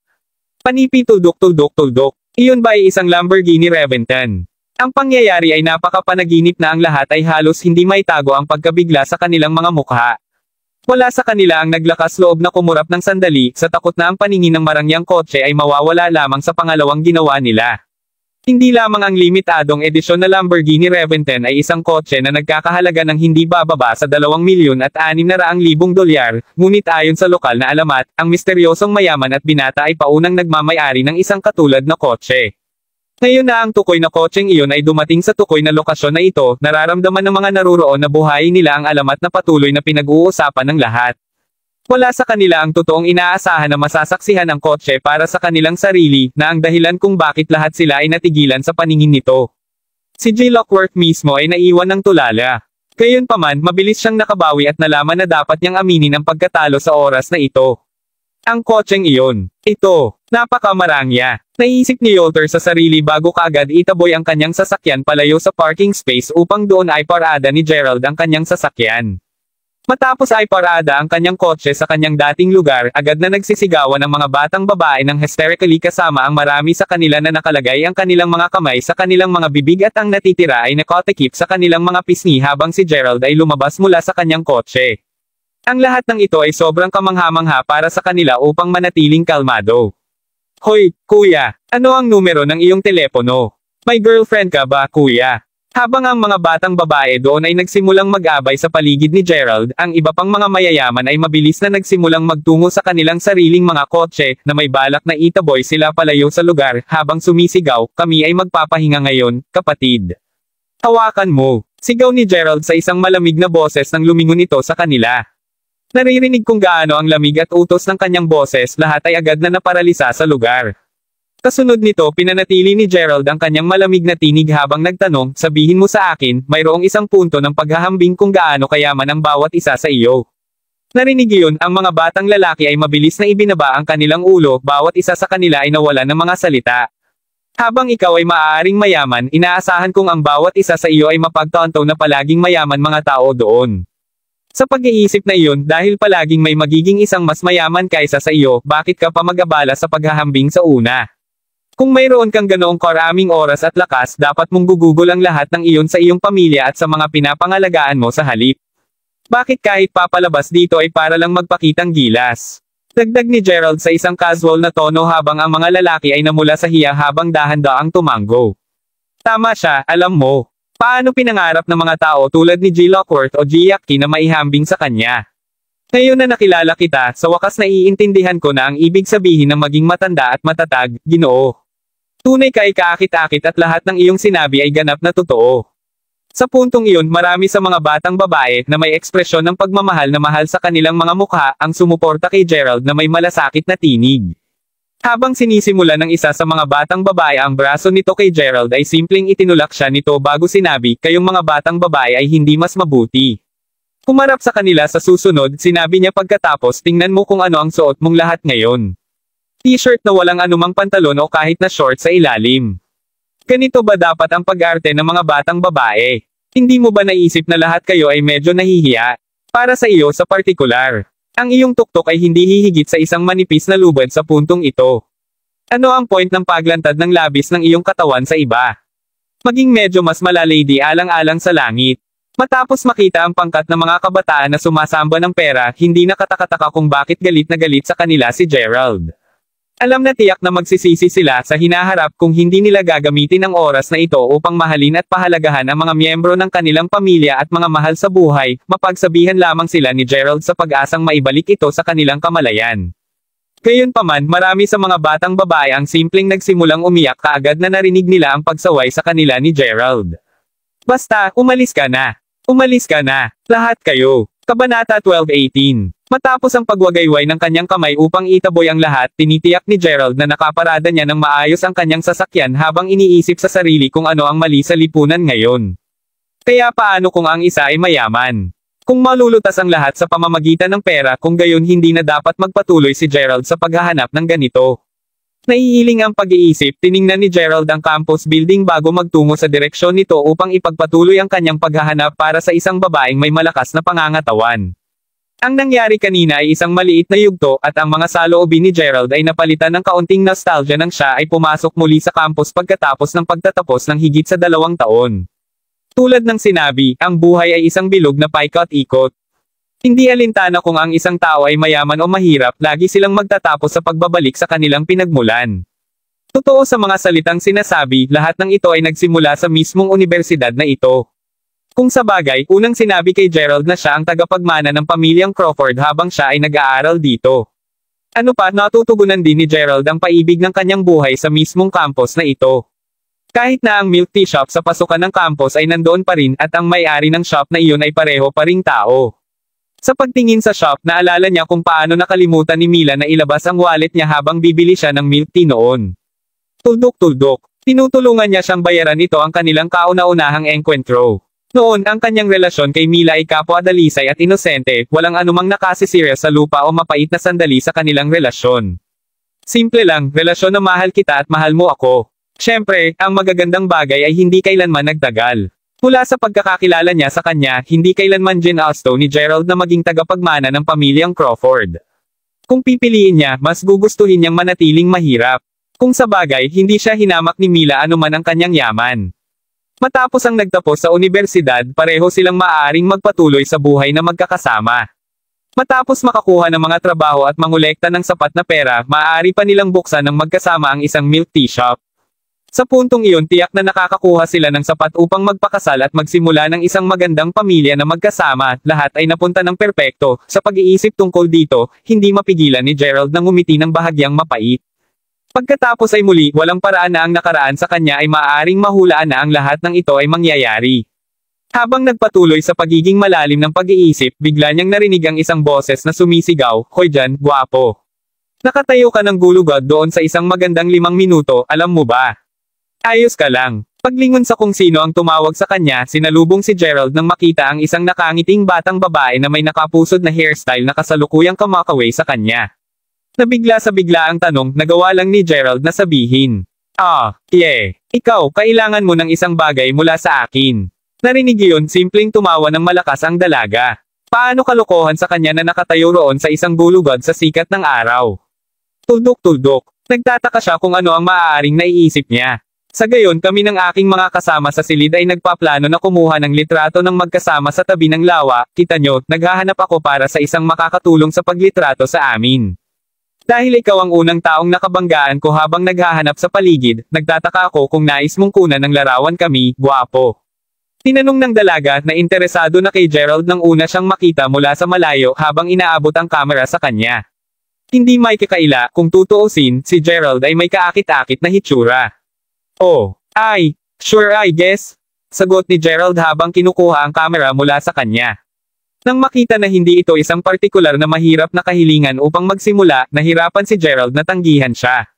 Panipi tuldok-tuldok-tuldok. Iyon ba ay isang Lamborghini Reventon? Ang pangyayari ay napakapanaginip na ang lahat ay halos hindi maitago ang pagkabigla sa kanilang mga mukha. Wala sa kanila ang naglakas loob na kumurap ng sandali, sa takot na ang paningin ng marangyang kotse ay mawawala lamang sa pangalawang ginawa nila. Hindi lamang ang limitadong edisyon na Lamborghini Reventon ay isang kotse na nagkakahalaga ng hindi bababa sa 2,600,000 dolyar, ngunit ayon sa lokal na alamat, ang misteryosong mayaman at binata ay paunang nagmamay-ari ng isang katulad na kotse. Ngayon na ang tukoy na kotseng iyon ay dumating sa tukoy na lokasyon na ito, nararamdaman ng mga naruroon na buhayin nila ang alamat na patuloy na pinag-uusapan ng lahat. Wala sa kanila ang totoong inaasahan na masasaksihan ang kotse para sa kanilang sarili, na ang dahilan kung bakit lahat sila ay natigilan sa paningin nito. Si J. Lockworth mismo ay naiwan ng tulala. Gayunpaman, mabilis siyang nakabawi at nalaman na dapat niyang aminin ang pagkatalo sa oras na ito. Ang kotseng iyon. Ito. Napakamarangya. Naisip ni Yolter sa sarili bago kaagad itaboy ang kanyang sasakyan palayo sa parking space upang doon ay parada ni Gerald ang kanyang sasakyan. Matapos ay parada ang kanyang kotse sa kanyang dating lugar, agad na nagsisigawan ang mga batang babae ng hysterically kasama ang marami sa kanila na nakalagay ang kanilang mga kamay sa kanilang mga bibig at ang natitira ay nakatikip sa kanilang mga pisngi habang si Gerald ay lumabas mula sa kanyang kotse. Ang lahat ng ito ay sobrang kamangha-mangha para sa kanila upang manatiling kalmado. Hoy, kuya, ano ang numero ng iyong telepono? May girlfriend ka ba, kuya? Habang ang mga batang babae doon ay nagsimulang mag-abay sa paligid ni Gerald, ang iba pang mga mayayaman ay mabilis na nagsimulang magtungo sa kanilang sariling mga kotse, na may balak na itaboy sila palayo sa lugar, habang sumisigaw, "Kami ay magpapahinga ngayon, kapatid. Hawakan mo." Sigaw ni Gerald sa isang malamig na boses nang lumingon ito sa kanila. Naririnig kung gaano ang lamig at utos ng kanyang boses, lahat ay agad na naparalisa sa lugar. Kasunod nito pinanatili ni Gerald ang kanyang malamig na tinig habang nagtanong, "Sabihin mo sa akin, mayroong isang punto ng paghahambing kung gaano kayaman ang bawat isa sa iyo." Narinig iyon, ang mga batang lalaki ay mabilis na ibinaba ang kanilang ulo, bawat isa sa kanila ay nawalan ng mga salita. Habang ikaw ay maaaring mayaman, inaasahan kong ang bawat isa sa iyo ay mapagtanto na palaging mayaman mga tao doon. Sa pag-iisip na iyon, dahil palaging may magiging isang mas mayaman kaysa sa iyo, bakit ka pa mag-abala sa paghahambing sa una? Kung mayroon kang ganoong karaming oras at lakas, dapat mong gugugol ang lahat ng iyon sa iyong pamilya at sa mga pinapangalagaan mo sa halip. Bakit kahit papalabas dito ay para lang magpakitang gilas? Dagdag ni Gerald sa isang casual na tono habang ang mga lalaki ay namula sa hiya habang dahan-daang tumanggo. Tama siya, alam mo. Paano pinangarap ng mga tao tulad ni J. Lockworth o J. Yaki na maihambing sa kanya? Ngayon na nakilala kita, sa wakas naiintindihan ko na ang ibig sabihin ng maging matanda at matatag, Ginoo. Tunay ka ay kaakit-akit at lahat ng iyong sinabi ay ganap na totoo. Sa puntong iyon, marami sa mga batang babae na may ekspresyon ng pagmamahal na mahal sa kanilang mga mukha ang sumuporta kay Gerald na may malasakit na tinig. Habang sinisimula ng isa sa mga batang babae ang braso nito kay Gerald ay simpleng itinulak siya nito bago sinabi, "Kayong mga batang babae ay hindi mas mabuti." Humarap sa kanila sa susunod, sinabi niya pagkatapos, "Tingnan mo kung ano ang suot mong lahat ngayon. T-shirt na walang anumang pantalon o kahit na short sa ilalim. Ganito ba dapat ang pag-arte ng mga batang babae? Hindi mo ba naisip na lahat kayo ay medyo nahihiya? Para sa iyo sa partikular, ang iyong tuktok ay hindi hihigit sa isang manipis na lubad sa puntong ito. Ano ang point ng paglantad ng labis ng iyong katawan sa iba? Maging medyo mas malalady alang-alang sa langit." Matapos makita ang pangkat ng mga kabataan na sumasamba ng pera, hindi nakatakataka kung bakit galit na galit sa kanila si Gerald. Alam na tiyak na magsisisi sila sa hinaharap kung hindi nila gagamitin ang oras na ito upang mahalin at pahalagahan ang mga miyembro ng kanilang pamilya at mga mahal sa buhay, mapagsabihan lamang sila ni Gerald sa pag-asang maibalik ito sa kanilang kamalayan. Gayunpaman, marami sa mga batang babae ang simpleng nagsimulang umiyak kaagad na narinig nila ang pagsaway sa kanila ni Gerald. "Basta, umalis ka na. Umalis ka na. Lahat kayo." Kabanata 12:18. Matapos ang pagwagayway ng kanyang kamay upang itaboy ang lahat, tinitiyak ni Gerald na nakaparada niya ng maayos ang kanyang sasakyan habang iniisip sa sarili kung ano ang mali sa lipunan ngayon. Kaya paano kung ang isa ay mayaman? Kung malulutas ang lahat sa pamamagitan ng pera, kung gayon hindi na dapat magpatuloy si Gerald sa paghahanap ng ganito. Naiiling ang pag-iisip, tiningnan ni Gerald ang campus building bago magtungo sa direksyon nito upang ipagpatuloy ang kanyang paghahanap para sa isang babaeng may malakas na pangangatawan. Ang nangyari kanina ay isang maliit na yugto at ang mga saloobin ni Gerald ay napalitan ng kaunting nostalgia nang siya ay pumasok muli sa campus pagkatapos ng pagtatapos ng higit sa 2 taon. Tulad ng sinabi, ang buhay ay isang bilog na paikot-ikot. Hindi alintana kung ang isang tao ay mayaman o mahirap, lagi silang magtatapos sa pagbabalik sa kanilang pinagmulan. Totoo sa mga salitang sinasabi, lahat ng ito ay nagsimula sa mismong unibersidad na ito. Kung sa bagay, unang sinabi kay Gerald na siya ang tagapagmana ng pamilyang Crawford habang siya ay nag-aaral dito. Ano pa, natutugunan din ni Gerald ang paibig ng kanyang buhay sa mismong campus na ito. Kahit na ang milk tea shop sa pasukan ng campus ay nandoon pa rin at ang may-ari ng shop na iyon ay pareho pa ring tao. Sa pagtingin sa shop, naalala niya kung paano nakalimutan ni Mila na ilabas ang wallet niya habang bibili siya ng milk tea noon. Tuldok-tuldok. Tinutulungan niya siyang bayaran ito ang kanilang kauna-unahang enkwentro. Noon, ang kanyang relasyon kay Mila ay kapwa-dalisay at inosente, walang anumang nakasisira sa lupa o mapait na sandali sa kanilang relasyon. Simple lang, relasyon na mahal kita at mahal mo ako. Siyempre, ang magagandang bagay ay hindi kailanman nagtagal. Mula sa pagkakakilala niya sa kanya, hindi kailanman ginusto ni Gerald na maging tagapagmana ng pamilyang Crawford. Kung pipiliin niya, mas gugustuhin niyang manatiling mahirap. Kung sa bagay, hindi siya hinamak ni Mila anuman ang kanyang yaman. Matapos ang nagtapos sa unibersidad, pareho silang maaaring magpatuloy sa buhay na magkakasama. Matapos makakuha ng mga trabaho at mangolekta ng sapat na pera, maaari pa nilang buksan ng magkasama ang isang milk tea shop. Sa puntong iyon, tiyak na nakakakuha sila ng sapat upang magpakasal at magsimula ng isang magandang pamilya na magkasama, lahat ay napunta ng perpekto. Sa pag-iisip tungkol dito, hindi mapigilan ni Gerald na ngumiti ng bahagyang mapait. Pagkatapos ay muli, walang paraan na ang nakaraan sa kanya ay maaaring mahulaan na ang lahat ng ito ay mangyayari. Habang nagpatuloy sa pagiging malalim ng pag-iisip, bigla niyang narinig ang isang boses na sumisigaw, "Hoy dyan, gwapo. Nakatayo ka ng gulugod doon sa isang magandang 5 minuto, alam mo ba? Ayos ka lang." Paglingon sa kung sino ang tumawag sa kanya, sinalubong si Gerald nang makita ang isang nakangiting batang babae na may nakapusod na hairstyle na kasalukuyang kumakaway sa kanya. Nabigla sa bigla ang tanong, nagawa lang ni Gerald na sabihin, ikaw, kailangan mo ng isang bagay mula sa akin." Narinig iyon, simpleng tumawa ng malakas ang dalaga. Paano kalokohan sa kanya na nakatayo roon sa isang gulugod sa sikat ng araw? Tuldok-tuldok. Nagtataka siya kung ano ang maaaring naiisip niya. Sa gayon, kami ng aking mga kasama sa silid ay nagpaplano na kumuha ng litrato ng magkasama sa tabi ng lawa. Kita nyo, naghahanap ako para sa isang makakatulong sa paglitrato sa amin. Dahil ikaw ang unang taong nakabanggaan ko habang naghahanap sa paligid, nagtataka ako kung nais mong kunan ng larawan kami, gwapo. Tinanong ng dalaga na interesado na kay Gerald nang una siyang makita mula sa malayo habang inaabot ang kamera sa kanya. Hindi may kakaila, kung tutuusin, si Gerald ay may kaakit-akit na hitsura. Sure I guess. Sagot ni Gerald habang kinukuha ang kamera mula sa kanya. Nang makita na hindi ito isang partikular na mahirap na kahilingan upang magsimula, nahirapan si Gerald na tanggihan siya.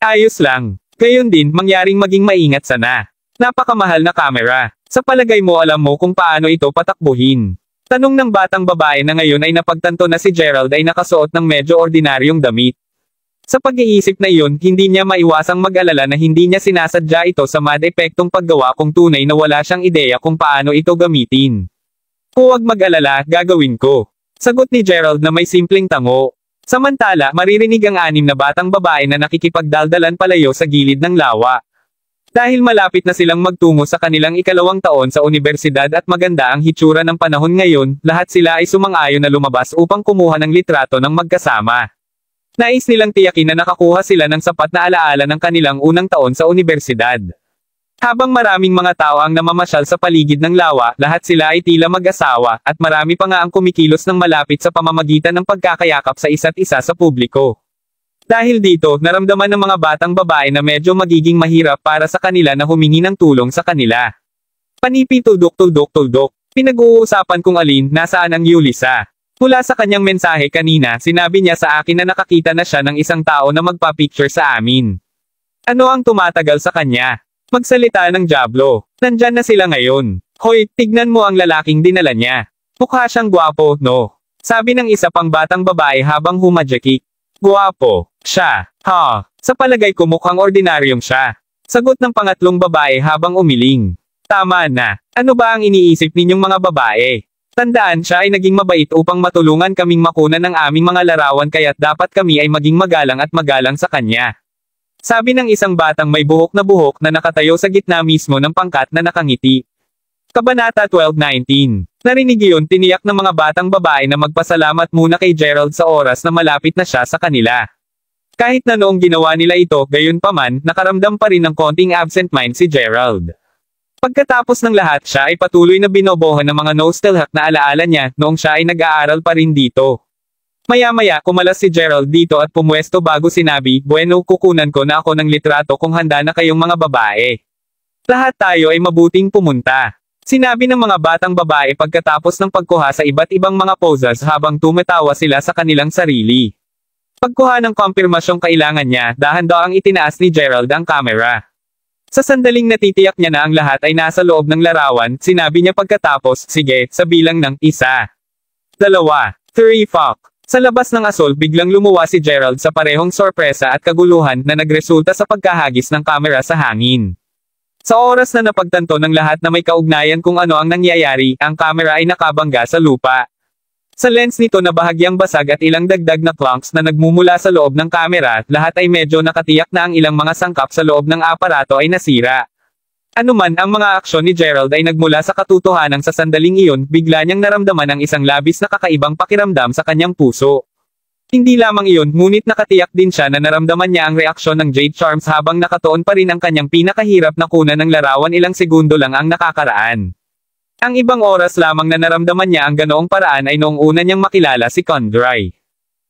Ayos lang. Gayon din, mangyaring maging maingat sana. Napakamahal na kamera. Sa palagay mo alam mo kung paano ito patakbuhin? Tanong ng batang babae na ngayon ay napagtanto na si Gerald ay nakasuot ng medyo ordinaryong damit. Sa pag-iisip na iyon, hindi niya maiwasang mag-alala na hindi niya sinasadya ito sa mad-epektong paggawa kung tunay na wala siyang ideya kung paano ito gamitin. Huwag mag-alala, gagawin ko. Sagot ni Gerald na may simpleng tango. Samantala, maririnig ang 6 na batang babae na nakikipagdaldalan palayo sa gilid ng lawa. Dahil malapit na silang magtungo sa kanilang ikalawang taon sa unibersidad at maganda ang hitsura ng panahon ngayon, lahat sila ay sumang-ayon na lumabas upang kumuha ng litrato ng magkasama. Nais nilang tiyakin na nakakuha sila ng sapat na alaala ng kanilang unang taon sa unibersidad. Habang maraming mga tao ang namamasyal sa paligid ng lawa, lahat sila ay tila mag-asawa, at marami pa nga ang kumikilos ng malapit sa pamamagitan ng pagkakayakap sa isa't isa sa publiko. Dahil dito, naramdaman ng mga batang babae na medyo magiging mahirap para sa kanila na humingi ng tulong sa kanila. Panipi tuldok-tuldok-tuldok. Pinag-uusapan kung alin, nasaan ang Yulisa. Mula sa kanyang mensahe kanina, sinabi niya sa akin na nakakita na siya ng isang tao na magpa-picture sa amin. Ano ang tumatagal sa kanya? Magsalita ng Diablo. Nandyan na sila ngayon. Hoy, tignan mo ang lalaking dinala niya. Mukha siyang gwapo, no? Sabi ng isa pang batang babae habang humadjakik. Gwapo. Siya. Sa palagay ko mukhang ordinaryong siya. Sagot ng pangatlong babae habang umiling. Tama na. Ano ba ang iniisip ninyong mga babae? Tandaan, siya ay naging mabait upang matulungan kaming makunan ng aming mga larawan kaya't dapat kami ay maging magalang at magalang sa kanya. Sabi ng isang batang may buhok na nakatayo sa gitna mismo ng pangkat na nakangiti. Kabanata 12:19. Narinig iyon, tiniyak ng mga batang babae na magpasalamat muna kay Gerald sa oras na malapit na siya sa kanila. Kahit na noong ginawa nila ito, gayunpaman, nakaramdam pa rin ng konting absent mind si Gerald. Pagkatapos ng lahat, siya ay patuloy na binobohan ng mga nostalgic na alaala niya noong siya ay nag-aaral pa rin dito. Maya-maya, kumalas si Gerald dito at pumwesto bago sinabi, "Bueno, kukunan ko na ako ng litrato kung handa na kayong mga babae. Lahat tayo ay mabuting pumunta." Sinabi ng mga batang babae pagkatapos ng pagkuha sa iba't ibang mga poses habang tumatawa sila sa kanilang sarili. Pagkuha ng kumpirmasyong kailangan niya, dahan-dahang itinaas ni Gerald ang kamera. Sa sandaling natitiyak niya na ang lahat ay nasa loob ng larawan, sinabi niya pagkatapos, "Sige, sa bilang ng 1, 2, 3, fuck." Sa labas ng asol, biglang lumuwa si Gerald sa parehong sorpresa at kaguluhan na nagresulta sa pagkahagis ng kamera sa hangin. Sa oras na napagtanto ng lahat na may kaugnayan kung ano ang nangyayari, ang kamera ay nakabangga sa lupa. Sa lens nito na bahagyang basag at ilang dagdag na clunks na nagmumula sa loob ng kamera, lahat ay medyo nakatiyak na ang ilang mga sangkap sa loob ng aparato ay nasira. Anuman ang mga aksyon ni Gerald ay nagmula sa katotohanan sa sandaling iyon, bigla niyang naramdaman ang isang labis na kakaibang pakiramdam sa kanyang puso. Hindi lamang iyon, ngunit nakatiyak din siya na naramdaman niya ang reaksyon ng Jade Charms habang nakatuon pa rin ang kanyang pinakahirap na kunan ng larawan, ilang segundo lang ang nakakaraan. Ang ibang oras lamang na naramdaman niya ang ganoong paraan ay noong una niyang makilala si Condry.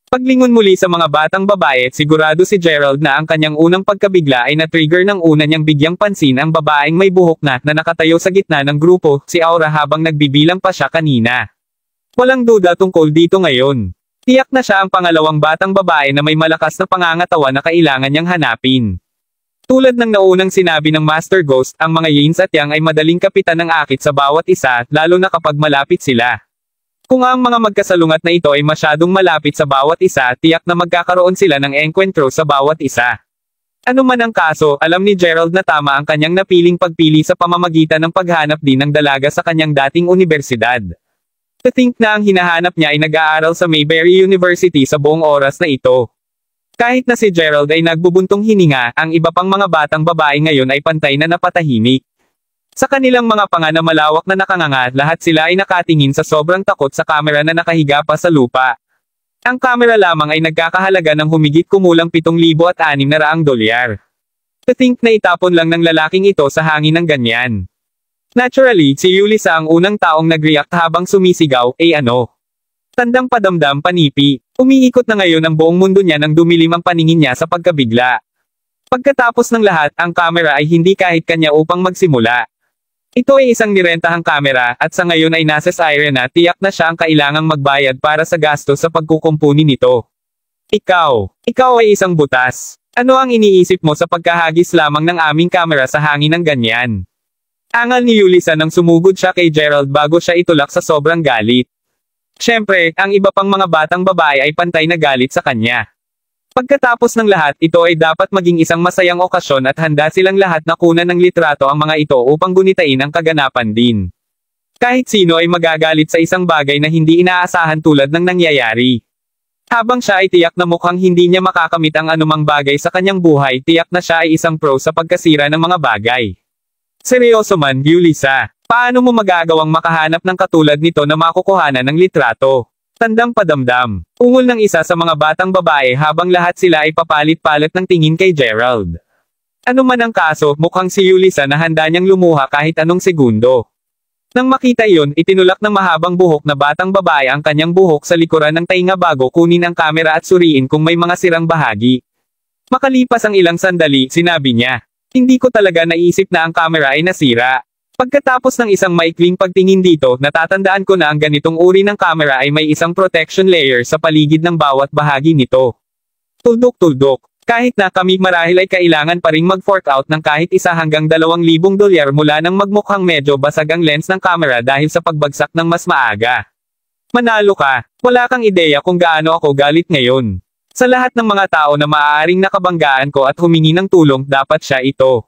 Paglingon muli sa mga batang babae, sigurado si Gerald na ang kanyang unang pagkabigla ay na-trigger ng una niyang bigyang pansin ang babaeng may buhok na nakatayo sa gitna ng grupo, si Aura, habang nagbibilang pa siya kanina. Walang duda tungkol dito ngayon. Tiyak na siya ang pangalawang batang babae na may malakas na pangangatawan na kailangan niyang hanapin. Tulad ng naunang sinabi ng Master Ghost, ang mga yins at yang ay madaling kapitan ng akit sa bawat isa, lalo na kapag malapit sila. Kung ang mga magkasalungat na ito ay masyadong malapit sa bawat isa, tiyak na magkakaroon sila ng enkwentro sa bawat isa. Ano man ang kaso, alam ni Gerald na tama ang kanyang napiling pagpili sa pamamagitan ng paghanap din ng dalaga sa kanyang dating universidad. To think na ang hinahanap niya ay nag-aaral sa Mayberry University sa buong oras na ito. Kahit na si Gerald ay nagbubuntong hininga, ang iba pang mga batang babae ngayon ay pantay na napatahimik. Sa kanilang mga panga na malawak na nakanganga, lahat sila ay nakatingin sa sobrang takot sa kamera na nakahiga pa sa lupa. Ang kamera lamang ay nagkakahalaga ng humigit kumulang $7,600. To think na itapon lang ng lalaking ito sa hangin ng ganyan. Naturally, si Yulisa ang unang taong nag-react habang sumisigaw, ano? Tandang padamdam, panipi. Umiikot na ngayon ang buong mundo niya nang dumilim ang paningin niya sa pagkabigla. Pagkatapos ng lahat, ang kamera ay hindi kahit kanya upang magsimula. Ito ay isang nirentahang kamera, at sa ngayon ay nasa Siren na, tiyak na siya ang kailangang magbayad para sa gastos sa pagkukumpuni nito. Ikaw ay isang butas. Ano ang iniisip mo sa pagkahagis lamang ng aming kamera sa hangin ng ganyan? Angal ni Yulisa nang sumugod siya kay Gerald bago siya itulak sa sobrang galit. Siyempre, ang iba pang mga batang babae ay pantay na galit sa kanya. Pagkatapos ng lahat, ito ay dapat maging isang masayang okasyon at handa silang lahat na kunan ng litrato ang mga ito upang gunitain ang kaganapan din. Kahit sino ay magagalit sa isang bagay na hindi inaasahan tulad ng nangyayari. Habang siya ay tiyak na mukhang hindi niya makakamit ang anumang bagay sa kanyang buhay, tiyak na siya ay isang pro sa pagkasira ng mga bagay. Seryoso man, Yulisa. Paano mo magagawang makahanap ng katulad nito na makukuhanan ng litrato? Tandang padamdam. Ungol ng isa sa mga batang babae habang lahat sila ay papalit-palit ng tingin kay Gerald. Ano man ang kaso, mukhang si Yulisa na handa niyang lumuha kahit anong segundo. Nang makita iyon, itinulak ng mahabang buhok na batang babae ang kanyang buhok sa likuran ng tainga bago kunin ang kamera at suriin kung may mga sirang bahagi. Makalipas ang ilang sandali, sinabi niya, "Hindi ko talaga naisip na ang kamera ay nasira. Pagkatapos ng isang maikling pagtingin dito, natatandaan ko na ang ganitong uri ng kamera ay may isang protection layer sa paligid ng bawat bahagi nito." Tuldok-tuldok. Kahit na kami marahil ay kailangan pa ring mag-fork out ng kahit $1 hanggang $2,000 mula nang magmukhang medyo basag ang lens ng kamera dahil sa pagbagsak ng mas maaga. Manalo ka. Wala kang ideya kung gaano ako galit ngayon. Sa lahat ng mga tao na maaaring nakabanggaan ko at humingi ng tulong, dapat siya ito.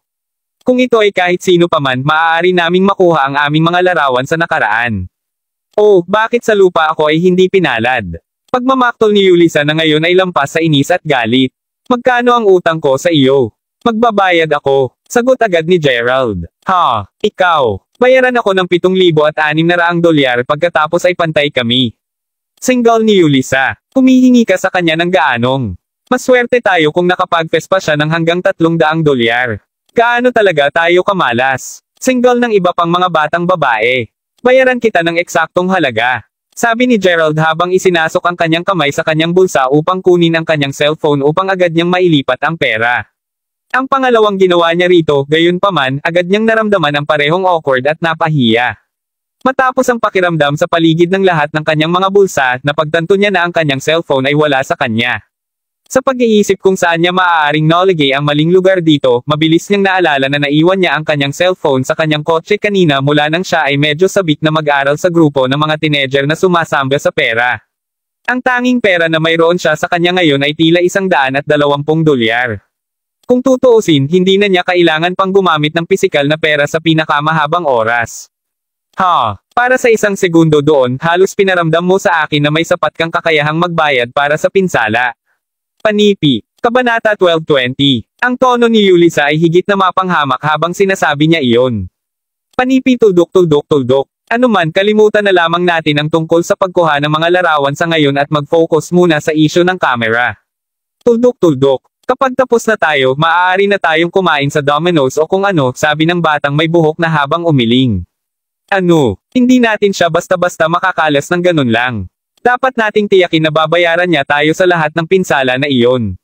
Kung ito ay kahit sino pa man, maaari naming makuha ang aming mga larawan sa nakaraan. Oh, bakit sa lupa ako ay hindi pinalad? Pagmamaktol ni Yulisa na ngayon ay lampas sa inis at galit. Magkano ang utang ko sa iyo? Magbabayad ako. Sagot agad ni Gerald. Ha, ikaw. Bayaran ako ng $7,600 pagkatapos ay pantay kami. Single ni Yulisa. Humihingi ka sa kanya ng gaanong Maswerte tayo kung nakapag-fest pa siya ng hanggang $300. Gaano talaga tayo kamalas? Single ng iba pang mga batang babae. Bayaran kita ng eksaktong halaga. Sabi ni Gerald habang isinasok ang kanyang kamay sa kanyang bulsa upang kunin ang kanyang cellphone upang agad niyang mailipat ang pera. Ang pangalawang ginawa niya rito, gayunpaman, agad niyang naramdaman ang parehong awkward at napahiya. Matapos ang pakiramdam sa paligid ng lahat ng kanyang mga bulsa, napagtanto niya na ang kanyang cellphone ay wala sa kanya. Sa pag-iisip kung saan niya maaaring nalagay ang maling lugar dito, mabilis niyang naalala na naiwan niya ang kanyang cellphone sa kanyang kotse kanina mula nang siya ay medyo sabik na mag-aral sa grupo ng mga teenager na sumasamba sa pera. Ang tanging pera na mayroon siya sa kanya ngayon ay tila $120. Kung tutuusin, hindi na niya kailangan pang gumamit ng pisikal na pera sa pinakamahabang oras. Para sa isang segundo doon, halos pinaramdam mo sa akin na may sapat kang kakayahang magbayad para sa pinsala. Panipi. Kabanata 12:20. Ang tono ni Yulisa ay higit na mapanghamak habang sinasabi niya iyon. Panipi tuldok. Ano man, kalimutan na lamang natin ang tungkol sa pagkuha ng mga larawan sa ngayon at mag-focus muna sa isyu ng kamera. Tuldok. Kapag tapos na tayo, maaari na tayong kumain sa Domino's o kung ano, sabi ng batang may buhok na habang umiling. Ano? Hindi natin siya basta-basta makakalas ng ganun lang. Dapat nating tiyakin na babayaran niya tayo sa lahat ng pinsala na iyon.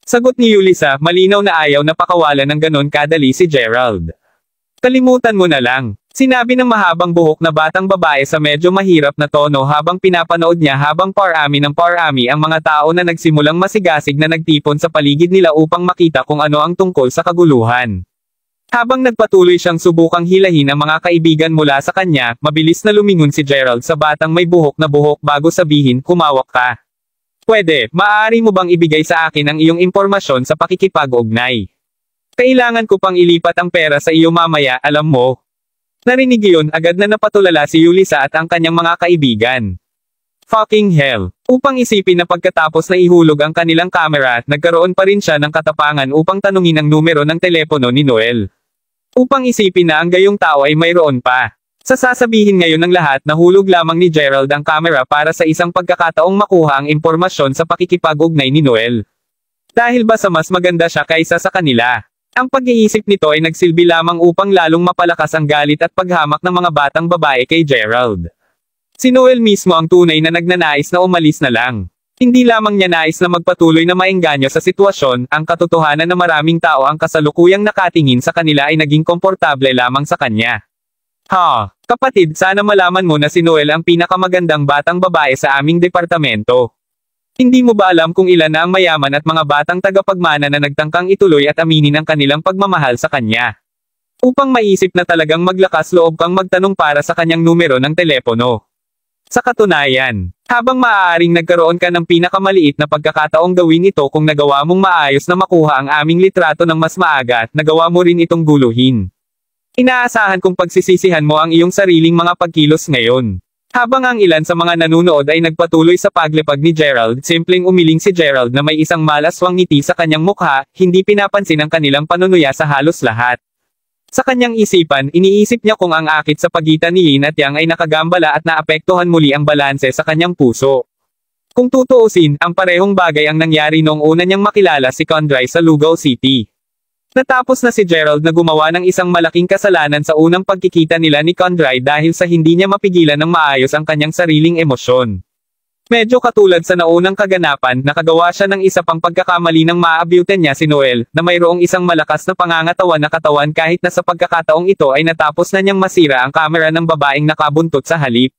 Sagot ni Yulisa, malinaw na ayaw na pakawalan ng ganon kadali si Gerald. Kalimutan mo na lang. Sinabi ng mahabang buhok na batang babae sa medyo mahirap na tono habang pinapanood niya habang parami ang mga tao na nagsimulang masigasig na nagtipon sa paligid nila upang makita kung ano ang tungkol sa kaguluhan. Habang nagpatuloy siyang subukang hilahin ang mga kaibigan mula sa kanya, mabilis na lumingon si Gerald sa batang may buhok na buhok bago sabihin, kumawak ka. Pwede, maaari mo bang ibigay sa akin ang iyong impormasyon sa pakikipag-ugnay? Kailangan ko pang ilipat ang pera sa iyo mamaya, alam mo. Narinig iyon, agad na napatulala si Yulisa at ang kanyang mga kaibigan. Fucking hell. Upang isipin na pagkatapos na ihulog ang kanilang kamera, nagkaroon pa rin siya ng katapangan upang tanungin ang numero ng telepono ni Noel. Upang isipin na ang gayong tao ay mayroon pa. Sa sasabihin ngayon ng lahat, nahulog lamang ni Gerald ang kamera para sa isang pagkakataong makuha ang impormasyon sa pakikipag-ugnay ni Noel. Dahil ba sa mas maganda siya kaysa sa kanila? Ang pag-iisip nito ay nagsilbi lamang upang lalong mapalakas ang galit at paghamak ng mga batang babae kay Gerald. Si Noel mismo ang tunay na nagnanais na umalis na lang. Hindi lamang niya nais na magpatuloy na maengganyo sa sitwasyon, ang katotohanan na maraming tao ang kasalukuyang nakatingin sa kanila ay naging komportable lamang sa kanya. Kapatid, sana malaman mo na si Noel ang pinakamagandang batang babae sa aming departamento. Hindi mo ba alam kung ilan na ang mayaman at mga batang tagapagmana na nagtangkang ituloy at aminin ang kanilang pagmamahal sa kanya? Upang maisip na talagang maglakas loob kang magtanong para sa kanyang numero ng telepono. Sa katunayan, habang maaaring nagkaroon ka ng pinakamaliit na pagkakataong gawin ito kung nagawa mong maayos na makuha ang aming litrato ng mas maaga at nagawa mo rin itong guluhin. Inaasahan kong pagsisisihan mo ang iyong sariling mga pagkilos ngayon. Habang ang ilan sa mga nanunood ay nagpatuloy sa paglipag ni Gerald, simpleng umiling si Gerald na may isang malaswang ngiti sa kanyang mukha, hindi pinapansin ang kanilang panunuya sa halos lahat. Sa kanyang isipan, iniisip niya kung ang akit sa pagitan ni Yin at Yang ay nakagambala at naapektuhan muli ang balanse sa kanyang puso. Kung tutuusin, ang parehong bagay ang nangyari noong una niyang makilala si Condry sa Lugaw City. Natapos na si Gerald na gumawa ng isang malaking kasalanan sa unang pagkikita nila ni Condry dahil sa hindi niya mapigilan ng maayos ang kanyang sariling emosyon. Medyo katulad sa naunang kaganapan, nakagawa siya ng isa pang pagkakamali ng maabutan niya si Noel, na mayroong isang malakas na pangangatawan na katawan kahit na sa pagkakataong ito ay natapos na niyang masira ang kamera ng babaeng nakabuntot sa halip.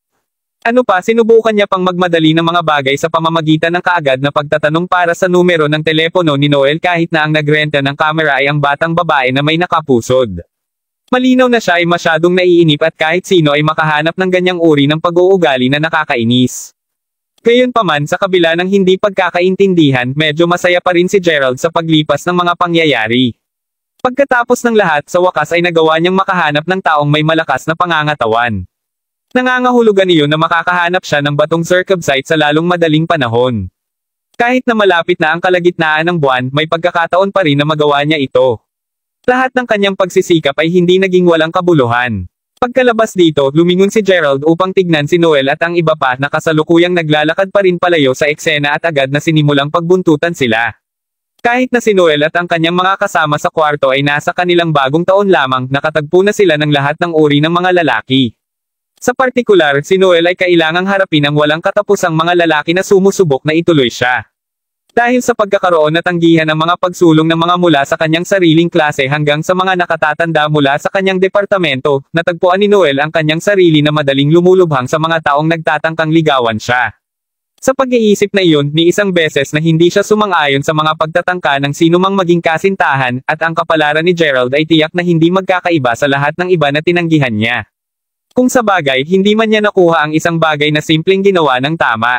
Ano pa, sinubukan niya pang magmadali ng mga bagay sa pamamagitan ng kaagad na pagtatanong para sa numero ng telepono ni Noel kahit na ang nagrenta ng kamera ay ang batang babae na may nakapusod. Malinaw na siya ay masyadong naiinip at kahit sino ay makahanap ng ganyang uri ng pag-uugali na nakakainis. Gayunpaman, sa kabila ng hindi pagkakaintindihan, medyo masaya pa rin si Gerald sa paglipas ng mga pangyayari. Pagkatapos ng lahat, sa wakas ay nagawa niyang makahanap ng taong may malakas na pangangatawan. Nangangahulugan iyon na makakahanap siya ng batong circumcise sa lalong madaling panahon. Kahit na malapit na ang kalagitnaan ng buwan, may pagkakataon pa rin na magawa niya ito. Lahat ng kanyang pagsisikap ay hindi naging walang kabuluhan. Pagkalabas dito, lumingon si Gerald upang tignan si Noel at ang iba pa na kasalukuyang naglalakad pa rin palayo sa eksena at agad na sinimulang pagbuntutan sila. Kahit na si Noel at ang kanyang mga kasama sa kwarto ay nasa kanilang bagong taon lamang, nakatagpo na sila ng lahat ng uri ng mga lalaki. Sa partikular, si Noel ay kailangang harapin ang walang katapusang mga lalaki na sumusubok na ituloy siya. Dahil sa pagkakaroon na tanggihan ng mga pagsulong ng mga mula sa kanyang sariling klase hanggang sa mga nakatatanda mula sa kanyang departamento, natagpuan ni Noel ang kanyang sarili na madaling lumulubhang sa mga taong nagtatangkang ligawan siya. Sa pag-iisip na iyon, ni isang beses na hindi siya sumang-ayon sa mga pagtatangka ng sinumang maging kasintahan, at ang kapalaran ni Gerald ay tiyak na hindi magkakaiba sa lahat ng iba na tinanggihan niya. Kung sa bagay, hindi man niya nakuha ang isang bagay na simpleng ginawa ng tama.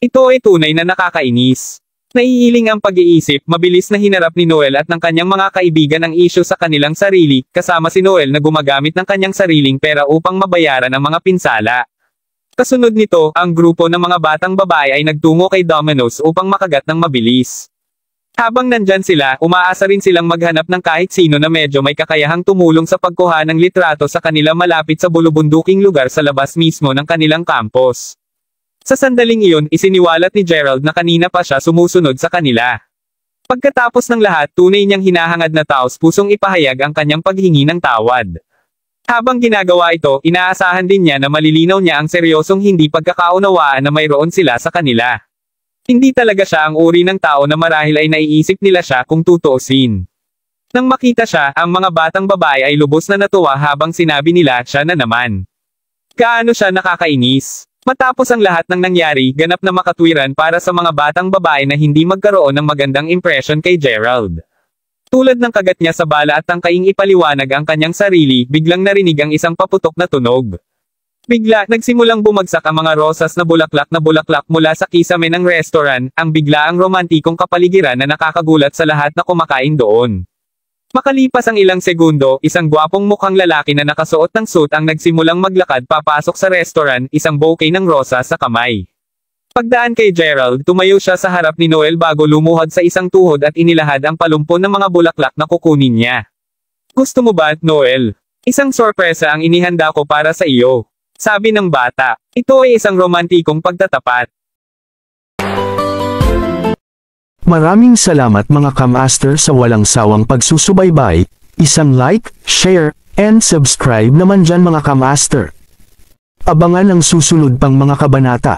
Ito ay tunay na nakakainis. Naiiling ang pag-iisip, mabilis na hinarap ni Noel at ng kanyang mga kaibigan ang isyu sa kanilang sarili, kasama si Noel na gumagamit ng kanyang sariling pera upang mabayaran ang mga pinsala. Kasunod nito, ang grupo ng mga batang babae ay nagtungo kay Domino's upang makagat ng mabilis. Habang nandyan sila, umaasa rin silang maghanap ng kahit sino na medyo may kakayahang tumulong sa pagkuha ng litrato sa kanila malapit sa bulubunduking lugar sa labas mismo ng kanilang campus. Sa sandaling iyon, isiniwalat ni Gerald na kanina pa siya sumusunod sa kanila. Pagkatapos ng lahat, tunay niyang hinahangad na taos-pusong ipahayag ang kanyang paghingi ng tawad. Habang ginagawa ito, inaasahan din niya na malilinaw niya ang seryosong hindi pagkakaunawaan na mayroon sila sa kanila. Hindi talaga siya ang uri ng tao na marahil ay naiisip nila siya kung tutuusin. Nang makita siya, ang mga batang babae ay lubos na natuwa habang sinabi nila siya na naman. Gaano siya nakakainis. Matapos ang lahat ng nangyari, ganap na makatwiran para sa mga batang babae na hindi magkaroon ng magandang impression kay Gerald. Tulad ng kagat niya sa bala at tangkaing ipaliwanag ang kanyang sarili, biglang narinig ang isang paputok na tunog. Bigla, nagsimulang bumagsak ang mga rosas na bulaklak mula sa kisame ng restaurant, ang biglaang romantikong kapaligiran na nakakagulat sa lahat na kumakain doon. Makalipas ang ilang segundo, isang gwapong mukhang lalaki na nakasuot ng suit ang nagsimulang maglakad papasok sa restaurant, isang bouquet ng rosas sa kamay. Pagdaan kay Gerald, tumayo siya sa harap ni Noel bago lumuhod sa isang tuhod at inilahad ang palumpon ng mga bulaklak na kukunin niya. Gusto mo ba, Noel? Isang sorpresa ang inihanda ko para sa iyo. Sabi ng bata. Ito ay isang romantikong pagtatapat. Maraming salamat mga kamaster sa walang sawang pagsusubaybay, isang like, share, and subscribe naman dyan mga kamaster. Abangan ang susunod pang mga kabanata.